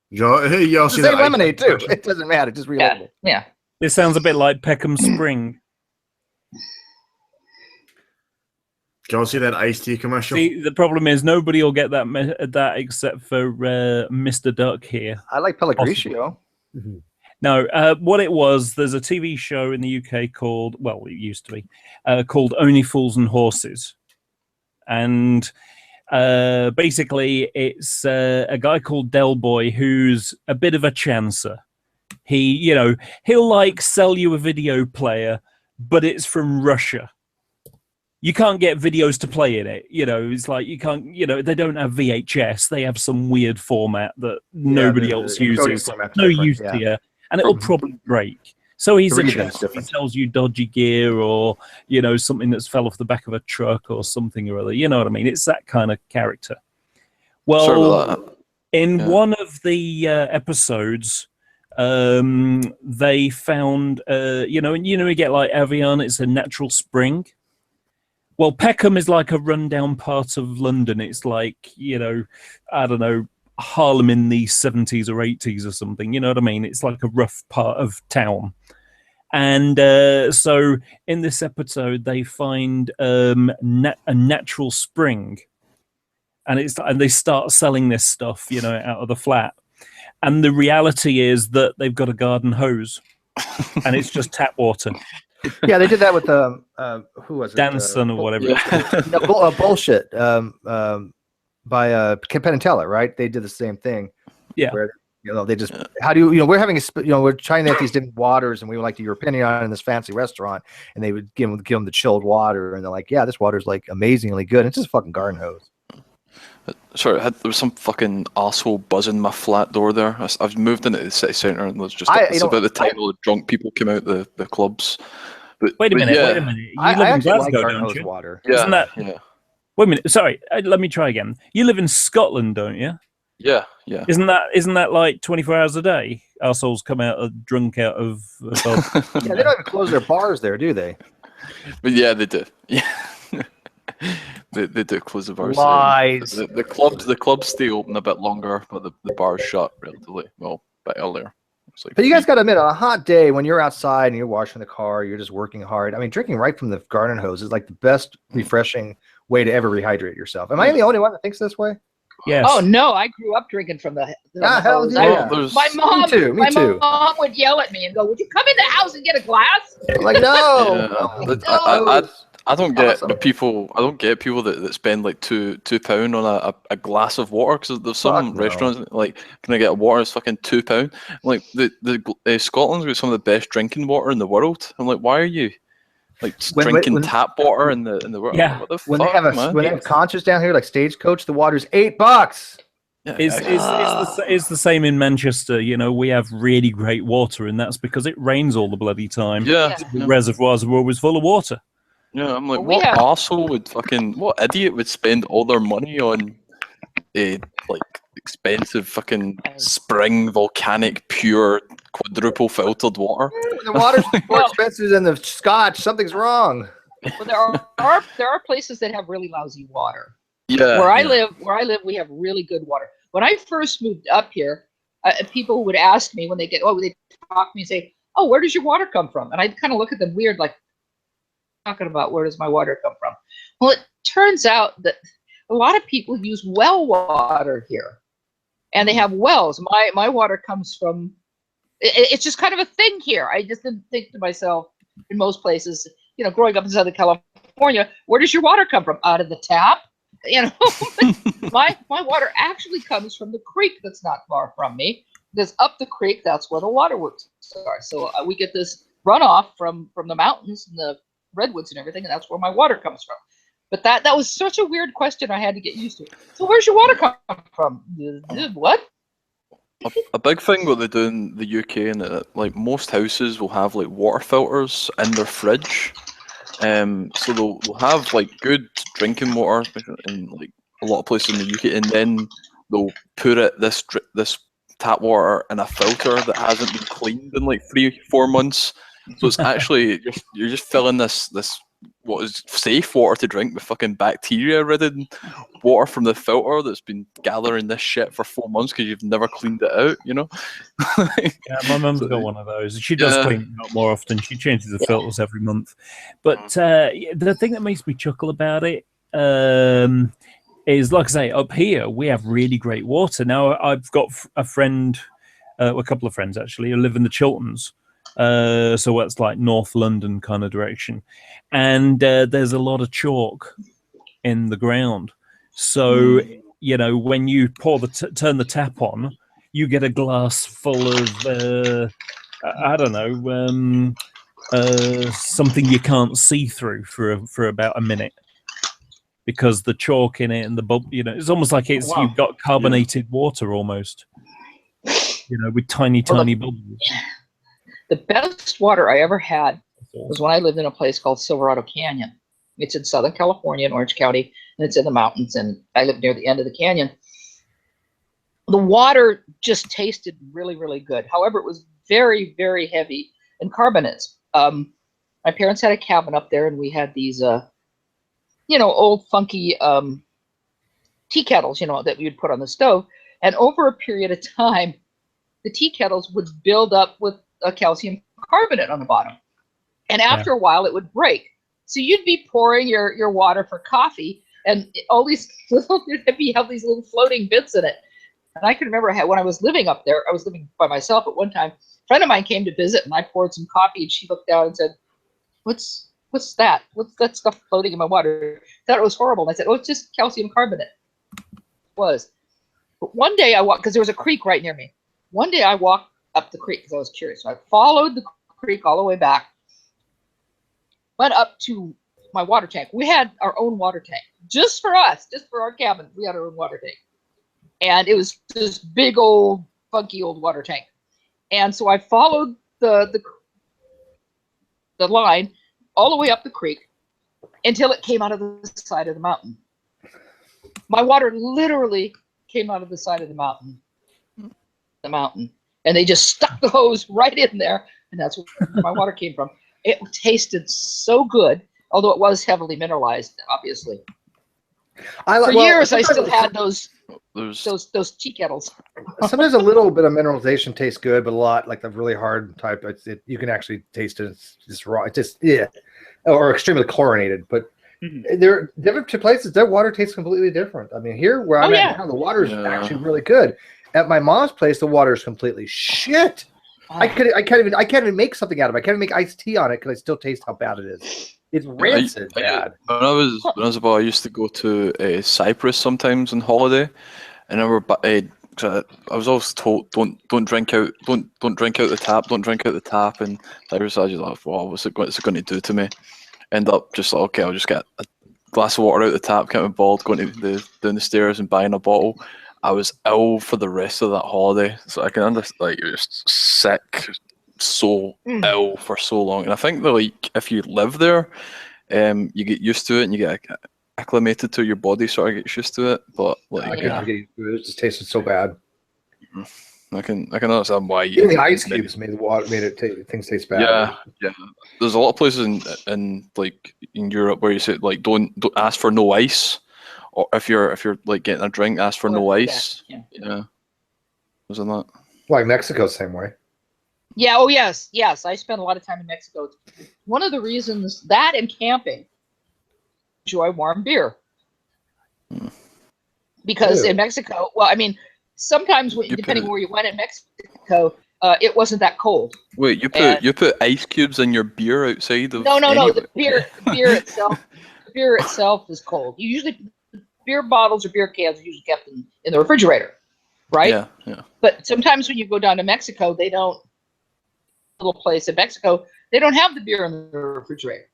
Y'all
It's
see
the same
that
lemonade too. It doesn't matter. It's just relatable.
Yeah.
This sounds a bit like Peckham Spring.
Y'all see that iced tea commercial?
See, the problem is nobody will get that except for Mr. Duck here.
I like Pellegrino.
No, what it was, there's a TV show in the UK called, well, it used to be, called Only Fools and Horses. And basically it's a guy called Del Boy who's a bit of a chancer. He'll like sell you a video player, but it's from Russia. You can't get videos to play in it. It's like you can't, they don't have VHS. They have some weird format that nobody else
the encoding
uses.
format's
No
different,
use
yeah.
to you. And it'll probably break. So he's
The
a
reading's
chance. He
different.
tells you dodgy gear or, something that's fell off the back of a truck or something or other. You know what I mean? It's that kind of character. Well,
Sorry about that.
in one of the episodes, they found, you get like Evian, it's a natural spring. Well, Peckham is like a rundown part of London. It's like, I don't know, Harlem in the 70s or 80s or something. You know what I mean? It's like a rough part of town. And so in this episode, they find a natural spring, and they start selling this stuff, you know, out of the flat. And the reality is that they've got a garden hose, and it's just tap water.
Yeah, they did that with who was it?
Danson or whatever.
Yeah. Bullshit. By Penn and Teller, right? They did the same thing.
Yeah.
Where, you know, they just how do you we're having we're trying out these different waters, and we would like your opinion on it in this fancy restaurant, and they would give them the chilled water, and they're like, yeah, this water's like amazingly good. It's just a fucking garden hose.
Sorry, there was some fucking asshole buzzing my flat door there. I've moved into the city centre, and there's just it's about the time all the drunk people came out the clubs. But
wait a minute. You live in Glasgow, don't you?
Water.
Yeah,
Isn't that?
Yeah.
Wait a minute. Sorry, let me try again. You live in Scotland, don't you?
Yeah.
Isn't that like 24 hours a day? Assholes come out drunk out of.
Yeah, they don't even close their bars there, do they?
But yeah, they do. Yeah. They do close the bars.
Lies.
The clubs stay open a bit longer, but the bars shut relatively a bit earlier.
But you guys got to admit, on a hot day when you're outside and you're washing the car, you're just working hard. I mean, drinking right from the garden hose is like the best refreshing way to ever rehydrate yourself. Am I the only one that thinks this way?
Yes.
Oh no, I grew up drinking from the
hell
hose.
yeah.
My mom,
Me too.
my mom would yell at me and go, "Would you come in the house and get a glass?"
I'm like, no.
Yeah, but I don't get the people. I don't get people that spend like £2 on a glass of water, because there's some restaurants like, can I get a water? It's fucking £2. Like the Scotland's got some of the best drinking water in the world. I'm like, why are you like drinking tap water in the world?
Yeah.
What the
When
fuck,
they have
man?
when they have concerts down here like Stagecoach, the water's $8.
Yeah,
It's the same in Manchester. You know, we have really great water, and that's because it rains all the bloody time.
Yeah.
The reservoirs are always full of water.
Yeah, I'm like, what arsehole what idiot would spend all their money on a like expensive fucking spring volcanic pure quadruple filtered water?
The water's more expensive than the scotch. Something's wrong.
Well, there are places that have really lousy water.
Yeah.
Where I live, we have really good water. When I first moved up here, people would ask me when they talk to me and say, "Oh, where does your water come from?" And I'd kind of look at them weird, like, talking about where does my water come from? Well, it turns out that a lot of people use well water here, and they have wells. My water comes from. It's just kind of a thing here. I just didn't think to myself, in most places, you know, growing up in Southern California, where does your water come from? Out of the tap? You know, my water actually comes from the creek that's not far from me. Because up the creek, that's where the waterworks are. So we get this runoff from the mountains and the redwoods and everything, and that's where my water comes from. But that was such a weird question I had to get used to. So where's your water come from? What?
A big thing what they do in the UK, and like most houses will have like water filters in their fridge. So they'll have like good drinking water in like a lot of places in the UK, and then they'll put this tap water in a filter that hasn't been cleaned in like 3-4 months. So it's actually you're just filling this what is safe water to drink with fucking bacteria-ridden water from the filter that's been gathering this shit for 4 months because you've never cleaned it out, you know?
Yeah, my mum's got one of those. She does clean it out more often. She changes the filters every month. But the thing that makes me chuckle about it is, like I say, up here we have really great water. Now I've got a friend, a couple of friends actually, who live in the Chilterns. So it's like North London kind of direction, and there's a lot of chalk in the ground. So you know, when you turn the tap on, you get a glass full of I don't know, something you can't see through for about a minute, because the chalk in it and the bubble, you know, it's almost like you've got carbonated water almost, you know, with tiny bubbles.
The best water I ever had was when I lived in a place called Silverado Canyon. It's in Southern California in Orange County, and it's in the mountains, and I live near the end of the canyon. The water just tasted really, really good. However, it was very, very heavy in carbonates. My parents had a cabin up there, and we had these, you know, old funky tea kettles, you know, that we would put on the stove. And over a period of time, the tea kettles would build up with a calcium carbonate on the bottom. And after a while, it would break. So you'd be pouring your water for coffee, and all these little, you have these little floating bits in it. And I can remember when I was living up there, I was living by myself at one time. A friend of mine came to visit, and I poured some coffee, and she looked down and said, What's that? What's that stuff floating in my water? I thought it was horrible. And I said, oh, it's just calcium carbonate. It was. But one day I walked, because there was a creek right near me. One day I walked up the creek because I was curious. So I followed the creek all the way back, went up to my water tank. We had our own water tank just for us, just for our cabin. We had our own water tank. And it was this big old, funky old water tank. And so I followed the line all the way up the creek until it came out of the side of the mountain. My water literally came out of the side of the mountain. And they just stuck the hose right in there, and that's where my water came from. It tasted so good, although it was heavily mineralized, obviously. For years, I still had those tea kettles.
Sometimes a little bit of mineralization tastes good, but a lot, like the really hard type, you can actually taste it. It's just raw. It's just or extremely chlorinated. But there are different places. Their water tastes completely different. I mean, here where I'm at now, the water is actually really good. At my mom's place, the water is completely shit. I can't even make something out of it. I can't even make iced tea on it because I still taste how bad it is. It's rancid bad.
When I was about, I used to go to Cyprus sometimes on holiday, and I was always told don't drink out the tap, don't drink out the tap, and Cyprus I was just like, wow, what's it going to do to me? End up just like, okay, I'll just get a glass of water out the tap, get my ball, going down the stairs and buying a bottle. I was ill for the rest of that holiday, so I can understand. Like, you're just sick, so ill for so long, and I think that, like, if you live there, you get used to it and you get acclimated to your body, sort of gets used to it. But like,
I couldn't get used to it. It just tasted so bad.
I can understand why.
Even the ice cubes made things taste bad.
Yeah. There's a lot of places in like in Europe where you say like don't ask for no ice. Or if you're like getting a drink, ask for no ice. Yeah. Wasn't that?
Like Mexico, same way.
Yeah. Oh, yes. I spent a lot of time in Mexico. One of the reasons that and camping, enjoy warm beer. Because in Mexico, well, I mean, sometimes depending where you went in Mexico, it wasn't that cold.
Wait, you put ice cubes in your beer outside of?
No. The beer itself. The beer itself is cold. You usually. Beer bottles or beer cans are usually kept in the refrigerator, right?
Yeah.
But sometimes when you go down to Mexico, they don't. Little place in Mexico, they don't have the beer in the refrigerator.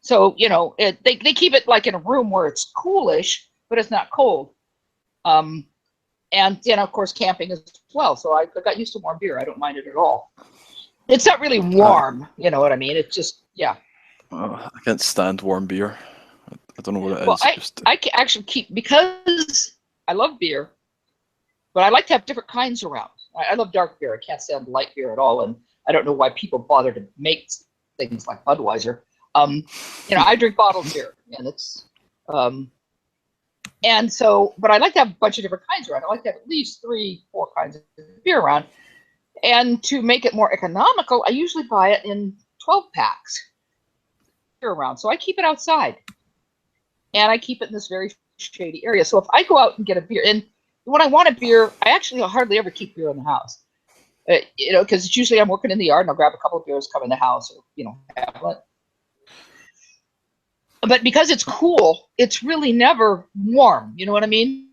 So they keep it like in a room where it's coolish, but it's not cold. And of course, camping as well. So I got used to warm beer. I don't mind it at all. It's not really warm, you know what I mean? It's just
I can't stand warm beer. I don't know what it is.
Well, I can actually keep, because I love beer, but I like to have different kinds around. I love dark beer. I can't stand light beer at all, and I don't know why people bother to make things like Budweiser. I drink bottled beer, and it's and so, but I like to have a bunch of different kinds around. I like to have at least 3-4 kinds of beer around, and to make it more economical, I usually buy it in 12 packs around. So I keep it outside. And I keep it in this very shady area. So if I go out and get a beer, and when I want a beer, I actually hardly ever keep beer in the house. Because it's usually I'm working in the yard and I'll grab a couple of beers, come in the house, or have it. But because it's cool, it's really never warm. You know what I mean?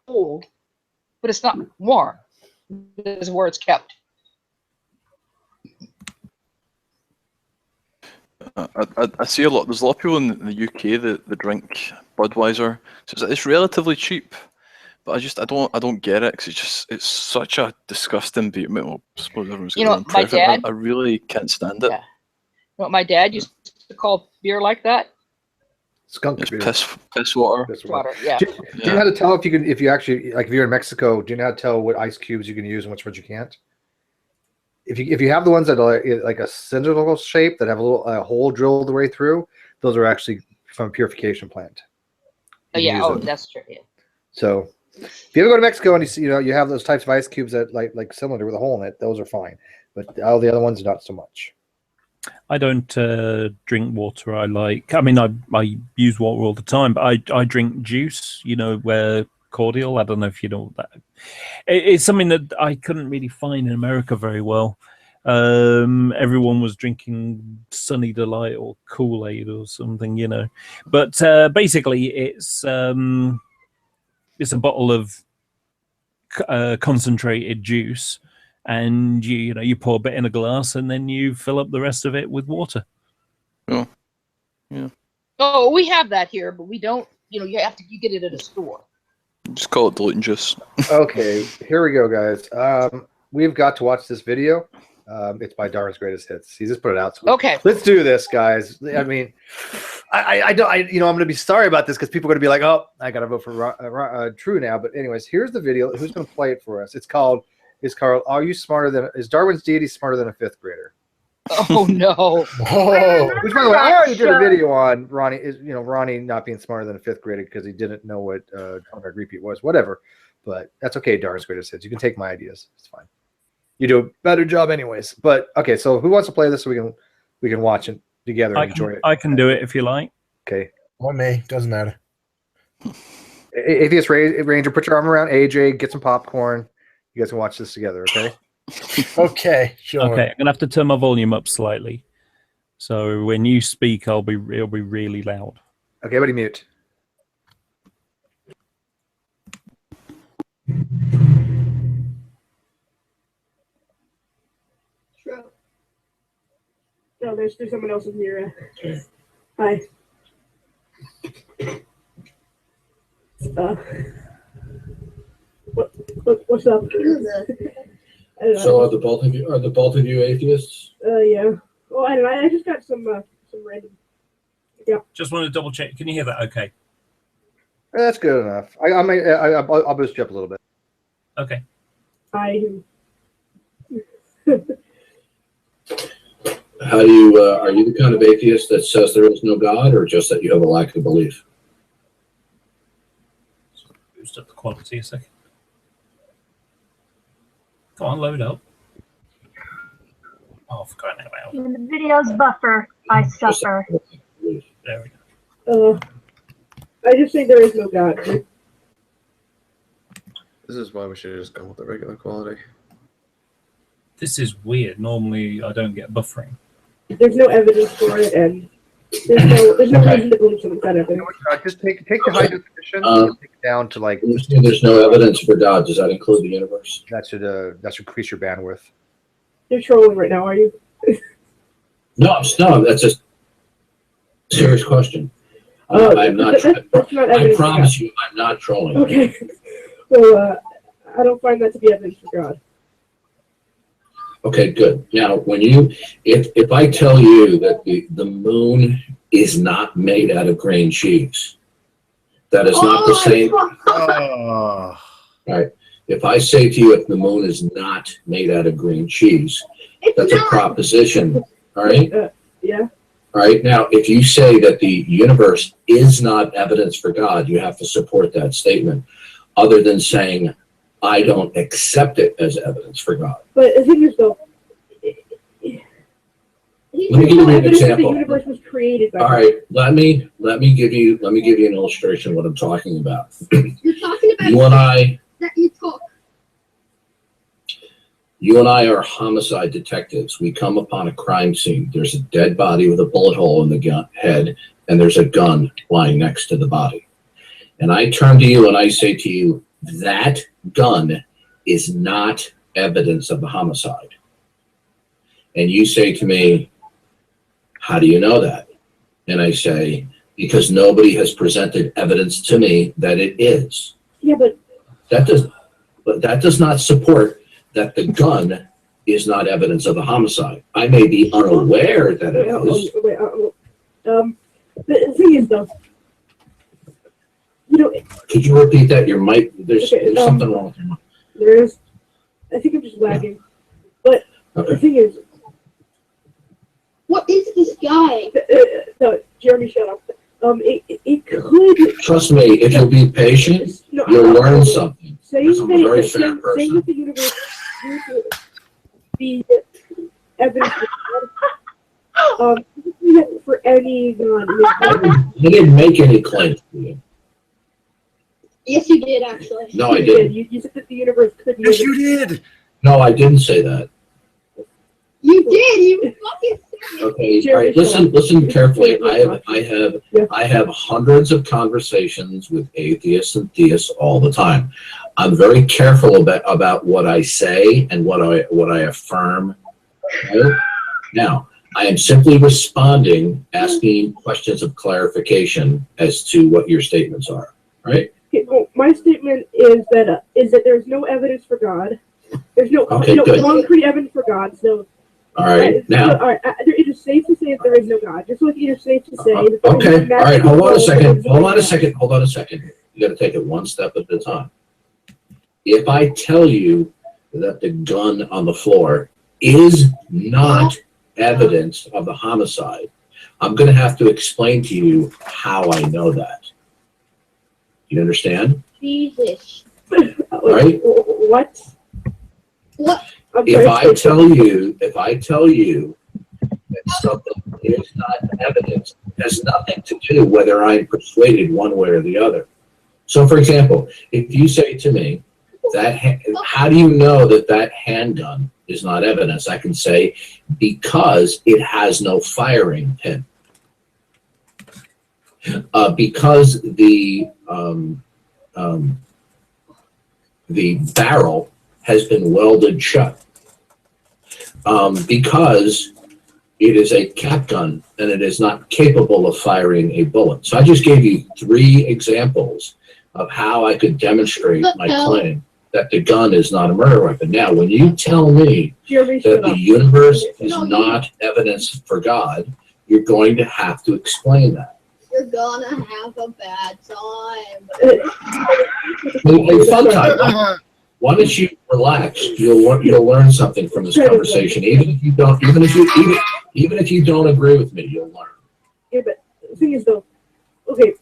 Cold, but it's not warm. This is where it's kept.
I see there's a lot of people in the UK that drink Budweiser, so it's relatively cheap, but I don't get it, because it's such a disgusting beer. Well, I suppose everyone's
my dad,
I really can't stand it.
You know what my dad used to call beer like that?
Skunk beer.
Piss water.
Piss water.
Yeah.
Do you know how to tell if you actually, like, if you're in Mexico, do you know how to tell what ice cubes you can use and which ones you can't? If you have the ones that are like a cylindrical shape that have a hole drilled the way through, those are actually from a purification plant.
That's true. Yeah.
So If you ever go to Mexico and you see, you have those types of ice cubes that like cylinder with a hole in it, those are fine. But all the other ones, not so much.
I don't drink water. I use water all the time, but I drink juice. Where cordial. I don't know if you know that. It's something that I couldn't really find in America very well. Everyone was drinking Sunny Delight or Kool-Aid or something, But basically, it's a bottle of concentrated juice, and you pour a bit in a glass, and then you fill up the rest of it with water.
Oh, yeah.
Oh, we have that here, but we don't. You get it at a store.
Just call it diluting juice.
Okay, here we go, guys. We've got to watch this video. It's by Darwin's Greatest Hits. He just put it out. So
okay,
let's do this, guys. I mean, I'm going to be sorry about this because people are going to be like, "Oh, I got to vote for True now." But anyways, here's the video. Who's going to play it for us? It's called. Are you smarter than? Is Darwin's deity smarter than a fifth grader?
Oh no!
Which, by the way, I already did a video on Ronnie. Ronnie not being smarter than a fifth grader because he didn't know what contract repeat was. Whatever, but that's okay. Darwin's Greatest Hits. You can take my ideas. It's fine. You do a better job, anyways. But okay, so who wants to play this so we can watch it together and enjoy it?
I can do it if you like.
Okay.
Or me, doesn't matter.
Atheist Ranger, put your arm around AJ. Get some popcorn. You guys can watch this together. Okay.
Okay, sure.
Okay, I'm gonna have to turn my volume up slightly, so when you speak, it'll be really loud.
Okay, everybody mute.
No, there's someone else in here. Hi. What's up?
So are the both of you atheists?
Yeah. Well, I don't know. I just got some random. Yeah.
Just want to double check. Can you hear that? Okay.
That's good enough. I'll boost you up a little bit.
Okay.
How do you are you the kind of atheist that says there is no God, or just that you have a lack of belief?
Boost up the quality a second. Go on, load up. Oh, for crying out loud.
When the videos buffer, I suffer.
There we go.
I just think there is no God.
This is why we should just go with the regular quality.
This is weird. Normally, I don't get buffering.
There's no evidence for it, and there's no reason to believe something kind of thing.
Just take the high definition and take it down to like.
There's no evidence for God. Does that include the universe?
That should increase your bandwidth.
You're trolling right now, are you?
No, that's a serious question. I'm not. I promise you, I'm not trolling.
Okay. Well, I don't find that to be evidence for God.
Okay, good. Now, if I tell you that the moon is not made out of green cheese, that is not the same. All right. If I say to you, if the moon is not made out of green cheese, that's a proposition. All right.
Yeah.
All right. Now, if you say that the universe is not evidence for God, you have to support that statement, other than saying, I don't accept it as evidence for God.
But the thing is, though,
Let me give you an example.
The universe was created by
All right, let me give you an illustration of what I'm talking about.
You're talking about
You and I
that you talk.
You and I are homicide detectives. We come upon a crime scene. There's a dead body with a bullet hole in the head, and there's a gun lying next to the body. And I turn to you and I say to you, that gun is not evidence of a homicide. And you say to me, how do you know that? And I say, because nobody has presented evidence to me that it is.
Yeah, but
that does not support that the gun is not evidence of a homicide. I may be unaware that it is.
The thing is, though,
Could you repeat that? Your mic, there's something wrong with your mic.
there is. I think I'm just lagging. But the thing is, what is this guy? No, Jeremy, shut up. It could.
Trust me, if you'll be patient,
No,
you'll learn something.
Say
I'm a very fair
say
person.
that the universe the evidence for any God.
I didn't make any claims to you.
Yes, you did actually.
No, I didn't.
You said that the universe could be.
Yes, you did.
No, I didn't say that.
You did. You fucking said it.
Okay, all right. Listen carefully. I have hundreds of conversations with atheists and theists all the time. I'm very careful about what I say and what I affirm. Right? Now, I am simply responding, asking questions of clarification as to what your statements are. Right?
Okay, well, my statement is that there's no evidence for God. There's no
good.
concrete evidence for God. So.
All right, now.
All right, it is safe to say that there is no God. Just like it is safe to say that there
Okay,
is no
all right, hold on a second.
hold
Hold on a second. You got to take it one step at a time. If I tell you that the gun on the floor is not evidence of the homicide, I'm going to have to explain to you how I know that. You understand?
Jesus.
Right?
What? What?
If I tell you that something is not evidence, it has nothing to do whether I'm persuaded one way or the other. So, for example, if you say to me how do you know that handgun is not evidence? I can say because it has no firing pin. Because the barrel has been welded shut. Because it is a cap gun and it is not capable of firing a bullet. So I just gave you 3 examples of how I could demonstrate my claim that the gun is not a murder weapon. Now, when you tell me that the universe is not evidence for God, you're going to have to explain that.
You're gonna have a bad time.
A fun time. Why don't you relax? You'll learn something from this conversation. Even if you don't agree with me, you'll learn.
Yeah, but the thing is though, okay.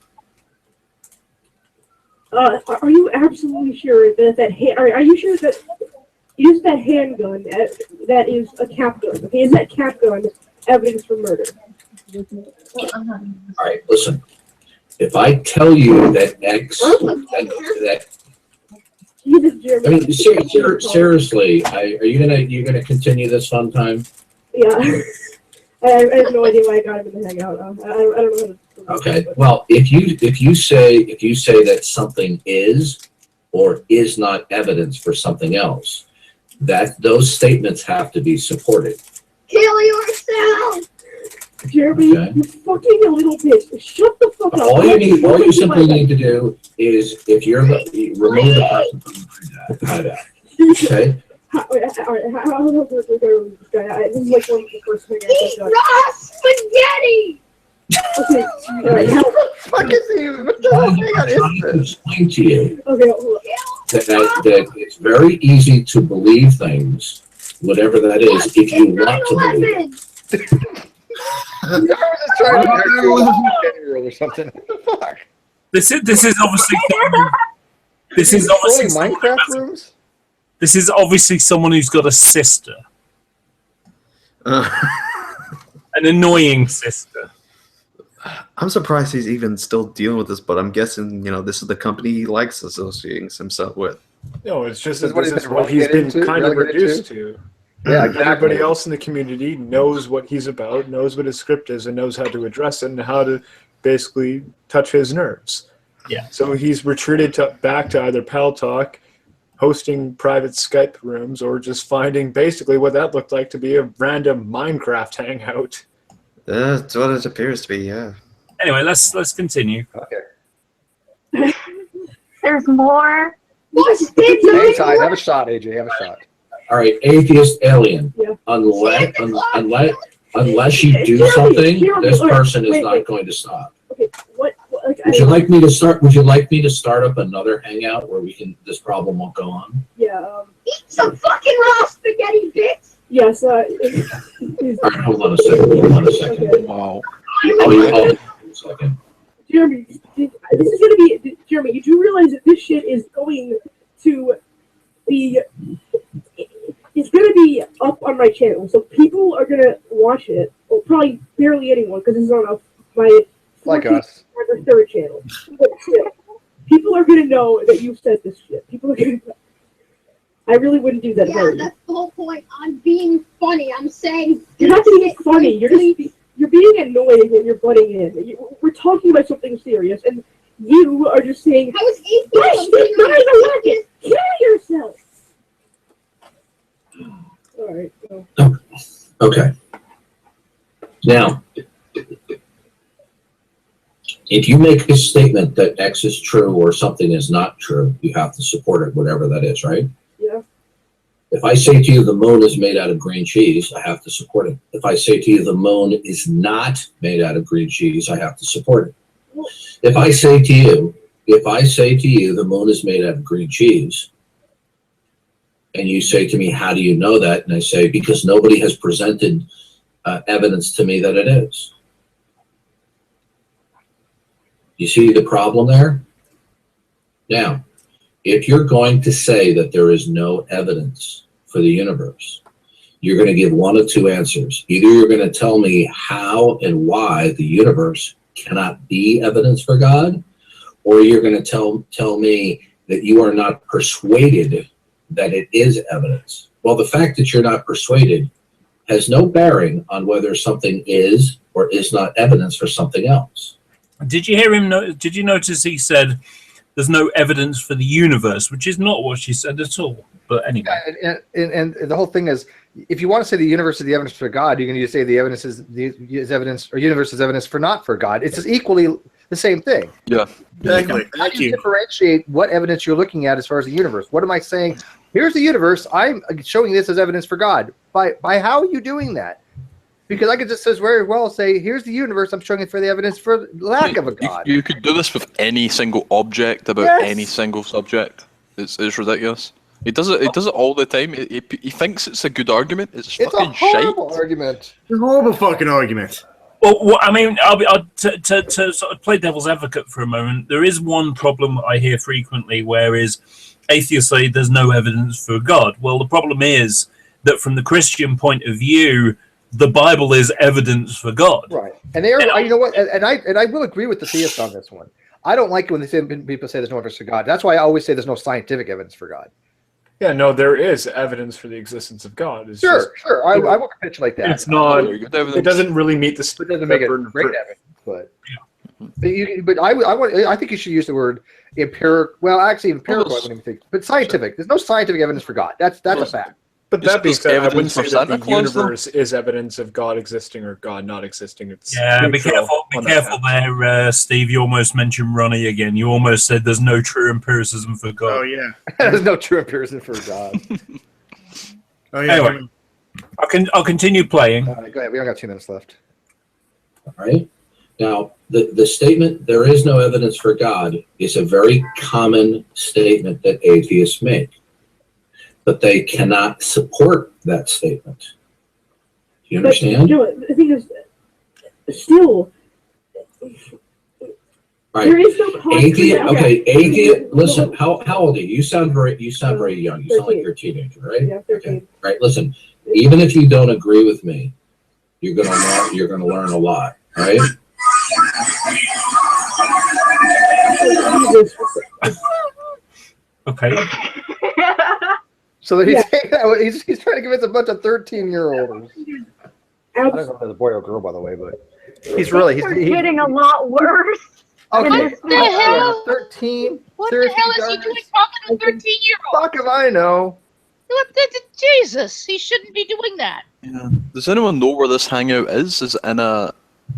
Are you absolutely sure are you sure that is that handgun that is a cap gun? Okay, is that cap gun evidence for murder?
All right, listen. If I tell you that X, I mean, seriously, are you gonna continue this fun time?
Yeah, I have no idea why I got him in the hangout. I don't know.
Okay. Well, if you say that something is or is not evidence for something else, that those statements have to be supported.
Kill yourself.
Jeremy, you fucking a little bitch. Shut the fuck up.
All you simply need to do is if you're remove the person from the hideout. Okay.
This is like one of the first things I
Eat raw spaghetti.
Okay.
What the fuck is he? What the
I'm
hell
trying to explain to you
Okay.
that it's very easy to believe things, whatever that is, if you want to believe it.
I was just trying to figure out or something. What the fuck?
This is obviously
Minecraft rooms.
This is obviously someone who's got a sister, an annoying sister.
I'm surprised he's even still dealing with this, but I'm guessing this is the company he likes associating himself with.
No, it's just
This
that
is
this is
what
what
he's
he's
been
been kind of
relegated
reduced
to?
to.
Yeah, exactly.
Everybody else in the community knows what he's about, knows what his script is, and knows how to address it and how to basically touch his nerves.
Yeah.
So he's retreated back to either Pal Talk, hosting private Skype rooms, or just finding basically what that looked like to be a random Minecraft hangout.
That's what it appears to be, yeah.
Anyway, let's continue.
Okay.
There's more.
Hang tight. Have a shot, AJ. Have a shot.
All right, atheist alien.
Yeah.
Unless you do something, this person is not going to stop.
Okay. What
Would you like me to start? Would you like me to start up another hangout where this problem won't go on?
Yeah.
Eat some fucking raw spaghetti, bitch.
Yes.
All right, hold on a second.
Okay.
Wow.
Hold on a second.
Jeremy, this is gonna be. Jeremy, you do realize that this shit is going to be, it's going to be up on my channel, so people are going to watch it, or probably barely anyone, because it's on my
like us
or the third channel. But still, people are going to know that you said this shit. People are going to. I really wouldn't do that.
Yeah, that's the whole point. I'm being funny. I'm saying
you're not being funny. You're being annoying and you're butting in. We're talking about something serious, and you are just saying,
"I was 18.
This guy's a market. Kill yourself." All right. Well.
Okay. Now, if you make a statement that X is true or something is not true, you have to support it, whatever that is, right?
Yeah.
If I say to you the moon is made out of green cheese, I have to support it. If I say to you the moon is not made out of green cheese, I have to support it. If I say to you the moon is made out of green cheese, and you say to me, how do you know that? And I say, because nobody has presented evidence to me that it is. You see the problem there? Now, if you're going to say that there is no evidence for the universe, you're going to give one of two answers. Either you're going to tell me how and why the universe cannot be evidence for God, or you're going to tell me that you are not persuaded that it is evidence. Well, the fact that you're not persuaded has no bearing on whether something is or is not evidence for something else.
Did you hear him? Did you notice he said there's no evidence for the universe, which is not what she said at all. But anyway.
And the whole thing is, if you want to say the universe is the evidence for God, you're going to say the evidence is evidence, or universe is evidence for not for God. It's just equally the same thing.
Yeah.
Exactly.
How do you differentiate what evidence you're looking at as far as the universe? What am I saying? Here's the universe. I'm showing this as evidence for God. By how are you doing that? Because I could just as very well say, here's the universe. I'm showing it for the evidence for lack of a God.
You could do this with any single object about any single subject. It's ridiculous. He does it all the time. He thinks it's a good argument. It's fucking
a horrible argument.
It's a horrible fucking argument.
Well, I mean, to sort of play devil's advocate for a moment, there is one problem I hear frequently, whereas atheists say there's no evidence for God. Well, the problem is that from the Christian point of view, the Bible is evidence for God.
Right. And they are, you know what, and I will agree with the theist on this one. I don't like it when people say there's no evidence for God. That's why I always say there's no scientific evidence for God.
Yeah, no, there is evidence for the existence of God. It's
sure. I will capitulate that.
It's not. It doesn't really meet the.
It doesn't make it great evidence, but. But I think you should use the word empirical. Well, actually, empirical. I wouldn't even think. But scientific. There's no scientific evidence for God. That's a fact.
But that being said, I wouldn't say that the universe is evidence of God existing or God not existing. It's
be careful there, Steve. You almost mentioned Ronnie again. You almost said there's no true empiricism for God.
Oh yeah,
there's no true empiricism for God.
Oh yeah.
Anyway, I'll continue playing.
Go ahead. We only got 2 minutes left.
All right. Now, the statement "there is no evidence for God" is a very common statement that atheists make. But they cannot support that statement. Do you understand?
But, no, the thing is, still,
right.
There is no
atheist. Listen, how old are you? You sound very young. You sound like you're a teenager, right?
Yeah, 13.
Okay. Right. Listen, even if you don't agree with me, you're gonna learn a lot. All right.
Okay.
So he's trying to convince a bunch of 13-year-olds. I don't know if it's a boy or girl, by the way, but he's
getting a lot worse.
Okay.
What the hell?
13.
What the hell is he doing talking to a 13-year-old?
Fuck if I know.
Jesus, he shouldn't be doing that.
Yeah. Does anyone know where this hangout is? Is it in a?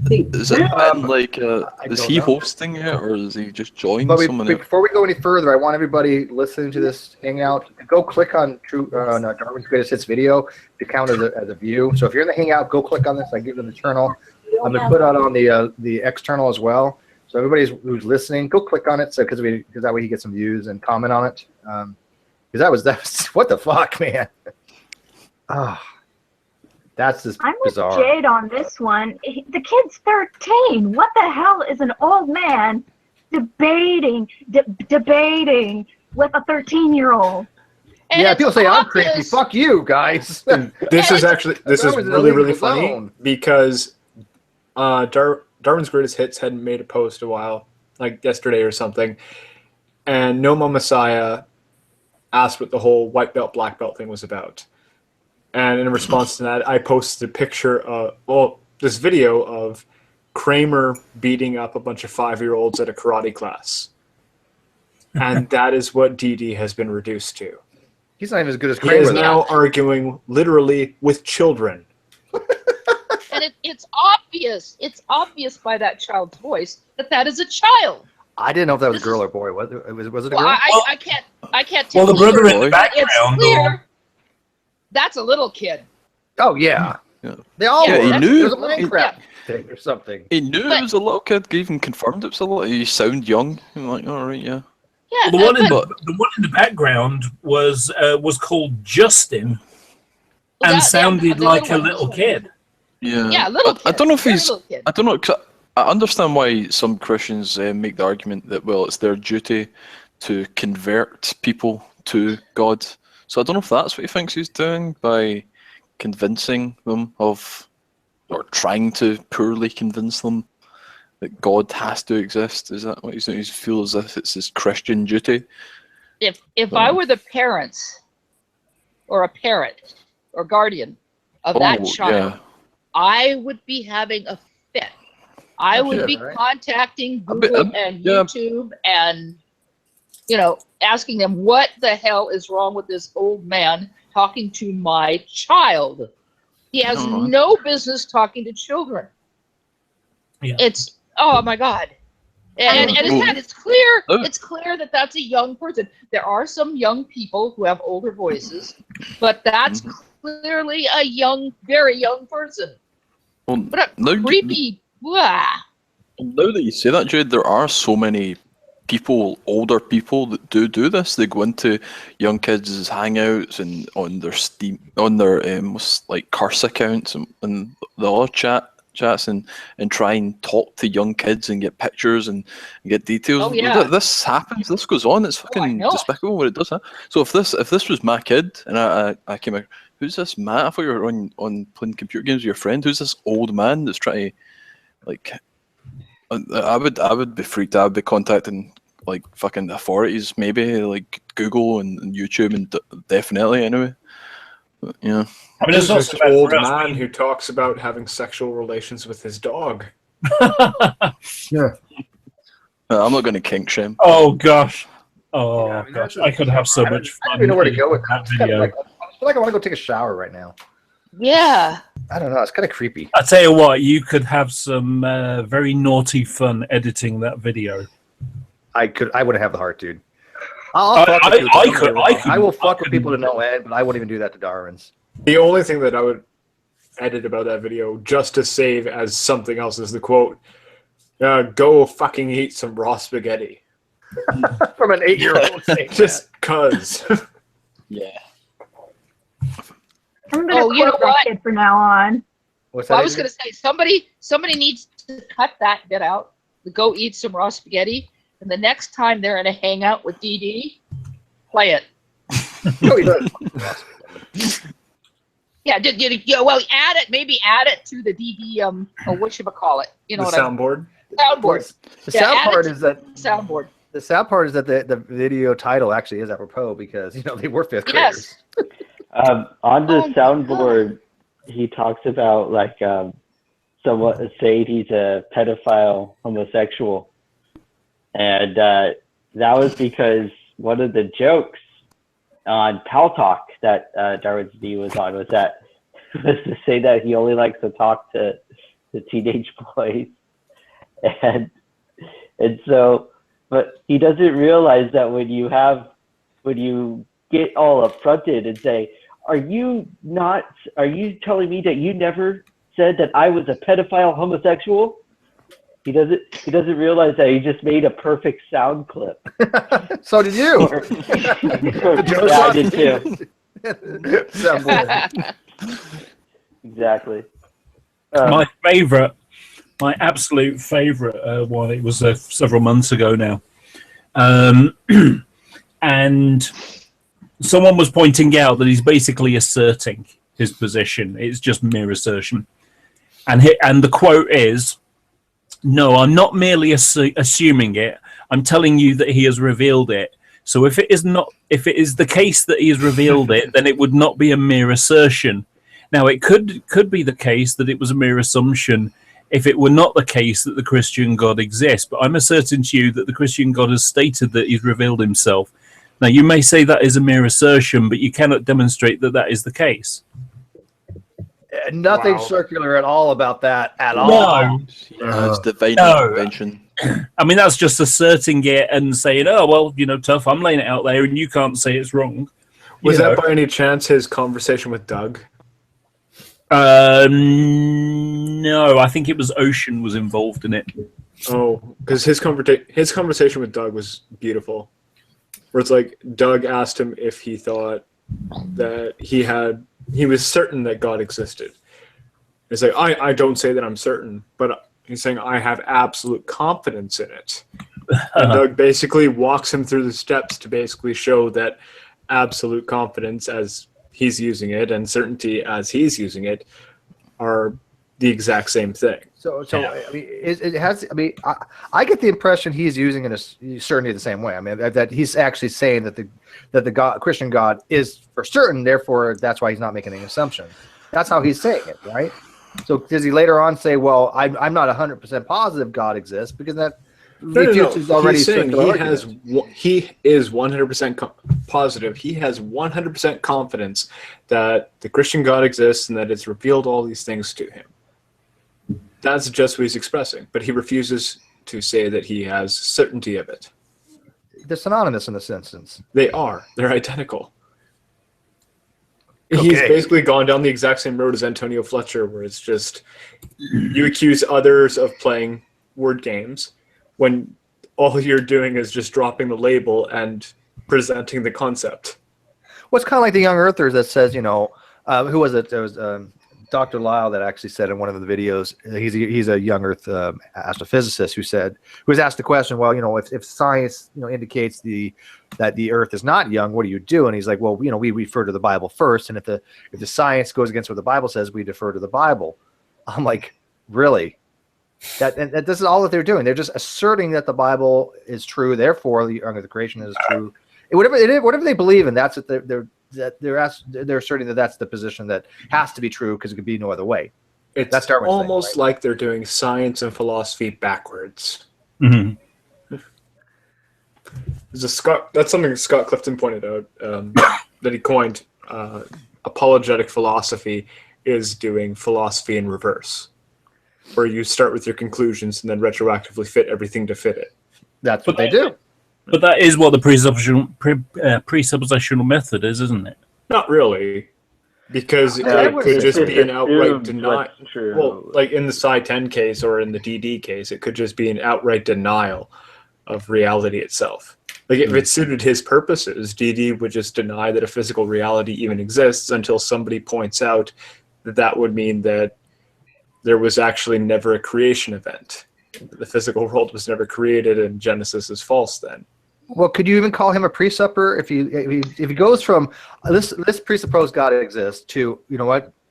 Is it in like? Is he hosting it, or is he just joined someone else?
Before we go any further, I want everybody listening to this hangout to go click on Darwin's Greatest Hits video to count as a view. So if you're in the hangout, go click on this. I give them the internal. I'm gonna put out on the external as well. So everybody who's listening, go click on it. So because that way he gets some views and comment on it. Because that was what the fuck, man. That's just
I'm with
bizarre.
Jade on this one. The kid's 13. What the hell is an old man debating with a 13-year-old.
Yeah, people say I'm creepy. Fuck you, guys.
This is really really funny
zone.
because Darwin's Greatest Hits had made a post a while, like yesterday or something, and No Mo Messiah asked what the whole white belt black belt thing was about, and in response to that, I posted a picture of this video of Kramer beating up a bunch of 5-year-olds at a karate class, and that is what DD has been reduced to.
He's not even as good as
He
Kramer.
is now arguing literally with children.
And it's obvious. It's obvious by that child's voice that is a child.
I didn't know if that was a girl or boy. Was it a
Well,
girl?
I can't tell.
Well, the brother in the
but it's
background,
clear that's a little kid.
Oh yeah. They all
Yeah,
were.
he knew.
It was a Minecraft thing or something.
He knew it was a little kid. He even confirmed it was a little. You sound young. I'm like, all right, yeah.
Yeah,
The one in the background was called Justin, and sounded
the
like a
little
little kid.
Yeah.
Yeah, little
I don't know if
very
he's.
little kid.
I don't know. 'Cause I understand why some Christians make the argument that it's their duty to convert people to God. So I don't know if that's what he thinks he's doing by convincing them of, or trying to poorly convince them that God has to exist. Is that what he's doing? He feels as if it's his Christian duty.
If I were the parents, or a parent, or guardian of that child,
yeah.
I would be having a fit. I would
Yeah,
be
right.
contacting Google and
yeah.
YouTube and, asking them what the hell is wrong with this old man talking to my child. He has
Uh-huh.
no business talking to children.
Yeah.
It's, oh my God. And it's clear. It's clear that that's a young person. There are some young people who have older voices, but that's clearly a young, very young person.
Well,
What a
now,
creepy. Blah.
now that you say that, Jude, there are so many people, older people, that do this. They go into young kids' hangouts and on their Steam, on their like curse accounts and the other chats and try and talk to young kids and get pictures and get details.
Oh, yeah.
This happens. This goes on. It's fucking despicable what it does. Huh? So if this was my kid and I came out, who's this Matt? I thought you were on playing computer games with your friend. Who's this old man that's trying to, like, I would be freaked out. I'd be contacting like fucking authorities, maybe like Google and YouTube, and definitely anyway. But, yeah.
I mean, there's this old man who talks about having sexual relations with his dog.
Yeah.
I'm not going to kink shame.
Oh gosh. Oh gosh. I could have so much
I
fun.
don't even know where to go with
that
that. Kind of
video.
like, I feel like I want to go take a shower right now.
Yeah.
I don't know. It's kind of creepy.
I tell you what, you could have some very naughty fun editing that video.
I wouldn't have the heart, dude.
I
will fuck with people to no end, but I wouldn't even do that to Darwin's.
The only thing that I would edit about that video, just to save as something else, is the quote, go fucking eat some raw spaghetti.
From an 8-year-old saying
Just cuz.
Yeah.
I'm gonna quote that kid from now on.
What's
Well, I was going to say somebody needs to cut that bit out. Go eat some raw spaghetti, and the next time they're in a hangout with DD, play it.
No, he does.
Yeah, well, maybe add it to the DD whatchamacallit. You know
The
what
soundboard.
Soundboard.
The sad
add
part
it
is
to
that
the soundboard.
the sad part is that the video title actually is apropos because they were fifth graders.
Yes.
On the soundboard, he talks about like someone saying he's a pedophile homosexual, and that was because one of the jokes on Pal Talk that Darwin's D was on was to say that he only likes to talk to teenage boys, and so, but he doesn't realize that when you get all upfronted and say, are you telling me that you never said that I was a pedophile homosexual? He doesn't realize that he just made a perfect sound clip.
So did you.
Yeah, I did too.
Soundboard.
Exactly.
My favorite my absolute favorite one. It was several months ago now. And someone was pointing out that he's basically asserting his position. It's just mere assertion. And the quote is, "No, I'm not merely assuming it. I'm telling you that he has revealed it. So if it is the case that he has revealed it, then it would not be a mere assertion. Now, it could be the case that it was a mere assumption if it were not the case that the Christian God exists. But I'm asserting to you that the Christian God has stated that he's revealed himself. Now, you may say that is a mere assertion, but you cannot demonstrate that that is the case."
Nothing circular at all about that at all.
No.
It's divine
No.
intervention.
I mean, that's just asserting it and saying, "Oh, well, tough, I'm laying it out there and you can't say it's wrong."
Was that by any chance his conversation with Doug?
No, I think it was Ocean was involved in it.
Oh, because his conversation with Doug was beautiful. Where it's like Doug asked him if he thought that he was certain that God existed. It's like, I don't say that I'm certain, but he's saying I have absolute confidence in it. And Doug basically walks him through the steps to basically show that absolute confidence as he's using it and certainty as he's using it are the exact same thing.
So I mean, it has. I mean, I get the impression he's using it as certainty the same way. I mean, that he's actually saying that the God, Christian God is for certain. Therefore, that's why he's not making any assumption. That's how he's saying it, right? So does he later on say, "Well, I'm not 100% positive God exists," because that refutes his already
He's saying
argument.
he is 100% positive. He has 100% confidence that the Christian God exists and that it's revealed all these things to him. That's just what he's expressing, but he refuses to say that he has certainty of it.
They're synonymous in this instance.
They are. They're identical.
Okay.
He's basically gone down the exact same road as Antonio Fletcher, where it's just you accuse others of playing word games when all you're doing is just dropping the label and presenting the concept.
Well, it's kind of like the Young Earthers that says, who was it? It was Dr. Lyle that actually said in one of the videos, he's a Young Earth astrophysicist who was asked the question, well, if science indicates that the Earth is not young, what do you do? And he's like, well, we refer to the Bible first, and if the science goes against what the Bible says, we defer to the Bible. I'm like, really? And this is all that they're doing. They're just asserting that the Bible is true, therefore the creation is true. Whatever they believe in, that's what they're asserting that that's the position that has to be true because it could be no other way.
That's
Darwin's
almost
thing, right?
like they're doing science and philosophy backwards.
Mm-hmm.
That's something Scott Clifton pointed out that he coined. Apologetic philosophy is doing philosophy in reverse, where you start with your conclusions and then retroactively fit everything to fit it.
That's what they do.
But that is what the presuppositional method is, isn't it?
Not really, because it could just be an outright denial. Well, like in the Psi 10 case or in the DD case, it could just be an outright denial of reality itself. Like if it suited his purposes, DD would just deny that a physical reality even exists until somebody points out that would mean that there was actually never a creation event. The physical world was never created and Genesis is false then.
Well, could you even call him a presupper if he goes from this presupposed God exists to,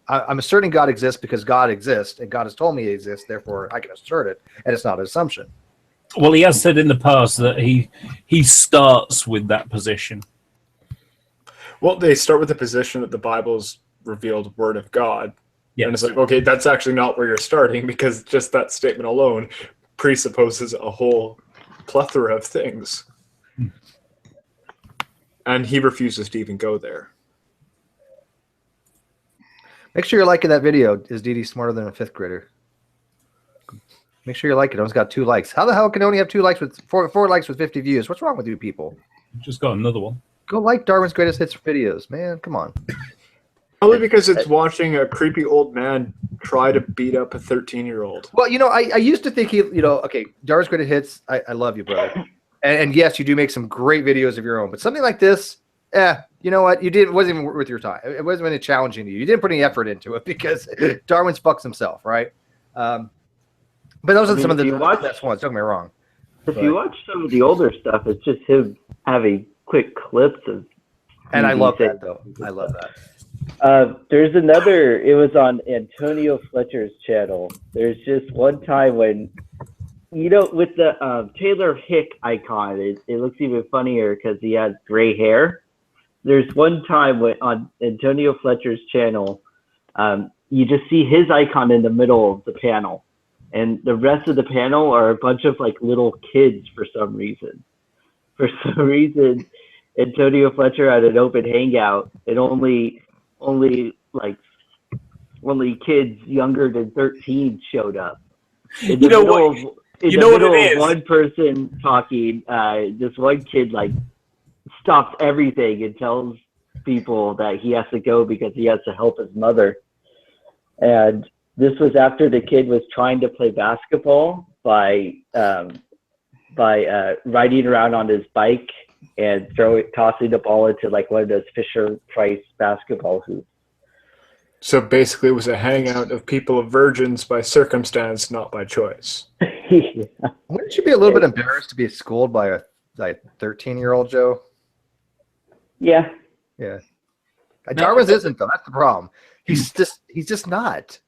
I'm asserting God exists because God exists and God has told me he exists, therefore I can assert it, and it's not an assumption.
Well, he has said in the past that he starts with that position.
Well, they start with the position that the Bible's revealed word of God. Yes. And it's like, okay, that's actually not where you're starting because just that statement alone presupposes a whole plethora of things. And he refuses to even go there.
Make sure you're liking that video. Is Dee smarter than a fifth grader? Make sure you like it. It's got 2 likes. How the hell can it only have 2 likes with 4 likes with 50 views? What's wrong with you people?
Just got another one.
Go like Darwin's Greatest Hits videos, man. Come on.
Probably because it's watching a creepy old man try to beat up a 13-year-old.
Well, I used to think okay, Darwin's Greatest Hits, I love you, brother. And yes, you do make some great videos of your own, but something like this, you know what? It wasn't even worth your time. It wasn't really challenging to you. You didn't put any effort into it because Darwin fucks himself, right? But those
I
are
mean,
some of the
if you watch-
best ones. Don't get me wrong.
If you watch some of the older stuff, it's just him having quick clips of.
And I
TV
love
saying-
that though. I love that.
There's another. It was on Antonio Fletcher's channel. There's just one time when, with the Taylor Hick icon, it looks even funnier because he has gray hair. There's one time when on Antonio Fletcher's channel, you just see his icon in the middle of the panel, and the rest of the panel are a bunch of like little kids for some reason. For some reason, Antonio Fletcher had an open hangout, and only kids younger than 13 showed up. In the middle of one person talking, this one kid like stops everything and tells people that he has to go because he has to help his mother. And this was after the kid was trying to play basketball by riding around on his bike and tossing the ball into like one of those Fisher-Price basketball hoops.
So basically, it was a hangout of people of virgins by circumstance, not by choice.
Wouldn't you be a little bit embarrassed to be schooled by a 13-year-old, Joe?
Yeah.
Yeah. Darwin's isn't though. That's the problem. He's just not.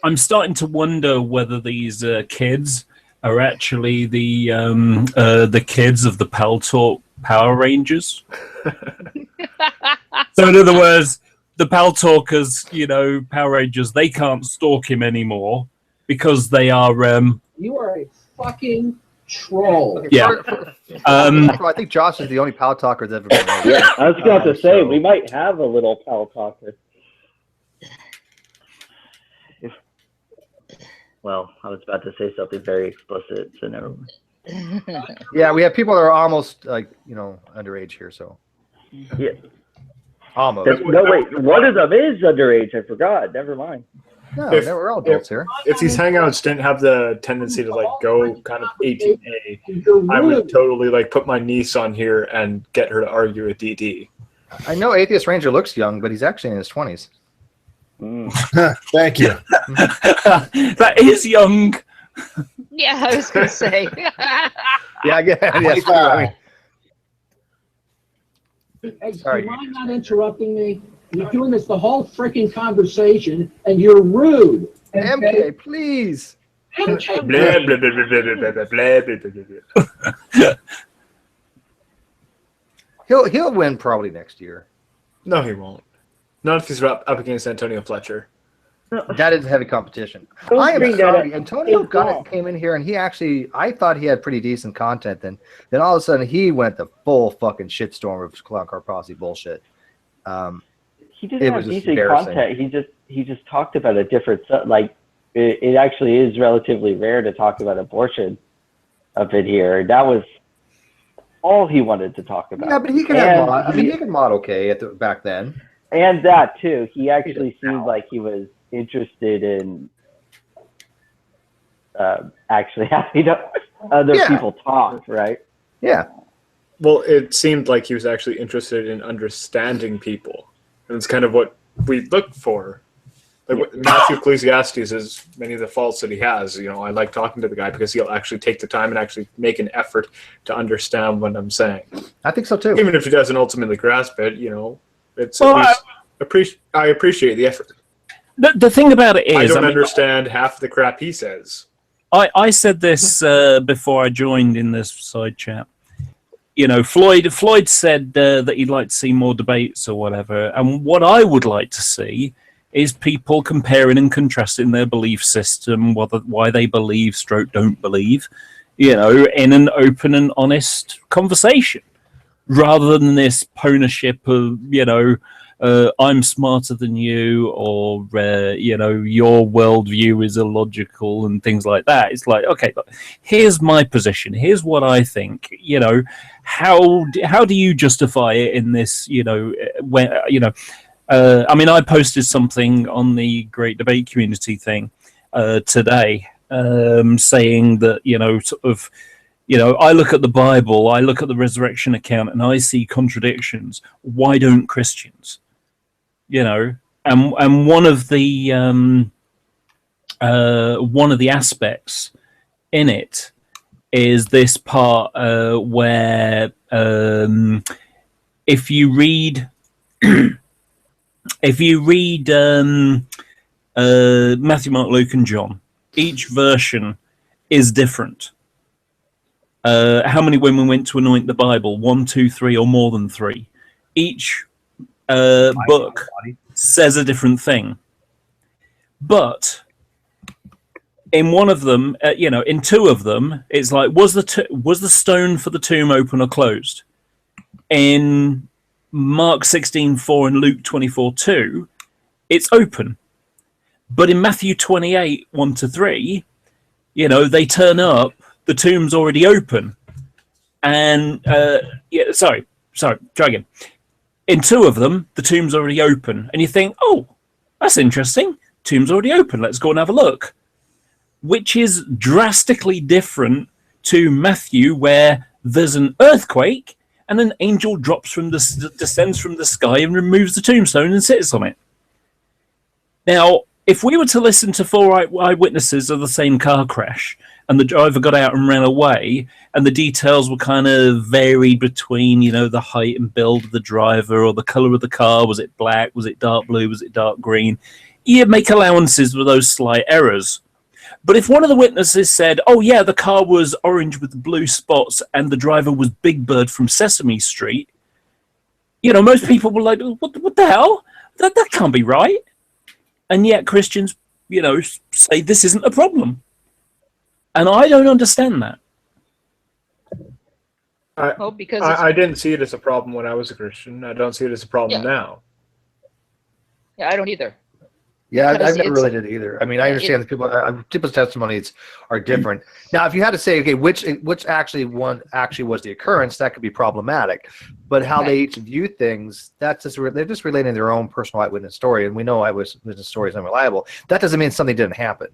I'm starting to wonder whether these kids are actually the kids of the Paltalk Power Rangers. So in other words, the Paltalkers, Power Rangers, they can't stalk him anymore because they are.
You are a fucking troll.
Yeah.
I think Josh is the only Pal Talker that's ever been on.
Yeah, I was about to say we might have a little Pal Talker. Well, I was about to say something very explicit, so never mind.
Yeah, we have people that are almost underage here, so.
Yeah.
Almost.
No, wait. One of them is underage. I forgot. Never mind.
No, we're all adults here.
If these hangouts didn't have the tendency to go kind of 18A, I would totally put my niece on here and get her to argue with DD.
I know Atheist Ranger looks young, but he's actually in his 20s.
Thank you.
That is young.
Yeah, I was going to say.
Yeah, yes. I mean,
Hey,
sorry.
do you mind not interrupting me? You're doing this the whole freaking conversation, and you're rude.
MK, please.
MK,
Blah, blah, blah, blah, blah, blah, blah, blah, blah, blah.
He'll win probably next year.
No, he won't. Not if he's up against Antonio Fletcher.
That is heavy competition.
Don't
I am
bring that
sorry.
up.
Antonio came in here and he actually, I thought he had pretty decent content. Then all of a sudden he went the full fucking shitstorm of Clown Car Posse bullshit.
He didn't have decent content. He just talked about a different it actually is relatively rare to talk about abortion up in here. That was all he wanted to talk about.
Yeah, but he could have mod. I mean, he could mod okay back then.
And that too. He actually seemed like he was interested in actually having other people talk, right?
Yeah.
Well, it seemed like he was actually interested in understanding people. And it's kind of what we look for. Matthew Ecclesiastes is many of the faults that he has. I like talking to the guy because he'll actually take the time and actually make an effort to understand what I'm saying.
I think so too.
Even if he doesn't ultimately grasp it, it's
Well,
at least I appreciate the effort.
The thing about it is,
I don't understand half the crap he says.
I said this before I joined in this side chat. Floyd said that he'd like to see more debates or whatever, and what I would like to see is people comparing and contrasting their belief system, why they believe / don't believe, in an open and honest conversation, rather than this ownership of I'm smarter than you, or your worldview is illogical and things like that. It's like, okay, look, here's my position. Here's what I think. How do you justify it in this? When I mean, I posted something on the Great Debate Community thing today, saying that I look at the Bible, I look at the resurrection account, and I see contradictions. Why don't Christians? And one of the one of the aspects in it is this part where if you read Matthew, Mark, Luke, and John, each version is different. How many women went to anoint the Bible? 1, 2, 3, or more than 3. Each book says a different thing. But in one of them, in 2 of them, it's like, was the stone for the tomb open or closed? In Mark 16:4 and Luke 24:2, it's open. But in Matthew 28, 1-3, they turn up, the tomb's already open. And, sorry, try again. In 2 of them, the tomb's already open. And you think, oh, that's interesting. Tomb's already open. Let's go and have a look. Which is drastically different to Matthew, where there's an earthquake and an angel descends from the sky and removes the tombstone and sits on it. Now, if we were to listen to 4 eyewitnesses of the same car crash, and the driver got out and ran away, and the details were kind of varied between, the height and build of the driver or the color of the car, was it black, was it dark blue, was it dark green, you make allowances for those slight errors. But if one of the witnesses said, oh yeah, the car was orange with blue spots and the driver was Big Bird from Sesame Street, most people were like, what the hell? That can't be right. And yet Christians, say this isn't a problem. And I don't understand that.
Because
I didn't see it as a problem when I was a Christian. I don't see it as a problem now.
Yeah, I don't either.
Yeah,
Because
I've never
it's-
really did either. I mean, I understand that people's testimonies are different. Now, if you had to say, okay, which actually was the occurrence, that could be problematic. But how they each view things, they're just relating their own personal eyewitness story, and we know eyewitness story is unreliable. That doesn't mean something didn't happen.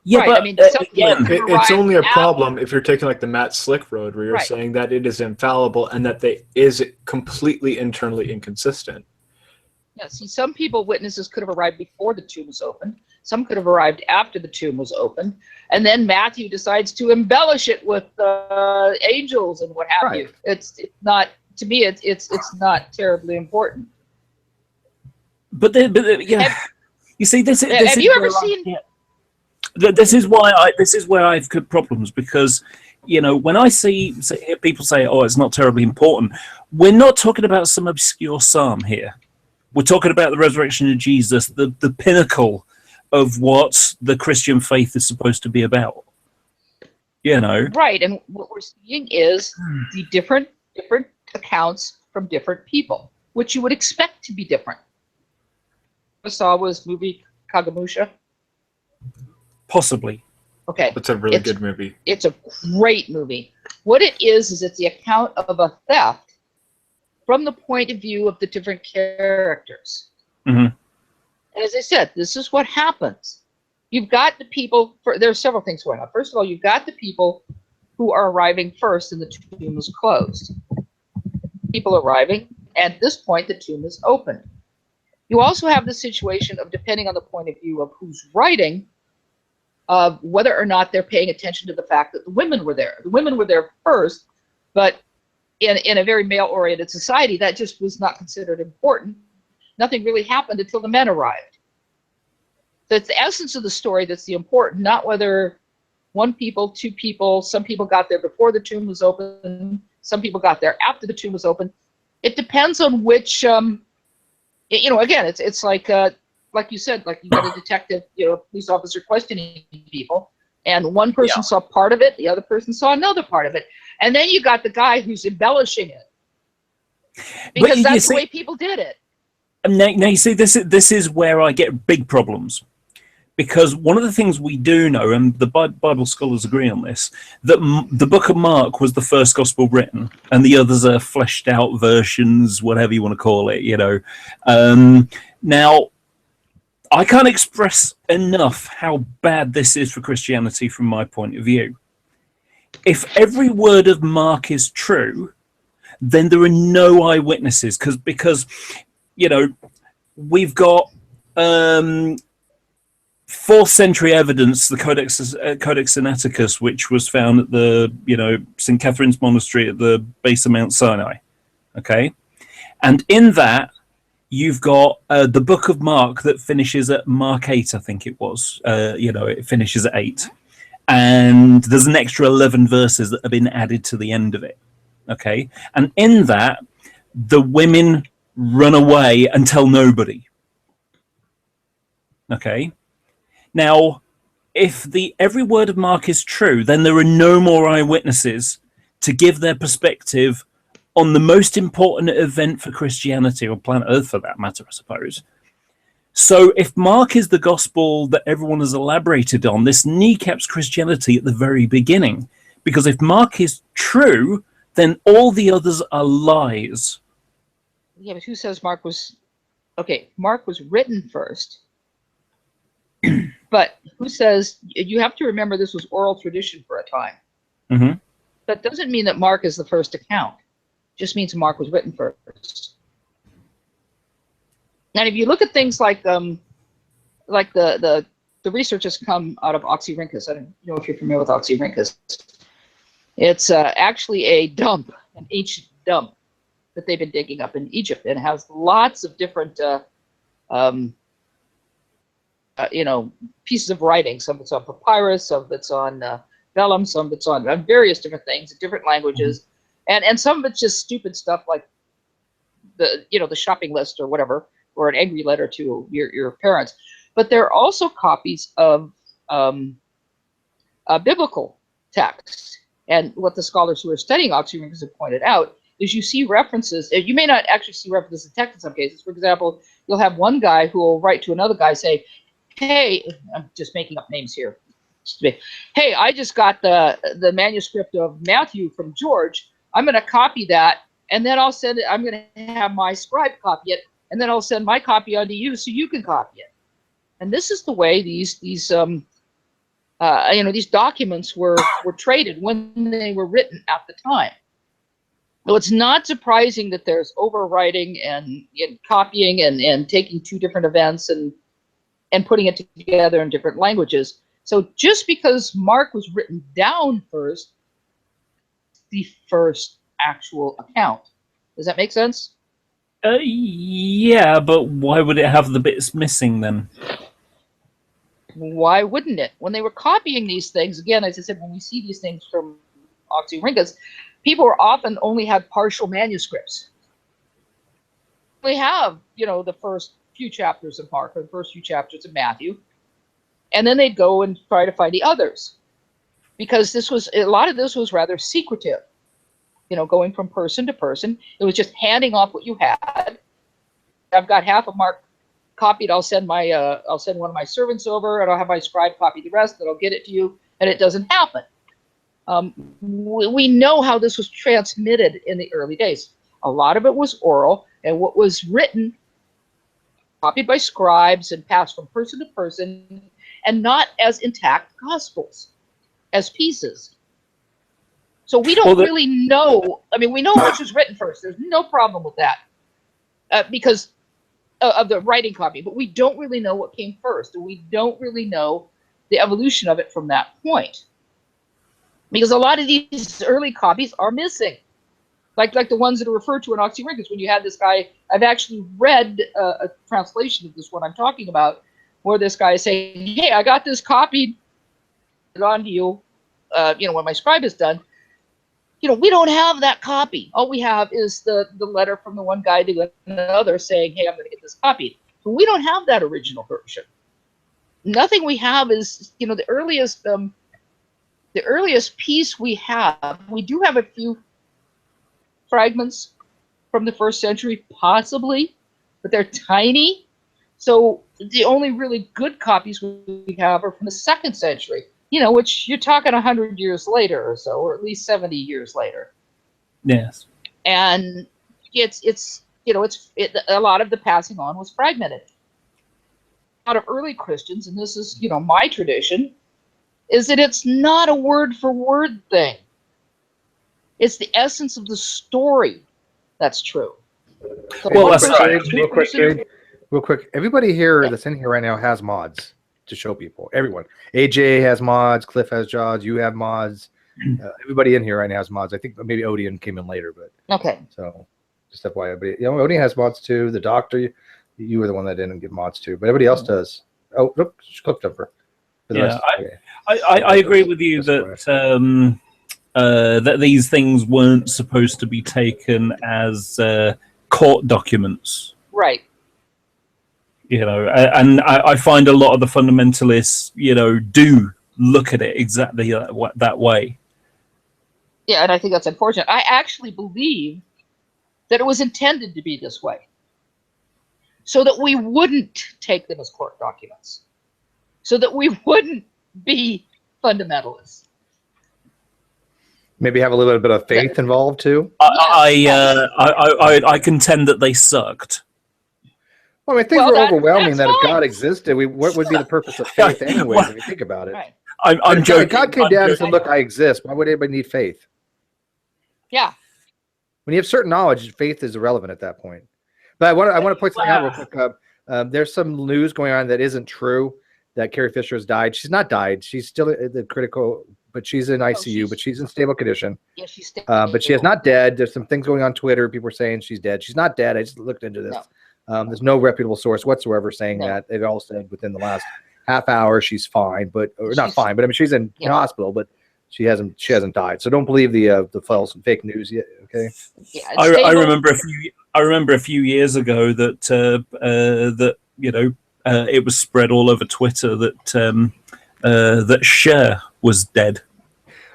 Yeah,
Right,
but
I mean, some people
It's
arrive
only a
after-
problem if you're taking like the Matt Slick road, where you're
Right.
saying that it is infallible and that they is completely internally inconsistent.
Yeah, see, some witnesses could have arrived before the tomb was opened. Some could have arrived after the tomb was opened, and then Matthew decides to embellish it with angels and what have you. It's not, to me. It's not terribly important.
But you see, this
Have
is
you ever
where
seen?
this is where I've got problems, because when I hear people say, oh, it's not terribly important, we're not talking about some obscure psalm here. We're talking about the resurrection of Jesus, the pinnacle of what the Christian faith is supposed to be about.
Right, and what we're seeing is the different accounts from different people, which you would expect to be different. I saw was movie Kagamusha.
Possibly.
Okay.
It's a really good movie.
It's a great movie. What it is it's the account of a theft from the point of view of the different characters.
Mm-hmm.
And as I said, this is what happens. You've got the people, there are several things going on. First of all, you've got the people who are arriving first and the tomb is closed. People arriving, and at this point, the tomb is open. You also have the situation of, depending on the point of view of who's writing, whether or not they're paying attention to the fact that the women were there. The women were there first, but in a very male-oriented society, that just was not considered important. Nothing really happened until the men arrived. So it's the essence of the story that's the important, not whether one people, two people, some people got there before the tomb was open, some people got there after the tomb was open. It depends on which, again, it's like you said, like you got a detective, police officer questioning people, and one person saw part of it, the other person saw another part of it. And then you got the guy who's embellishing it. Because that's the way people did it.
Now you see, this is where I get big problems. Because one of the things we do know, and the Bible scholars agree on this, that the book of Mark was the first gospel written, and the others are fleshed out versions, whatever you want to call it, Now, I can't express enough how bad this is for Christianity from my point of view. If every word of Mark is true, then there are no eyewitnesses, because we've got 4th century evidence, the Codex Sinaiticus, which was found at the St. Catherine's Monastery at the base of Mount Sinai. Okay, and in that you've got the Book of Mark that finishes at Mark 8, I think it was. It finishes at 8, and there's an extra 11 verses that have been added to the end of it. Okay, and in that the women run away and tell nobody. Okay. Now, if every word of Mark is true, then there are no more eyewitnesses to give their perspective on the most important event for Christianity, or planet Earth for that matter, I suppose. So if Mark is the gospel that everyone has elaborated on, this kneecaps Christianity at the very beginning. Because if Mark is true, then all the others are lies.
Yeah, but who says Mark was... Okay, Mark was written first. But who says... You have to remember this was oral tradition for a time.
Mm-hmm.
That doesn't mean that Mark is the first account. It just means Mark was written first. And if you look at things like the research has come out of Oxyrhynchus. I don't know if you're familiar with Oxyrhynchus. It's actually a dump, an ancient dump that they've been digging up in Egypt, and it has lots of different pieces of writing. Some of it's on papyrus, some of it's on vellum, some of it's on various different things in different languages, and some of it's just stupid stuff like the shopping list or whatever, or an angry letter to your parents. But there are also copies of biblical texts, and what the scholars who are studying Oxyrhynchus have pointed out is you see references. You may not actually see references in text in some cases. For example, you'll have one guy who will write to another guy, say, "Hey," I'm just making up names here. "Hey, I just got the manuscript of Matthew from George. I'm going to copy that, and then I'll send it. I'm going to have my scribe copy it, and then I'll send my copy on to you so you can copy it." And this is the way these documents were traded when they were written at the time. So it's not surprising that there's overwriting and copying and taking two different events and putting it together in different languages. So just because Mark was written down first, the first actual account. Does that make sense?
Yeah, but why would it have the bits missing then?
Why wouldn't it? When they were copying these things, again, as I said, when we see these things from Oxyrhynchus, people were often only had partial manuscripts. We have, the first few chapters of Mark or the first few chapters of Matthew, and then they'd go and try to find the others, because a lot of this was rather secretive. Going from person to person, it was just handing off what you had. I've got half of Mark copied. I'll send one of my servants over, and I'll have my scribe copy the rest, and I'll get it to you, and it doesn't happen. We know how this was transmitted in the early days. A lot of it was oral, and what was written, copied by scribes and passed from person to person, and not as intact gospels, as pieces. So we don't really know. I mean, we know which was written first. There's no problem with that because of the writing copy, but we don't really know what came first, and we don't really know the evolution of it from that point. Because a lot of these early copies are missing, like the ones that are referred to in Oxyrhynchus. When you had this guy, I've actually read a translation of this one I'm talking about, where this guy is saying, "Hey, I got this copied on to you, when my scribe is done." We don't have that copy. All we have is the letter from the one guy to another saying, "Hey, I'm going to get this copied." But we don't have that original version. Nothing we have is, the earliest piece we have. We do have a few fragments from the 1st century, possibly, but they're tiny. So the only really good copies we have are from the 2nd century. Which you're talking 100 years later or so, or at least 70 years later.
Yes.
And a lot of the passing on was fragmented. A lot of early Christians, and this is, my tradition, is that it's not a word for word thing. It's the essence of the story that's true. So
Well, real quick. Everybody here that's in here right now has mods. to show people. Everyone. AJ has mods. Cliff has mods. You have mods. Everybody in here right now has mods. I think maybe Odeon came in later, but
Okay.
so just FYI. But Odeon has mods too. The Doctor, you were the one that didn't get mods too, but everybody else does. Oh, look, Cliff Jumper.
Yeah, I agree with you that that these things weren't supposed to be taken as court documents.
Right.
And I find a lot of the fundamentalists, do look at it exactly that way.
Yeah, and I think that's unfortunate. I actually believe that it was intended to be this way, so that we wouldn't take them as court documents, so that we wouldn't be fundamentalists.
Maybe have a little bit of faith involved too.
I contend that they sucked.
Well, I mean, things were overwhelming that if God existed, what would be the purpose of faith anyway? If you think about it,
I'm joking.
God came down and said, "Look, I exist." Why would anybody need faith?
Yeah.
When you have certain knowledge, faith is irrelevant at that point. But I want to point something out real quick. There's some news going on that isn't true. That Carrie Fisher has died. She's not died. She's still the critical, but she's in ICU. But she's in stable condition.
Yeah, she's stable.
But she is not dead. There's some things going on Twitter. People are saying she's dead. She's not dead. I just looked into this.
No.
There's no reputable source whatsoever saying that. They've all said within the last half hour she's fine, but not fine. But I mean, she's in hospital, but she hasn't died. So don't believe the false and fake news yet. Okay.
Yeah,
I remember a few years ago that it was spread all over Twitter that that Cher was dead.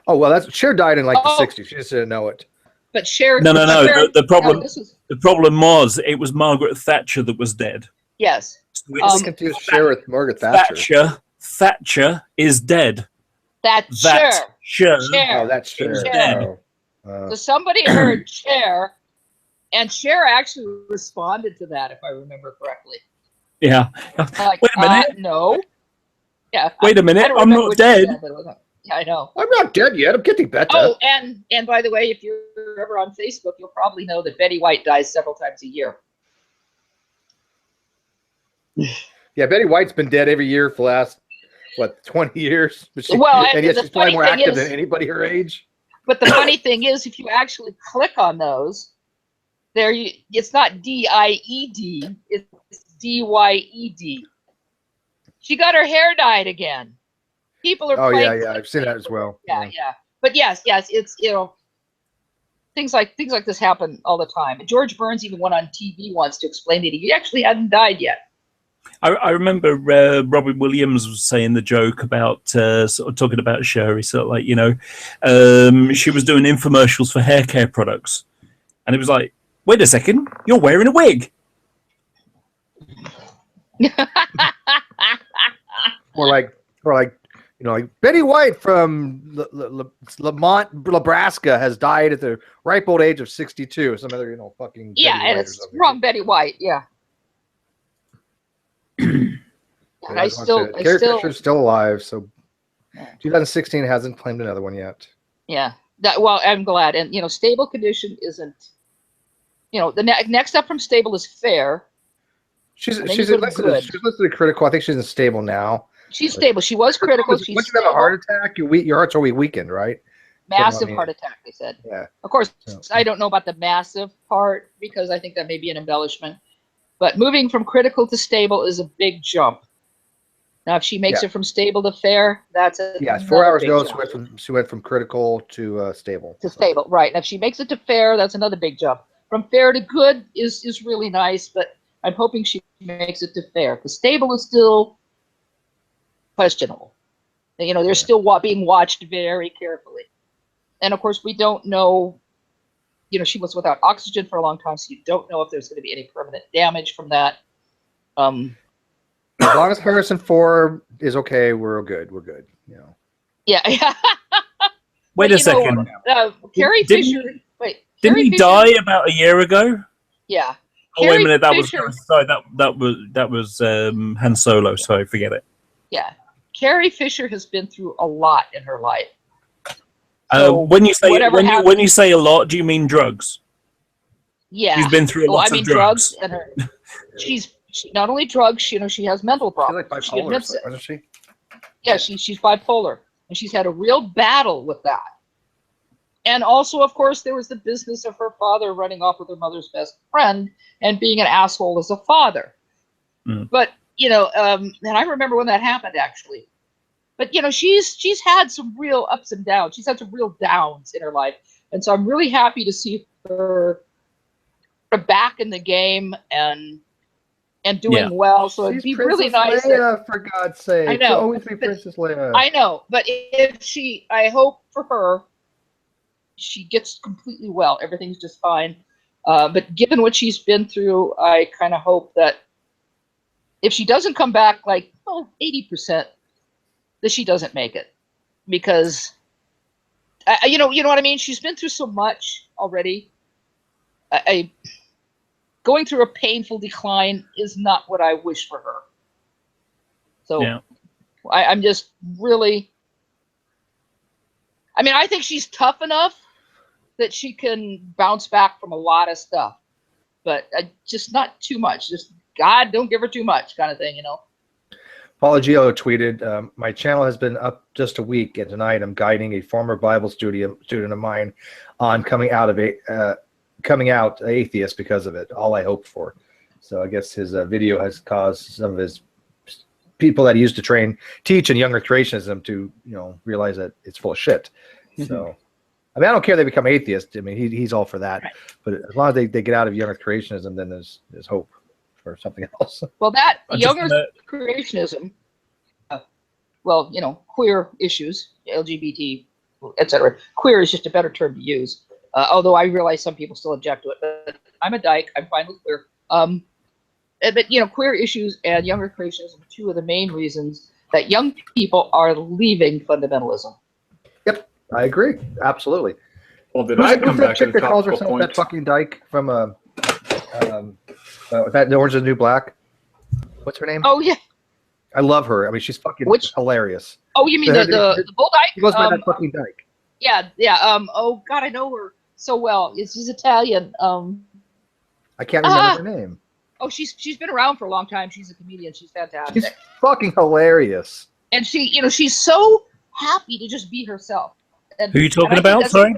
Oh well, Cher died in like the '60s. She just didn't know it.
But Cher.
No. The problem was it was Margaret Thatcher that was dead.
Yes.
I confused Cher with Margaret Thatcher.
Thatcher is dead.
That's Cher.
Cher.
Oh, that's Cher.
Cher. So somebody heard Cher, and Cher actually responded to that, if I remember correctly.
Yeah.
Like,
wait a minute.
No. Yeah.
Wait a minute. I'm not dead.
Yeah, I know.
I'm not dead yet. I'm getting better.
Oh, and by the way, if you're ever on Facebook, you'll probably know that Betty White dies several times a year.
Yeah, Betty White's been dead every year for the last 20 years.
Well,
and yet she's probably more active than anybody her age.
But the funny thing is, if you actually click on those, it's not DIED, it's DYED. She got her hair dyed again. People are.
Oh yeah, I've seen that as well.
Yeah. But yes, it's things like this happen all the time. George Burns even went on TV once to explain that he actually hadn't died yet.
I remember Robin Williams was saying the joke about sort of talking about Cher. He sort of like, she was doing infomercials for hair care products, and it was like, wait a second, you're wearing a wig.
or like Betty White from Lamont, Nebraska has died at the ripe old age of 62. Some other fucking
and it's wrong Betty White. Yeah. And I still
Carrie Fisher's still alive, so 2016 hasn't claimed another one yet.
Yeah, well, I'm glad. And stable condition isn't. The next up from stable is fair.
She's listed to critical. I think she's in stable now.
She's stable. She was critical.
Once you have a heart attack, your heart's already weakened, right?
Massive heart attack, they said.
Yeah.
Of course, I don't know about the massive part because I think that may be an embellishment. But moving from critical to stable is a big jump. Now, if she makes it from stable to fair, that's a
4 hours ago she went from critical to stable.
To stable, right? And if she makes it to fair, that's another big jump. From fair to good is really nice, but I'm hoping she makes it to fair. The stable is still questionable. They're still being watched very carefully, and of course, we don't know. She was without oxygen for a long time, so you don't know if there's going to be any permanent damage from that.
As long as Harrison Ford is okay, we're good. We're good.
Yeah.
Wait a second.
Carrie Fisher.
Didn't he die about a year ago?
Yeah.
Oh, wait a minute. That was Han Solo. So forget it.
Yeah. Carrie Fisher has been through a lot in her life.
When you say a lot, do you mean drugs?
Yeah.
She's been through a lot of drugs.
And she's she not only drugs, she has mental problems.
Like
She
bipolar,
admits it.
wasn't she?
Yeah, she's bipolar, and she's had a real battle with that. And also, of course, there was the business of her father running off with her mother's best friend and being an asshole as a father. But and I remember when that happened actually. But she's had some real ups and downs. She's had some real downs in her life, and so I'm really happy to see her back in the game and doing well. So it'd be really nice.
Leia, for God's sake.
I know.
She'll always be Princess Leia.
I know, but I hope for her, she gets completely well. Everything's just fine. But given what she's been through, I kind of hope that if she doesn't come back like 80%, that she doesn't make it, because you know what I mean. She's been through so much already. Going through a painful decline is not what I wish for her. So
Yeah.
I'm just really. I mean, I think she's tough enough that she can bounce back from a lot of stuff, but just not too much. Just God, don't give her too much, kind of thing,
Paula Gio tweeted, my channel has been up just a week, and tonight I'm guiding a former Bible student of mine on coming out atheist because of it. All I hoped for. So I guess his video has caused some of his people that he used to teach in younger creationism to realize that it's full of shit. So I mean, I don't care if they become atheists. I mean, he's all for that. Right. But as long as they get out of younger creationism, then there's hope for something else.
Well, that younger creationism, queer issues, LGBT, etc. Queer is just a better term to use. Although I realize some people still object to it, but I'm a dyke. I'm fine with queer. But queer issues and younger creationism are two of the main reasons that young people are leaving fundamentalism.
Yep, I agree. Absolutely.
Well, did I come back to the
calls
topical
herself
point?
That fucking dyke from that Orange is the New Black. What's her name?
Oh yeah,
I love her. I mean, she's fucking hilarious.
Oh, you mean the bull dyke?
She goes by that fucking dyke.
Yeah. Oh God, I know her so well. She's Italian.
I can't remember her name.
Oh, she's been around for a long time. She's a comedian. She's fantastic.
She's fucking hilarious.
And she's so happy to just be herself. And,
Who are you talking about? Sorry.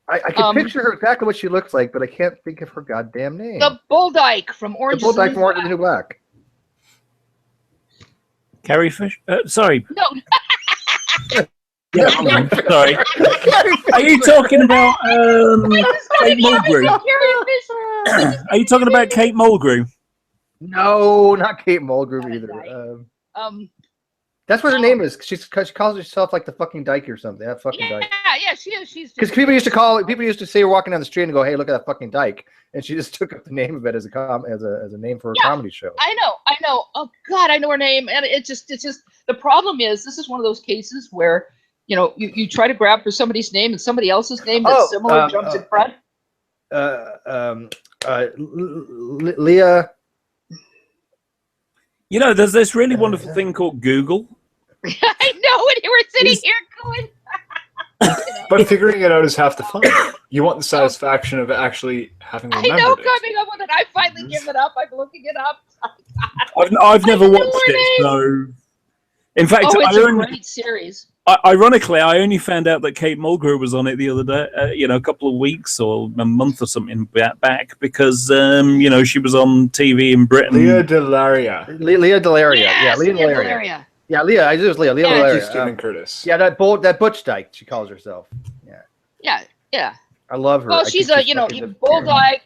I can picture her exactly what she looks like, but I can't think of her goddamn name.
The bull dyke from Orange.
The bull dyke from Orange is the New Black.
Carrie Fisher. Sorry.
No.
Yeah, sorry. Are you talking about Kate Mulgrew? Are you talking about Kate Mulgrew?
No, not Kate Mulgrew either. That's what her name is. She calls herself like the fucking dyke or something. That fucking dyke.
Yeah, she is. She's
because people used to say, we're walking down the street and go, "Hey, look at that fucking dyke," and she just took up the name of it as a name for a comedy show.
I know. Oh God, I know her name, and it's just the problem is this is one of those cases where you try to grab for somebody's name and somebody else's name that's similar jumps in front.
Leah.
There's this really wonderful thing called Google.
I know, and you were sitting here going.
But figuring it out is half the fun. You want the satisfaction of actually having remembered
I know,
it.
coming up with it. I finally give it up. I'm looking it up.
I've never watched it, so. In fact,
it's a great series.
Ironically, I only found out that Kate Mulgrew was on it the other day, a couple of weeks or a month or something back, because she was on TV in Britain.
Leah Delaria.
Leah Delaria.
Yes,
Leah Delaria. Yeah, Leah. I knew it was Leah. Leah Delaria.
Stephen Curtis.
Yeah, that Butch dyke. She calls herself.
Yeah.
I love her.
Well, she's bull dyke,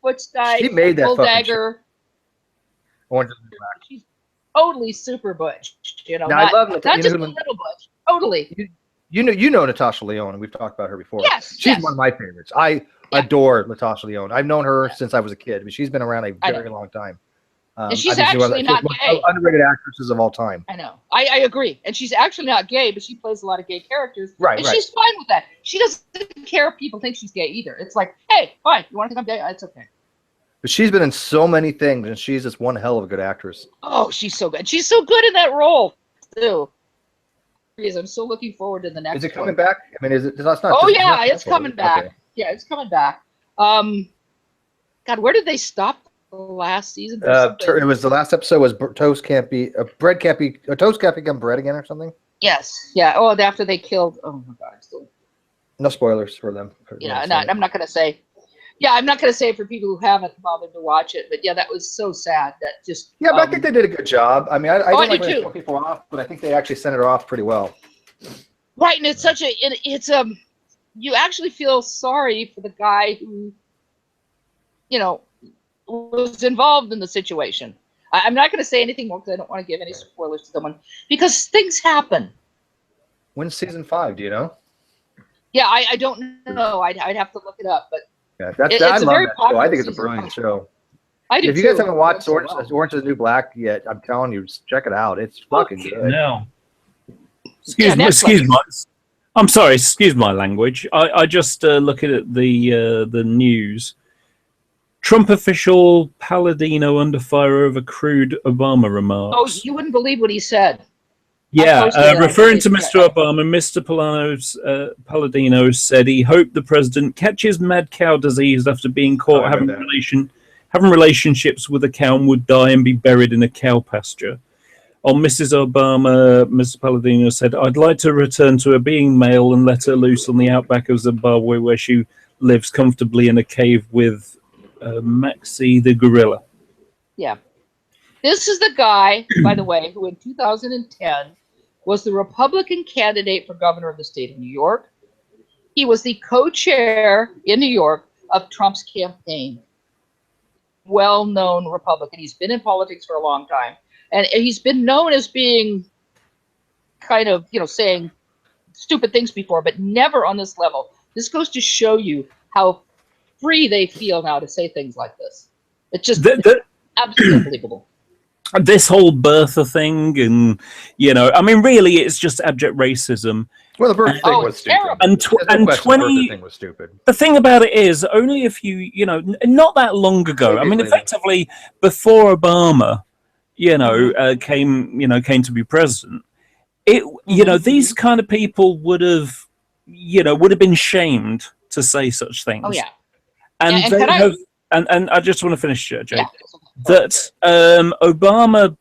Butch dyke,
she made that
bull
fucking
dagger.
Orange is the New Black.
She's totally super Butch.
Now, I love
not just a little Butch. Totally.
You know Natasha Lyonne. We've talked about her before.
Yes,
she's one of my favorites. I adore Natasha Lyonne. I've known her since I was a kid, but she's been around a very long time.
And she's actually not gay.
One of the underrated actresses of all time.
I know. I agree. And she's actually not gay, but she plays a lot of gay characters.
Right.
And she's fine with that. She doesn't care if people think she's gay either. It's like, hey, fine. You want to think I'm gay? It's okay.
But she's been in so many things, and she's just one hell of a good actress.
Oh, she's so good. She's so good in that role, too. I'm so looking forward to the next.
Is it coming back? I mean, is it? That's not.
Oh
just,
yeah,
it's
it's coming back.
Okay.
Yeah, it's coming back. God, where did they stop last season. For something.
It was the last episode was toast can't be toast can't become bread again or something.
Yes, yeah. Oh, after they killed. Oh my God, still.
No spoilers for them.
I'm not going to say. Yeah, I'm not going to say for people who haven't bothered to watch it, but yeah, that was so sad. That just.
Yeah, but I think they did a good job. I mean, I
Oh, I
didn't like
do
when they
too.
throw people off, but I think they actually sent it off pretty well.
Right, and it's such a. It's you actually feel sorry for the guy who, was involved in the situation. I'm not going to say anything more because I don't want to give any spoilers to someone because things happen.
When's season 5? Do you know?
Yeah, I don't know. I'd have to look it up, but
Yeah,
it's
I
a
love
very
that show. I
popular
think it's a
season.
brilliant show.
I do
If you guys
too.
haven't watched
It works so
Orange is the New Black yet, I'm telling you, just check it out. It's fucking good.
No. Excuse my. I'm sorry. Excuse my language. I just looking at the news. Trump official Palladino under fire over crude Obama remarks.
Oh, you wouldn't believe what he said.
Yeah,
posted it on
referring to
Facebook.
Mr. Obama, Mr. Palladino said he hoped the president catches mad cow disease after being caught having relationships with a cow and would die and be buried in a cow pasture. On Mrs. Obama, Mr. Palladino said, "I'd like to return to her being male and let her loose on the outback of Zimbabwe where she lives comfortably in a cave with Maxie the gorilla."
Yeah. This is the guy, by the way, who in 2010 was the Republican candidate for governor of the state of New York. He was the co-chair in New York of Trump's campaign. Well-known Republican. He's been in politics for a long time. And he's been known as being kind of, saying stupid things before, but never on this level. This goes to show you how free they feel now to say things like this. It's just absolutely unbelievable.
This whole Bertha thing, and I mean, really, it's just abject racism.
Well, the Bertha thing was stupid.
And,
There's no question the Bertha thing was stupid.
The thing about it is, only if not that long ago. I mean, effectively, before Obama, came to be president. These kind of people would have been shamed to say such things.
Oh yeah.
And
can I-
and I just want to finish, Jake.
Yeah.
That Obama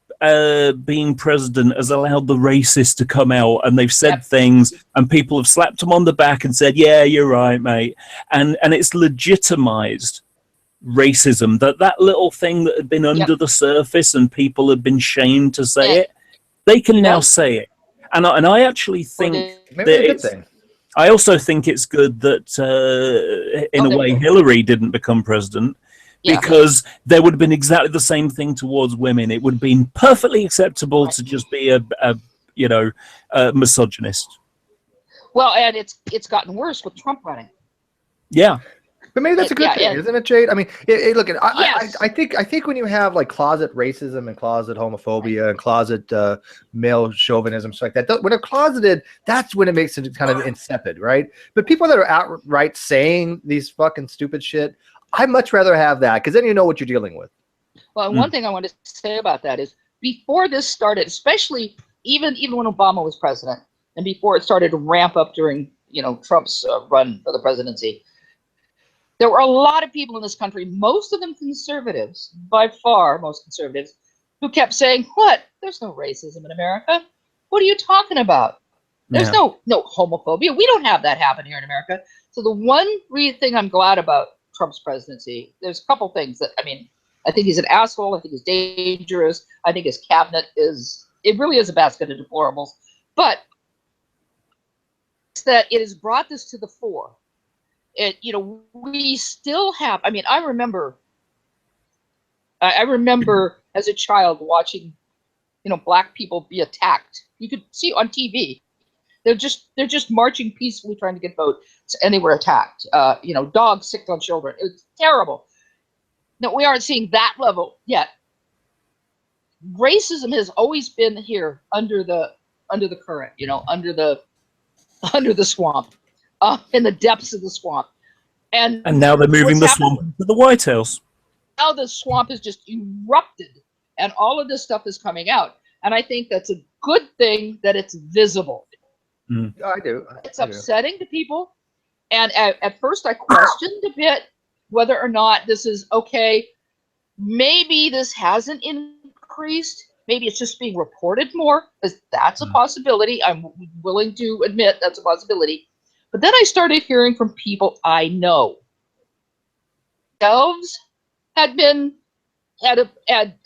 being president has allowed the racists to come out, and they've said things, and people have slapped them on the back and said, "Yeah, you're right, mate," and it's legitimized racism. That little thing that had been under the surface, and people had been shamed to say it, they can now say it, and I actually think
Maybe
that
it's a good
it's.
thing.
I also think it's good that, in a way, Hillary didn't become president.
Yeah.
Because there would have been exactly the same thing towards women. It would have been perfectly acceptable to just be a misogynist.
Well, and it's gotten worse with Trump running.
Yeah.
But maybe that's a good
Yeah,
thing,
yeah.
isn't it, Jade? I mean, look,
Yes.
I think when you have like closet racism and closet homophobia and closet male chauvinism, stuff like that, when they're closeted, that's when it makes it kind of insipid, right? But people that are outright saying these fucking stupid shit, I'd much rather have that because then you know what you're dealing with.
Well, and one thing I want to say about that is before this started, especially even when Obama was president, and before it started to ramp up during Trump's run for the presidency, there were a lot of people in this country, most of them conservatives, by far most conservatives, who kept saying, "What? There's no racism in America. What are you talking about? There's no homophobia. We don't have that happen here in America." So the one thing I'm glad about Trump's presidency, there's a couple things that, I think he's an asshole. I think he's dangerous. I think his cabinet really is a basket of deplorables. But it's that it has brought this to the fore. We still have, I remember as a child watching, black people be attacked. You could see on TV. They're just marching peacefully trying to get votes, and they were attacked. Dogs sicked on children. It's terrible. No, we aren't seeing that level yet. Racism has always been here under the current, under the swamp, in the depths of the swamp. And
now they're moving the
what's
swamp to the White House.
Now the swamp has just erupted, and all of this stuff is coming out. And I think that's a good thing that it's visible.
I do.
It's upsetting to people. And at first I questioned a bit whether or not this is okay. maybe this hasn't increased. Maybe it's just being reported more, because that's a possibility. I'm willing to admit that's a possibility. But then I started hearing from people I know. Themselves had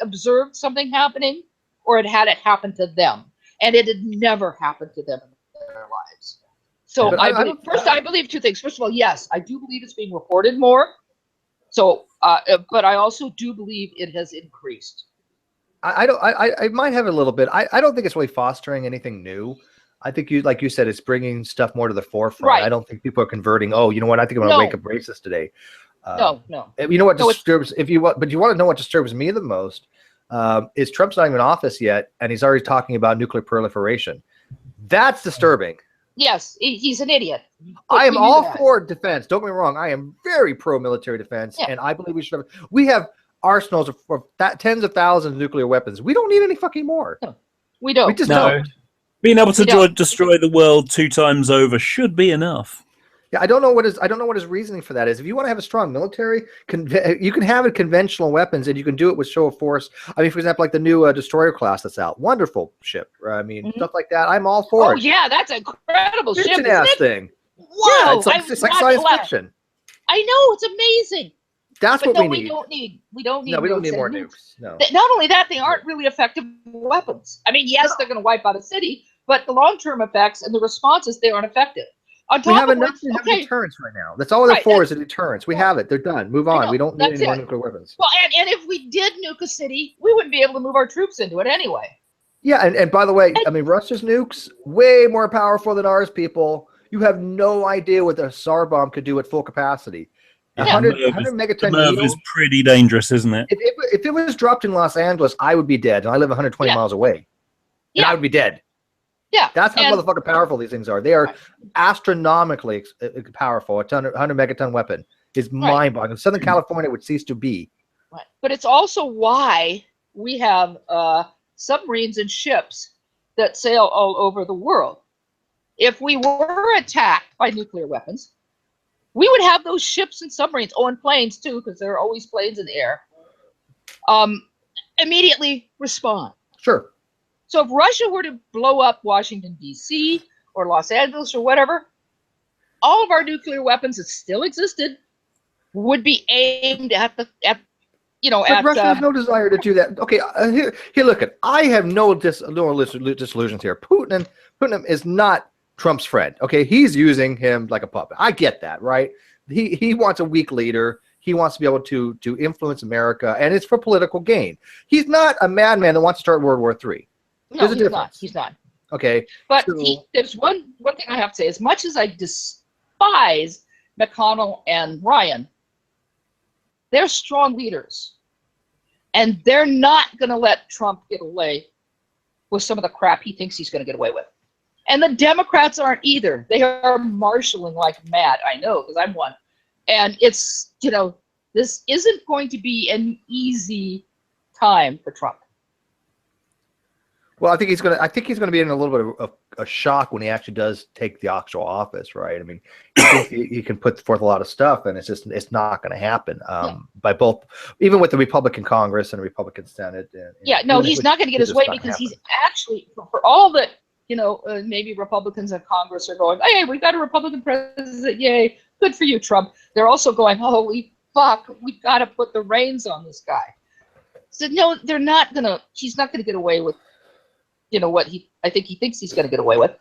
observed something happening, or had it happen to them, and it had never happened to them in their lives. So
But
I believe two things. First of all, yes, I do believe it's being reported more. So, but I also do believe it has increased.
I might have a little bit. I don't think it's really fostering anything new. I think like you said, it's bringing stuff more to the forefront.
Right.
I don't think people are converting. Oh, you know what? I think I'm going to wake up racist today.
No.
You know what disturbs but you want to know what disturbs me the most is Trump's not even in office yet, and he's already talking about nuclear proliferation. That's disturbing.
Yes, he's an idiot.
I am all for defense. Don't get me wrong. I am very pro-military defense, and I believe we should have. We have arsenals of tens of thousands of nuclear weapons. We don't need any fucking more.
No, we don't.
We just don't.
Being able to destroy the world 2 times over should be enough.
Yeah, I don't know what his reasoning for that is. If you want to have a strong military, you can have it conventional weapons, and you can do it with show of force. I mean, for example, like the new destroyer class that's out, wonderful ship. I mean, stuff like that. I'm all for it.
Oh yeah, that's an incredible ship.
It's an ass thing.
Wow,
yeah, it's like science fiction.
I know, it's amazing.
That's
but
what we need.
We don't need.
No, we don't
nukes
need more
and
nukes. No.
Not only that, they aren't really effective weapons. I mean, yes, they're going to wipe out a city, but the long-term effects and the responses, they aren't effective. On top
We have
of
enough
which,
to have
okay,
deterrence right now. That's all they're for is a deterrence. We have it. They're done. Move on.
know,
We don't need
that's
any more
it.
nuclear weapons.
well, and if we did nuke a city, we wouldn't be able to move our troops into it anyway.
Yeah, and by the way, I mean, Russia's nukes, way more powerful than ours, people. You have no idea what the SAR bomb could do at full capacity. 100 megaton
The Merv
needle.
is pretty dangerous, isn't it?
If it was dropped in Los Angeles, I would be dead, and I live 120 miles away. And I would be dead.
Yeah.
That's how motherfucking powerful these things are. They are astronomically powerful. A 100 megaton weapon is mind-boggling. Southern California would cease to be.
Right. But it's also why we have submarines and ships that sail all over the world. If we were attacked by nuclear weapons, we would have those ships and submarines, and planes too, because there are always planes in the air, immediately respond.
Sure.
So if Russia were to blow up Washington, D.C. or Los Angeles or whatever, all of our nuclear weapons that still existed would be aimed at
But Russia has no desire to do that. Okay, here, look at. I have no disillusions here. Putin is not Trump's friend. Okay, he's using him like a puppet. I get that, right? He wants a weak leader. He wants to be able to influence America, and it's for political gain. He's not a madman that wants to start World War III.
No,
There's a
he's
difference.
not. He's not.
Okay,
But there's one thing I have to say. As much as I despise McConnell and Ryan, they're strong leaders. And they're not going to let Trump get away with some of the crap he thinks he's going to get away with. And the Democrats aren't either. They are marshaling like mad. I know, because I'm one. And it's, this isn't going to be an easy time for Trump.
Well, I think he's gonna be in a little bit of a shock when he actually does take the actual office, right? I mean, he can put forth a lot of stuff, and it's not going to happen by both, even with the Republican Congress and the Republican Senate.
He's not going to get his way because he's actually, for all that, maybe Republicans in Congress are going, hey, we've got a Republican president, yay, good for you, Trump. They're also going, holy fuck, we've got to put the reins on this guy. So no, he's not going to get away with what I think he thinks he's going to get away with.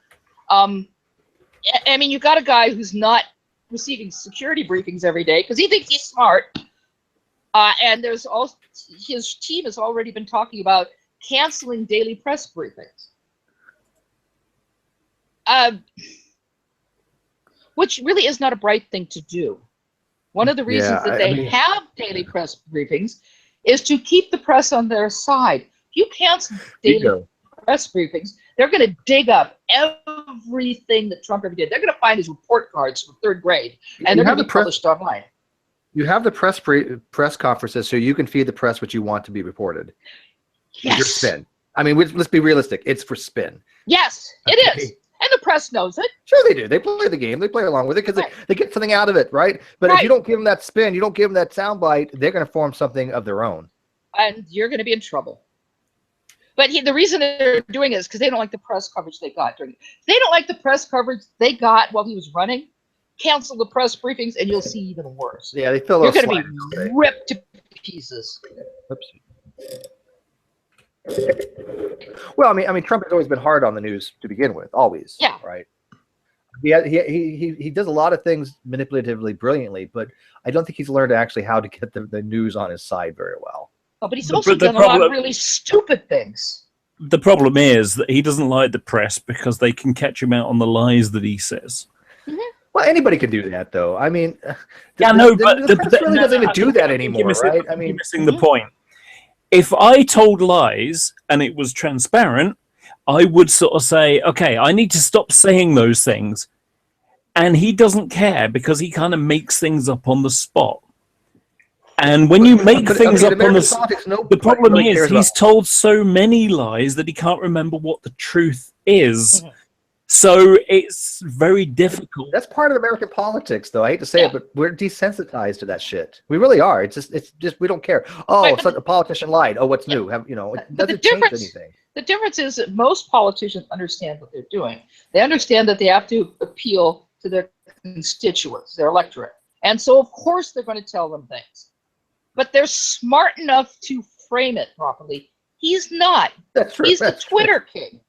I mean, you've got a guy who's not receiving security briefings every day because he thinks he's smart. And there's also, his team has already been talking about canceling daily press briefings. Which really is not a bright thing to do. One of the reasons that they have daily press briefings is to keep the press on their side. If you cancel daily press briefings, they're going to dig up everything that Trump ever did. They're going to find his report cards from 3rd grade, and they're going to be published online.
You have the press conferences so you can feed the press what you want to be reported.
Yes.
Your spin. I mean, let's be realistic. It's for spin.
Yes, it is. And the press knows it.
Sure they do. They play the game. They play along with it because they get something out of it, right? But if you don't give them that spin, you don't give them that soundbite, they're going to form something of their own.
and you're going to be in trouble. But the reason they're doing it is because they don't like the press coverage they got during. They don't like the press coverage they got while he was running. Cancel the press briefings, and you'll see even worse.
Yeah, they feel
you're going to be ripped to pieces.
Oops. Well, I mean, Trump has always been hard on the news to begin with, always.
Yeah.
Right. He does a lot of things manipulatively, brilliantly, but I don't think he's learned actually how to get the news on his side very well.
Oh, but he's also done a lot of really stupid things.
The problem is that he doesn't like the press because they can catch him out on the lies that he says.
Mm-hmm.
Well, anybody can do that, though. I mean,
the
press really doesn't do that anymore, right? I mean,
you're missing the point. If I told lies and it was transparent, I would sort of say, okay, I need to stop saying those things. And he doesn't care because he kind of makes things up on the spot. And when you make things up on the spot, the problem is he's told so many lies that he can't remember what the truth is.
Mm-hmm.
So it's very difficult.
That's part of American politics, though. I hate to say it, but we're desensitized to that shit. We really are. It's just we don't care. Oh, a politician lied. Oh, what's new? It doesn't change anything.
The difference is that most politicians understand what they're doing. They understand that they have to appeal to their constituents, their electorate. And so, of course, they're going to tell them things. But they're smart enough to frame it properly. He's not.
That's true.
He's the Twitter king.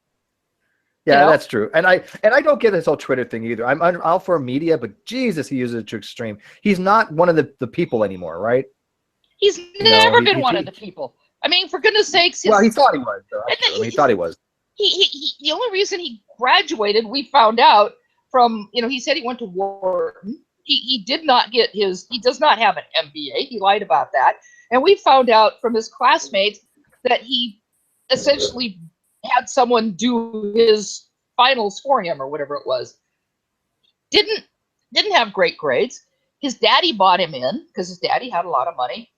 Yeah, that's true. And I don't get this whole Twitter thing either. I'm all for media, but Jesus, he uses it to extreme. He's not one of the people anymore, right?
He's never been one of the people. I mean, for goodness sakes.
Well, he thought he was, though. He thought he was.
He the only reason he graduated, we found out from, he said he went to Wharton. He did not get he does not have an MBA. He lied about that. And we found out from his classmates that he essentially had someone do his finals for him or whatever it was. Didn't have great grades. His daddy bought him in because his daddy had a lot of money.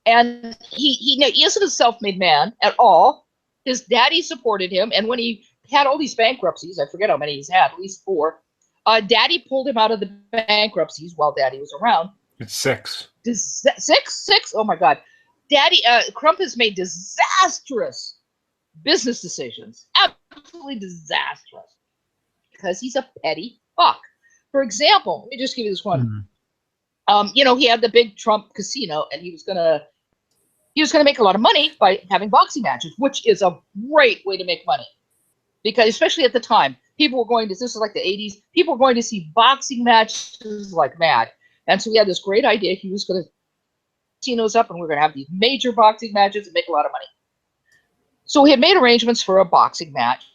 And he isn't a self-made man at all. His daddy supported him. And when he had all these bankruptcies, I forget how many he's had, at least 4, daddy pulled him out of the bankruptcies while daddy was around.
It's 6.
6? Oh my God. Daddy, Crump has made disastrous business decisions. Absolutely disastrous. Because he's a petty fuck. For example, let me just give you this one. He had the big Trump casino, and he was gonna make a lot of money by having boxing matches, which is a great way to make money. Because especially at the time, people were going to, this is like the 80s, people were going to see boxing matches like mad. And so he had this great idea. He was going to casinos up, and we're going to have these major boxing matches and make a lot of money. So he had made arrangements for a boxing match,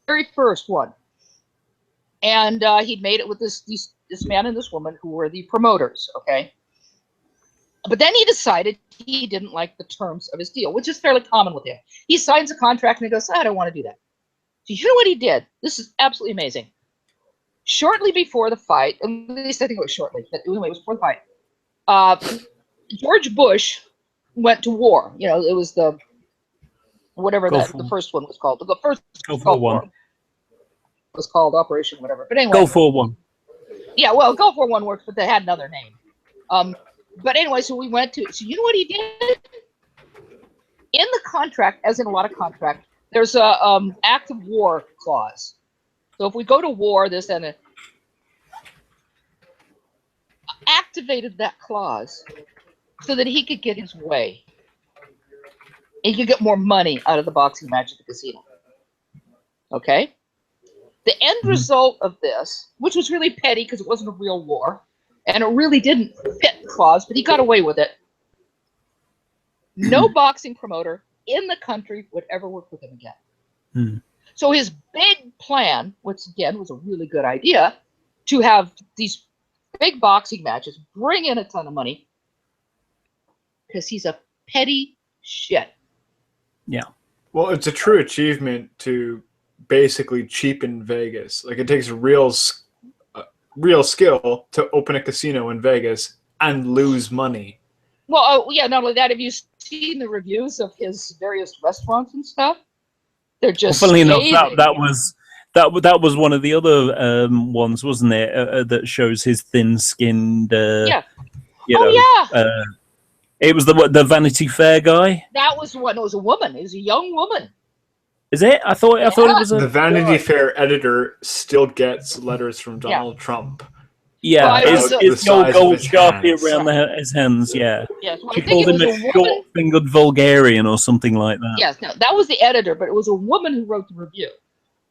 very first one. And he'd made it with this man and this woman who were the promoters, okay? But then he decided he didn't like the terms of his deal, which is fairly common with him. He signs a contract and he goes, I don't want to do that. So you know what he did? This is absolutely amazing. Shortly before the fight, at least I think it was shortly, but anyway, it was before the fight, George Bush went to war. It was the, whatever the first one was called. The first
Gulf War I
was called Operation whatever. But anyway.
Gulf War I.
Yeah, well, Gulf War I works, but they had another name. But anyway, so we went to, so you know what he did? In the contract, as in a lot of contracts, there's a act of war clause. So if we go to war, this and activated that clause so that he could get his way. He could get more money out of the boxing match at the casino. Okay? The end result of this, which was really petty because it wasn't a real war, and it really didn't fit the clause, but he got away with it. No boxing promoter in the country would ever work with him again. So his big plan, which again was a really good idea, to have these big boxing matches, bring in a ton of money, because he's a petty shit.
Yeah.
Well, it's a true achievement to basically cheapen Vegas. Like, it takes a real skill to open a casino in Vegas and lose money.
Well, yeah, not only that, have you seen the reviews of his various restaurants and stuff? They're just
funnily enough, that was one of the other ones, wasn't it? That shows his thin-skinned.
Yeah.
It was the Vanity Fair guy.
That was one. It was a woman. It was a young woman.
Is it? I thought it was a
The Vanity Fair editor still gets letters from Donald Trump.
Yeah,
about
it's
the
no
size of
gold
his
sharpie
hands.
around his hands. Yeah.
Yes, well,
She
I think
called
it
him
was
a
a woman.
short-fingered vulgarian or something like that.
Yes, no, that was the editor, but it was a woman who wrote the review.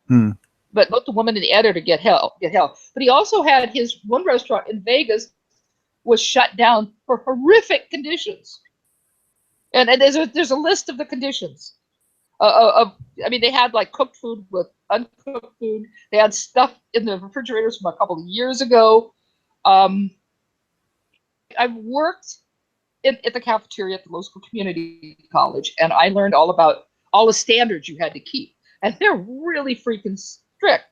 Hmm.
But both the woman and the editor get hell. But he also had his one restaurant in Vegas was shut down for horrific conditions. And there's a list of the conditions. I mean, they had like cooked food with uncooked food. They had stuff in the refrigerators from a couple of years ago. I've worked at the cafeteria at the local community college, and I learned all about all the standards you had to keep, and they're really freaking strict.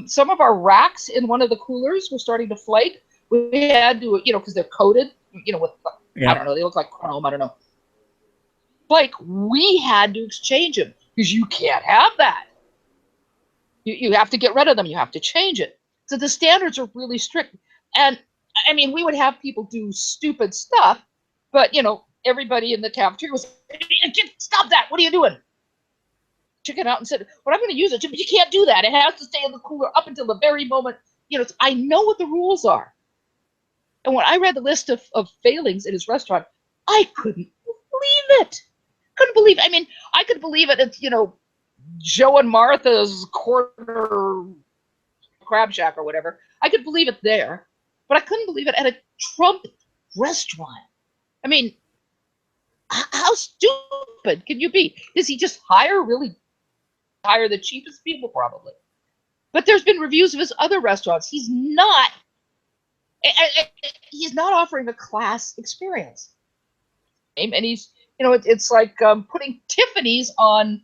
Some of our racks in one of the coolers were starting to flake. We had to, because they're coated, with I don't know, they look like chrome. I don't know. Like we had to exchange them because you can't have that. You have to get rid of them. You have to change it. So the standards are really strict. And I mean, we would have people do stupid stuff, but everybody in the cafeteria was, stop that. What are you doing? Chicken out and said, well, I'm going to use it, but you can't do that. It has to stay in the cooler up until the very moment. I know what the rules are. And when I read the list of failings in his restaurant, I couldn't believe it. I mean, I could believe it at, Joe and Martha's corner crab shack or whatever. I could believe it there, but I couldn't believe it at a Trump restaurant. I mean, how stupid can you be? Does he just hire the cheapest people? Probably. But there's been reviews of his other restaurants. He's not offering a class experience. And he's, it's like putting Tiffany's on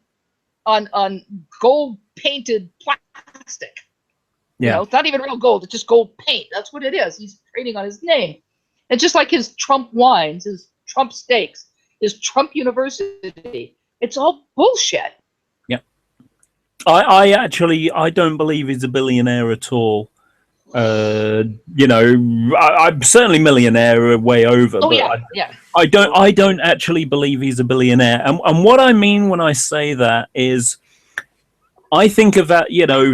gold painted plastic.
Yeah.
It's not even real gold. It's just gold paint. That's what it is. He's trading on his name. And just like his Trump wines, his Trump steaks, his Trump University, it's all bullshit.
Yeah. I don't believe he's a billionaire at all. I'm certainly millionaire way over.
Oh,
but
yeah.
I don't actually believe he's a billionaire. And what I mean when I say that is I think of that,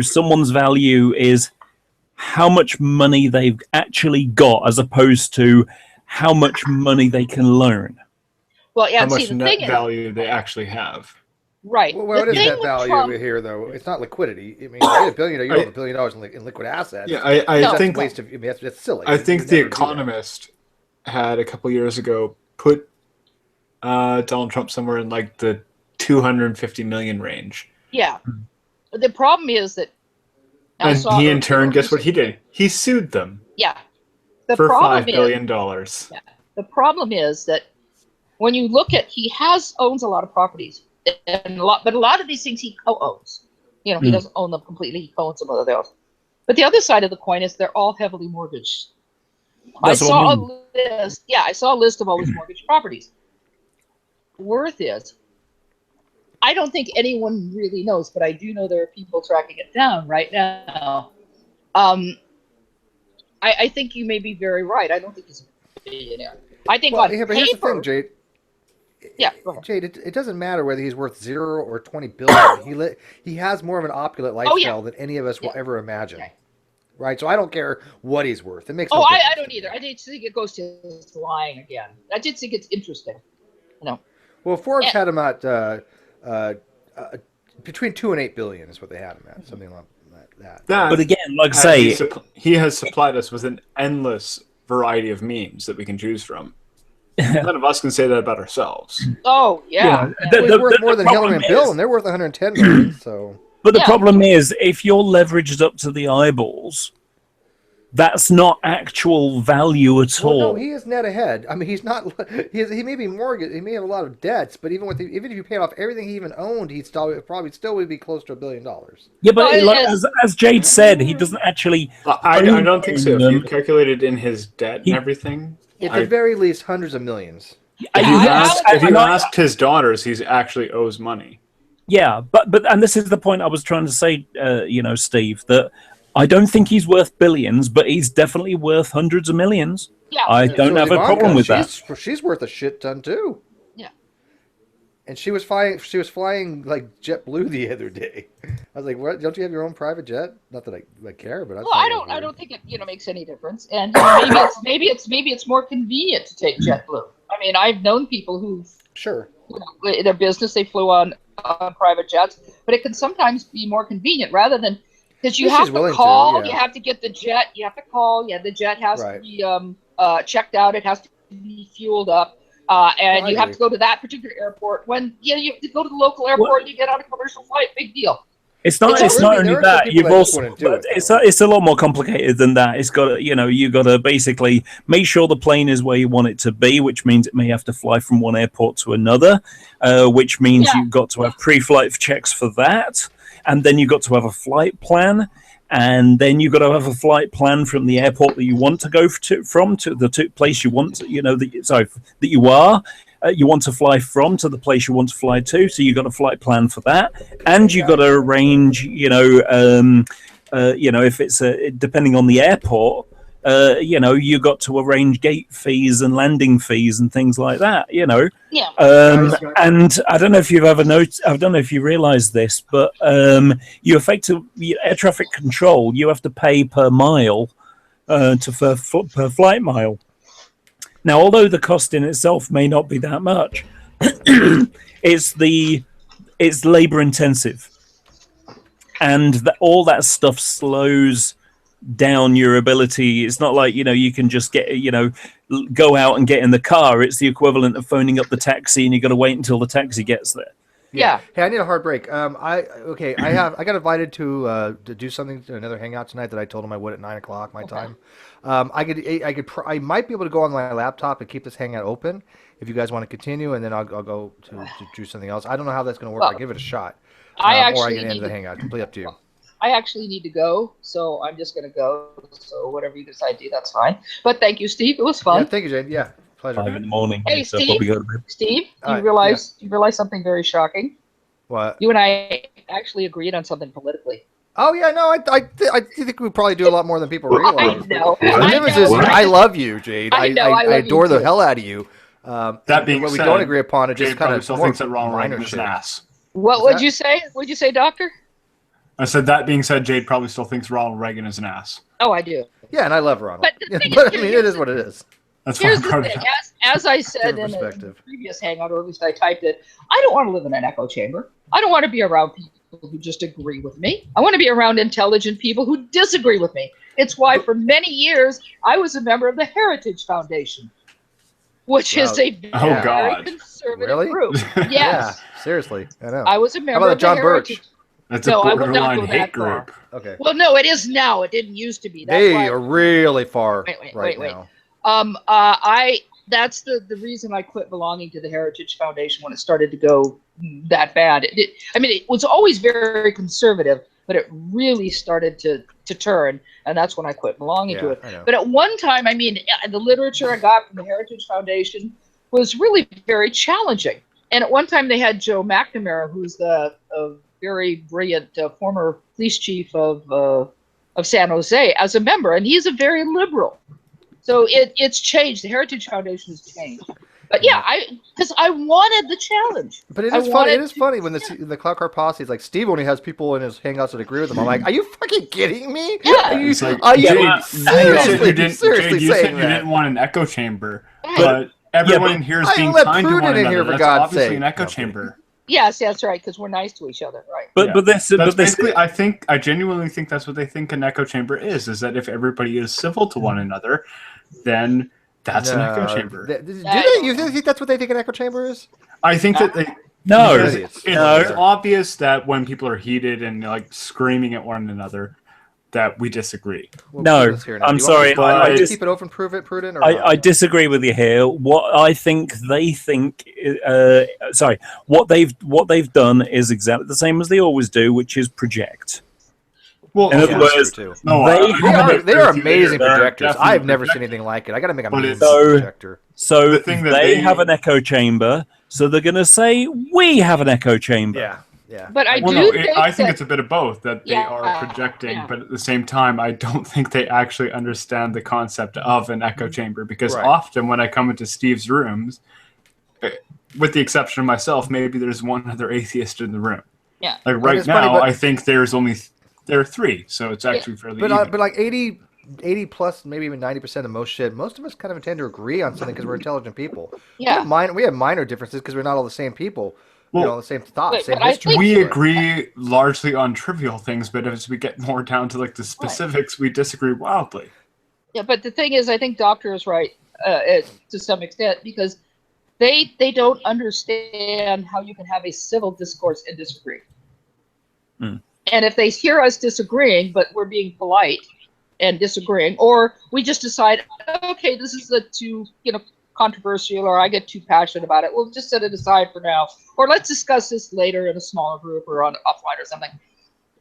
someone's value is how much money they've actually got as opposed to how much money they can learn.
Well, yeah,
How much
see, the
net
thing is,
value they actually have.
right.
Well, what
the
is
thing
that
with
value
Trump-
here, though? It's not liquidity. I mean, you get $1 billion, you don't have $1 billion in liquid assets.
Yeah, I
That's
think
a waste of. I mean, that's silly.
I think
You
The
never do that.
Economist had a couple years ago put Donald Trump somewhere in like the 250 million range.
Yeah. The problem is that. I
And
saw
he,
a-
in turn, guess what he did? He sued them
Yeah. The
for
problem
$5 billion.
Yeah. The problem is that when you look at, he owns a lot of properties, but a lot of these things he co-owns. He doesn't own them completely. He co-owns some of those. But the other side of the coin is they're all heavily mortgaged.
That's what I mean.
I saw a list of all his mortgaged properties. Worth is, I don't think anyone really knows, but I do know there are people tracking it down right now. I think you may be very right. I don't think he's a billionaire. I think on
but here's the
paper,
thing, Jade.
Yeah, go ahead.
Jade, it doesn't matter whether he's worth 0 or 20 billion. He has more of an opulent lifestyle than any of us will ever imagine. Right? So I don't care what he's worth. It makes no difference.
I don't either. I just think it goes to his lying again. I just think it's interesting.
Well, Forbes had him at between 2 and 8 billion is what they had him at, something like that.
But again, like I say,
he has supplied us with an endless variety of memes that we can choose from. None of us can say that about ourselves.
Oh yeah,
Well, he's worth more than Hillary and Bill, and they're worth 110 million. So,
but the problem is, if you're leveraged up to the eyeballs, that's not actual value at all.
No, he is net ahead. I mean, he's not. He may be mortgaged. He may have a lot of debts, but even if you paid off everything he even owned, he'd probably still would be close to $1 billion.
Yeah, but as Jade said, he doesn't actually.
I don't think so. If
own
you
them.
calculated in his debt and everything,
At the very least, hundreds of millions.
if you asked his daughters, he actually owes money.
Yeah, but and this is the point I was trying to say, Steve, that I don't think he's worth billions, but he's definitely worth hundreds of millions.
Yeah.
I don't have a problem with that.
She's worth a shit ton too.
Yeah.
And she was flying like JetBlue the other day. I was like, "What? Don't you have your own private jet?" Not that I care, but
Well, I don't think it makes any difference. And maybe it's more convenient to take JetBlue. I mean, I've known people who've in their business they flew on private jets, but it can sometimes be more convenient rather than because you have to call, you have to get the jet, you have to call, the jet has to be checked out, it has to be fueled up, and you have to go to that particular airport. When you go to the local airport, you get on a commercial flight, big deal.
It's not only that. You've also it's a lot more complicated than that. It's got you got to basically make sure the plane is where you want it to be, which means it may have to fly from one airport to another, which means you've got to have pre-flight checks for that, and then you've got to have a flight plan, and then you've got to have a flight plan from the airport that you want to go to the place you want that you are. You want to fly from to the place you want to fly to, so you got a flight plan for that, and you got to arrange, if it's depending on the airport, you got to arrange gate fees and landing fees and things like that, Yeah. And I don't know if you've ever noticed. I don't know if you realize this, but you effectively air traffic control. You have to pay per mile, per flight mile. Now, although the cost in itself may not be that much, it's labor intensive, and all that stuff slows down your ability. It's not like you can just go out and get in the car. It's the equivalent of phoning up the taxi, and you got to wait until the taxi gets there.
Yeah.
Hey, I need a hard break. I got invited to do something to another hangout tonight that I told him I would at 9:00 my time. I might be able to go on my laptop and keep this hangout open if you guys want to continue, and then I'll go to do something else. I don't know how that's going to work. I'll give it a shot. Or I can end the hangout. Completely up to you.
I actually need to go, so I'm just going to go. So whatever you decide to do, that's fine. But thank you, Steve. It was fun.
Yeah, thank you, Jane. Yeah. Pleasure.
5 in the morning.
Hey,
so
Steve. Steve, you realize something very shocking?
What?
You and I actually agreed on something politically.
Oh yeah, no, I think we probably do a lot more than people realize.
I know.
I love you, Jade.
I know, I
adore
love
the
you
hell out of you.
That being
what we
said,
don't agree upon is just
Jade
kind
probably
of
still
more
thinks that Ronald
minor
Reagan is
shit.
an ass.
What would you say? What'd you say, Doctor?
I said that being said, Jade probably still thinks Ronald Reagan is an ass.
Oh, I do.
Yeah, and I love Ronald.
But the thing
But I mean, it is what it is.
That's
Here's the thing. As I said in a
perspective.
previous hangout, or at least I typed it, I don't want to live in an echo chamber. I don't want to be around people who just agree with me. I want to be around intelligent people who disagree with me. It's why for many years I was a member of the Heritage Foundation, which is a very conservative group. Yes.
Yeah, seriously, I know.
I was a
How
member
about
of the
John
Heritage.
Birch?
That's
No,
a
I would not
borderline
go
hate
that far.
group.
Okay.
Well, no, it is now. It didn't used to be. That's
They
why
are really far
wait.
now.
That's the reason I quit belonging to the Heritage Foundation when it started to go that bad. It was always very conservative, but it really started to turn, and that's when I quit belonging to it.
I know.
But at one time, the literature I got from the Heritage Foundation was really very challenging. And at one time, they had Joe McNamara, who's a very brilliant former police chief of San Jose, as a member, and he's a very liberal. So it's changed. The Heritage Foundation has changed. But yeah, because I wanted the challenge.
But it is funny. It is funny when the Cloud Car Posse is like, Steve only has people in his hangouts that agree with him. I'm like, are you fucking kidding me?
Yeah.
You
Jade,
seriously
you said
saying
you
that?
didn't want an echo chamber, but everyone in here is
I
being
let
kind to
Pruden
one
in
another.
here, for
That's
God's
obviously
sake.
an echo chamber.
Yes, that's right, because we're nice to each other, right?
But
That's basically, I genuinely think that's what they think an echo chamber is that if everybody is civil to one another, then that's an echo chamber.
Do they? You think that's what they think an echo chamber is?
I think that they.
No,
it's obvious that when people are heated and like screaming at one another, that we disagree.
No, I'm sorry. I
keep it open, prove it, Pruden. Or
I disagree with you here. What I think they think, what they've done is exactly the same as they always do, which is project.
Well,
in other words,
they are amazing projectors. I've never seen anything like it. I got to make a mean projector.
So
the thing that
they have an echo chamber, so they're going to say we have an echo chamber.
Yeah. Yeah.
But I
Well,
do
no,
think
I think
that-
it's a bit of both, that they are projecting, but at the same time, I don't think they actually understand the concept of an echo chamber, because
Right.
often when I come into Steve's rooms, with the exception of myself, maybe there's one other atheist in the room.
Yeah.
Like
And
right
it's
now,
funny, but-
I think there are 3, so it's actually fairly
But
even.
but like 80 plus, maybe even 90% of most shit, most of us kind of tend to agree on something because we're intelligent people.
Yeah.
We have minor differences because we're not all the same people.
Well,
the same thoughts,
but
same
I
history.
we
but-
agree largely on trivial things, but as we get more down to like the specifics, we disagree wildly.
Yeah, but the thing is, I think Doctor is right to some extent, because they don't understand how you can have a civil discourse and disagree.
Hmm.
And if they hear us disagreeing, but we're being polite and disagreeing, or we just decide, okay, this is too controversial, or I get too passionate about it, we'll just set it aside for now, or let's discuss this later in a smaller group or on offline or something.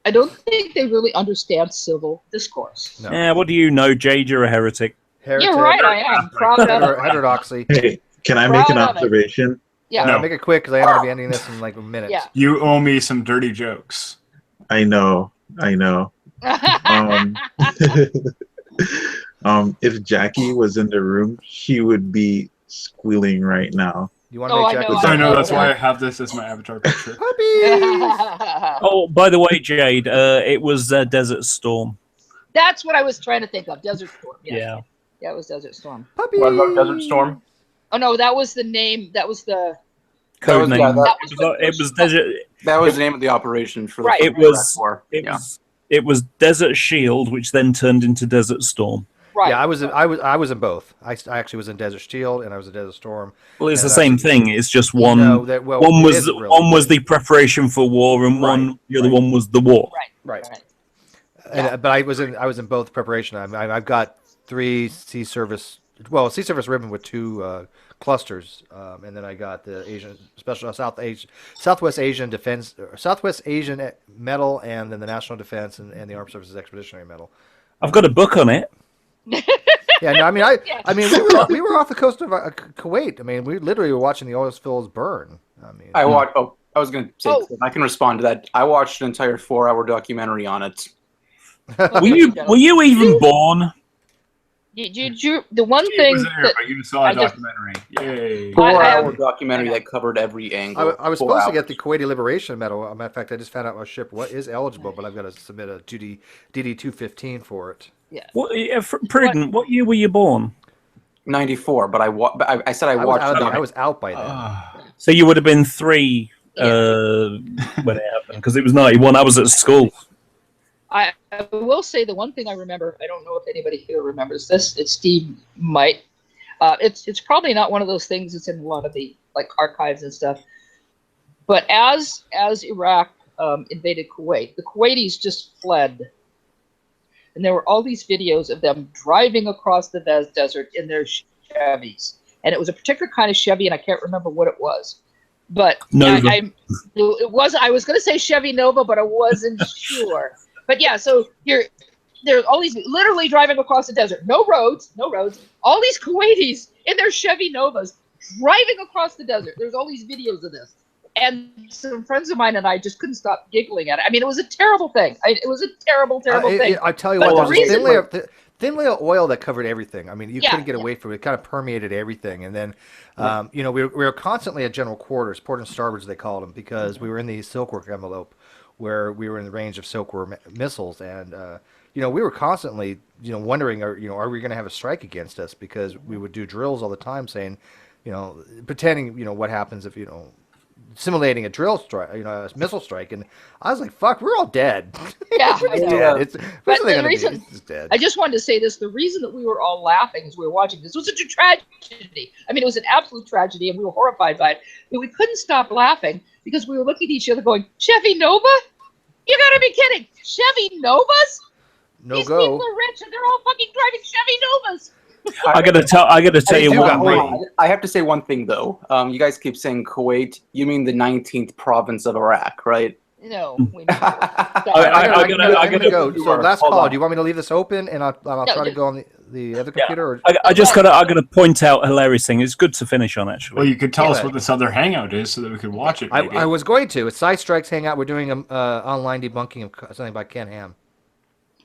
I don't think they really understand civil discourse.
No.
Yeah, what do you know, Jade? You're a heretic.
You're right, I am. Proud of it.
Heterodoxy.
Hey, can I make an
Proud of it.
observation?
Yeah.
No.
Make it quick because I am going to be ending this in like a minute.
Yeah.
You owe me some dirty jokes.
I know. If Jackie was in the room, she would be squealing right now.
You want to make Jackie?
I know, that's why I have this as my avatar picture.
Oh, by the way, Jade, it was Desert Storm.
That's what I was trying to think of. Desert Storm.
Yeah.
Yeah, it was Desert Storm.
What about Desert Storm?
Oh no, that was the name. That was the
Code name.
yeah,
It was Desert.
That was the name of the operation for the
Right.
It
Iraq
was.
War.
It was Desert Shield, which then turned into Desert Storm.
Right.
Yeah, I was in both. I actually was in Desert Shield and I was in Desert Storm.
Well, it's
And
the same
actually-
thing. It's just one.
No, that- well,
one
it
was
isn't really.
one was the preparation for war, and the other one was the war.
Right. But I was in both preparation. I've got 3 sea service ribbon with 2 clusters, and then I got the Asian Southwest Asian Defense, Southwest Asian Medal, and then the National Defense and the Armed Services Expeditionary Medal.
I've got a book on it.
Yeah, no, I mean, we were off the coast of Kuwait. I mean, we literally were watching the oil spills burn. I mean,
I watched. Oh, I was going to say, I can respond to that. I watched an entire 4-hour documentary on it.
Were you even born?
The one
He
thing
was there,
that
but you saw a
I just-
documentary. Yay.
4-hour documentary that covered every angle.
I was
4
supposed to
hours.
get the Kuwaiti Liberation Medal. As a matter of fact, I just found out my ship is eligible, but I've got to submit a DD-215 for it.
Yeah.
Prudent, what year were you born?
94, but I said I watched.
I was out by then.
So you would have been 3 when it happened, because it was 91. I was at school.
I will say the one thing I remember. I don't know if anybody here remembers this. It's Steve might. It's probably not one of those things that's in a lot of the archives and stuff. But as Iraq invaded Kuwait, the Kuwaitis just fled. And there were all these videos of them driving across the desert in their Chevys. And it was a particular kind of Chevy, and I can't remember what it was. But
Nova.
it was. I was going to say Chevy Nova, but I wasn't sure. But yeah, so there's all these literally driving across the desert. No roads. All these Kuwaitis in their Chevy Novas driving across the desert. There's all these videos of this. And some friends of mine and I just couldn't stop giggling at it. I mean, it was a terrible thing. It was a terrible thing.
I tell you
But
what,
the
there was a
reason
thin layer of oil that covered everything. I mean, you
Yeah,
couldn't get away from it. It kind of permeated everything. And then, we were constantly at general quarters, port and starboard, as they called them, because we were in the Silkwork envelope, where we were in the range of Silkwork missiles. And, we were constantly, wondering, are we going to have a strike against us? Because we would do drills all the time saying, pretending, what happens if, simulating a drill strike, a missile strike, and I was like, "Fuck, we're all dead."
Yeah,
We're
I know.
dead. It's
But
the
the reason
it's dead.
I just wanted to say this: the reason that we were all laughing as we were watching this was such a tragedy. I mean, it was an absolute tragedy, and we were horrified by it. But we couldn't stop laughing because we were looking at each other, going, "Chevy Nova? You gotta be kidding! Chevy Novas? These people are rich, and they're all fucking driving Chevy Novas."
I gotta tell you what.
I have to say one thing though. You guys keep saying Kuwait. You mean the 19th province of Iraq, right?
No. We
I'm gonna go. So last call. Do you want me to leave this open, and I'll try to go on the other computer? Or?
I just gotta point out a hilarious thing. It's good to finish on, actually.
Well, you could tell us what this other hangout is so that we could watch it. Maybe.
I was going to. It's Side Strikes Hangout. We're doing online debunking of something by Ken Ham.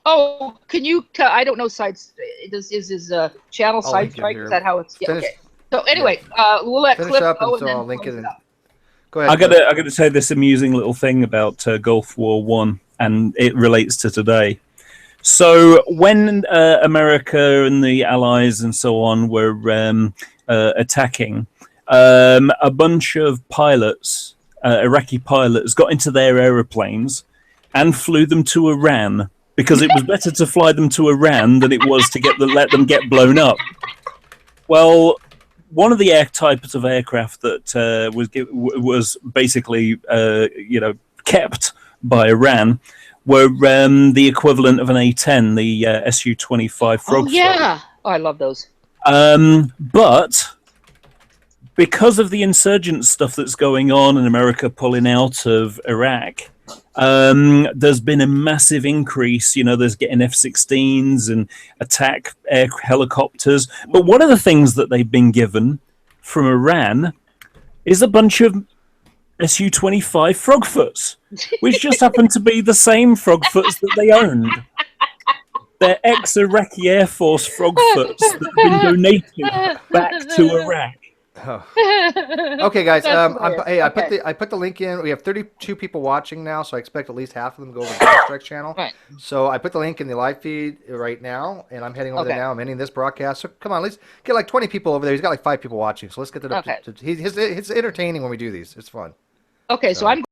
Oh, can you? I don't know. Is his channel
I'll
Side
link it
Strike?
here.
Is that how it's? Yeah,
Finish-
okay. So anyway, we'll let
Finish
Cliff
up,
go
and so
and
I'll
then
link it
close
in.
out.
Go ahead.
I gotta say this amusing little thing about Gulf War One, and it relates to today. So when America and the Allies and so on were attacking, a bunch of pilots, Iraqi pilots, got into their aeroplanes and flew them to Iran because it was better to fly them to Iran than it was to let them get blown up. Well, one of the types of aircraft that was basically kept by Iran were the equivalent of an A-10, the Su-25 Frog.
Oh yeah, I love those.
But because of the insurgent stuff that's going on and America pulling out of Iraq, there's been a massive increase. There's getting F-16s and attack helicopters. But one of the things that they've been given from Iran is a bunch of Su-25 Frogfoots, which just happen to be the same Frogfoots that they owned. They're ex-Iraqi Air Force Frogfoots that have been donated back to Iraq.
Oh. Okay, guys. I put the link in. We have 32 people watching now, so I expect at least half of them go over to the Side Strikes channel.
Right.
So I put the link in the live feed right now, and I'm heading over there now. I'm ending this broadcast. So come on, let's get like 20 people over there. He's got like 5 people watching, so let's get it up. It's entertaining when we do these. It's fun.
Okay, so I'm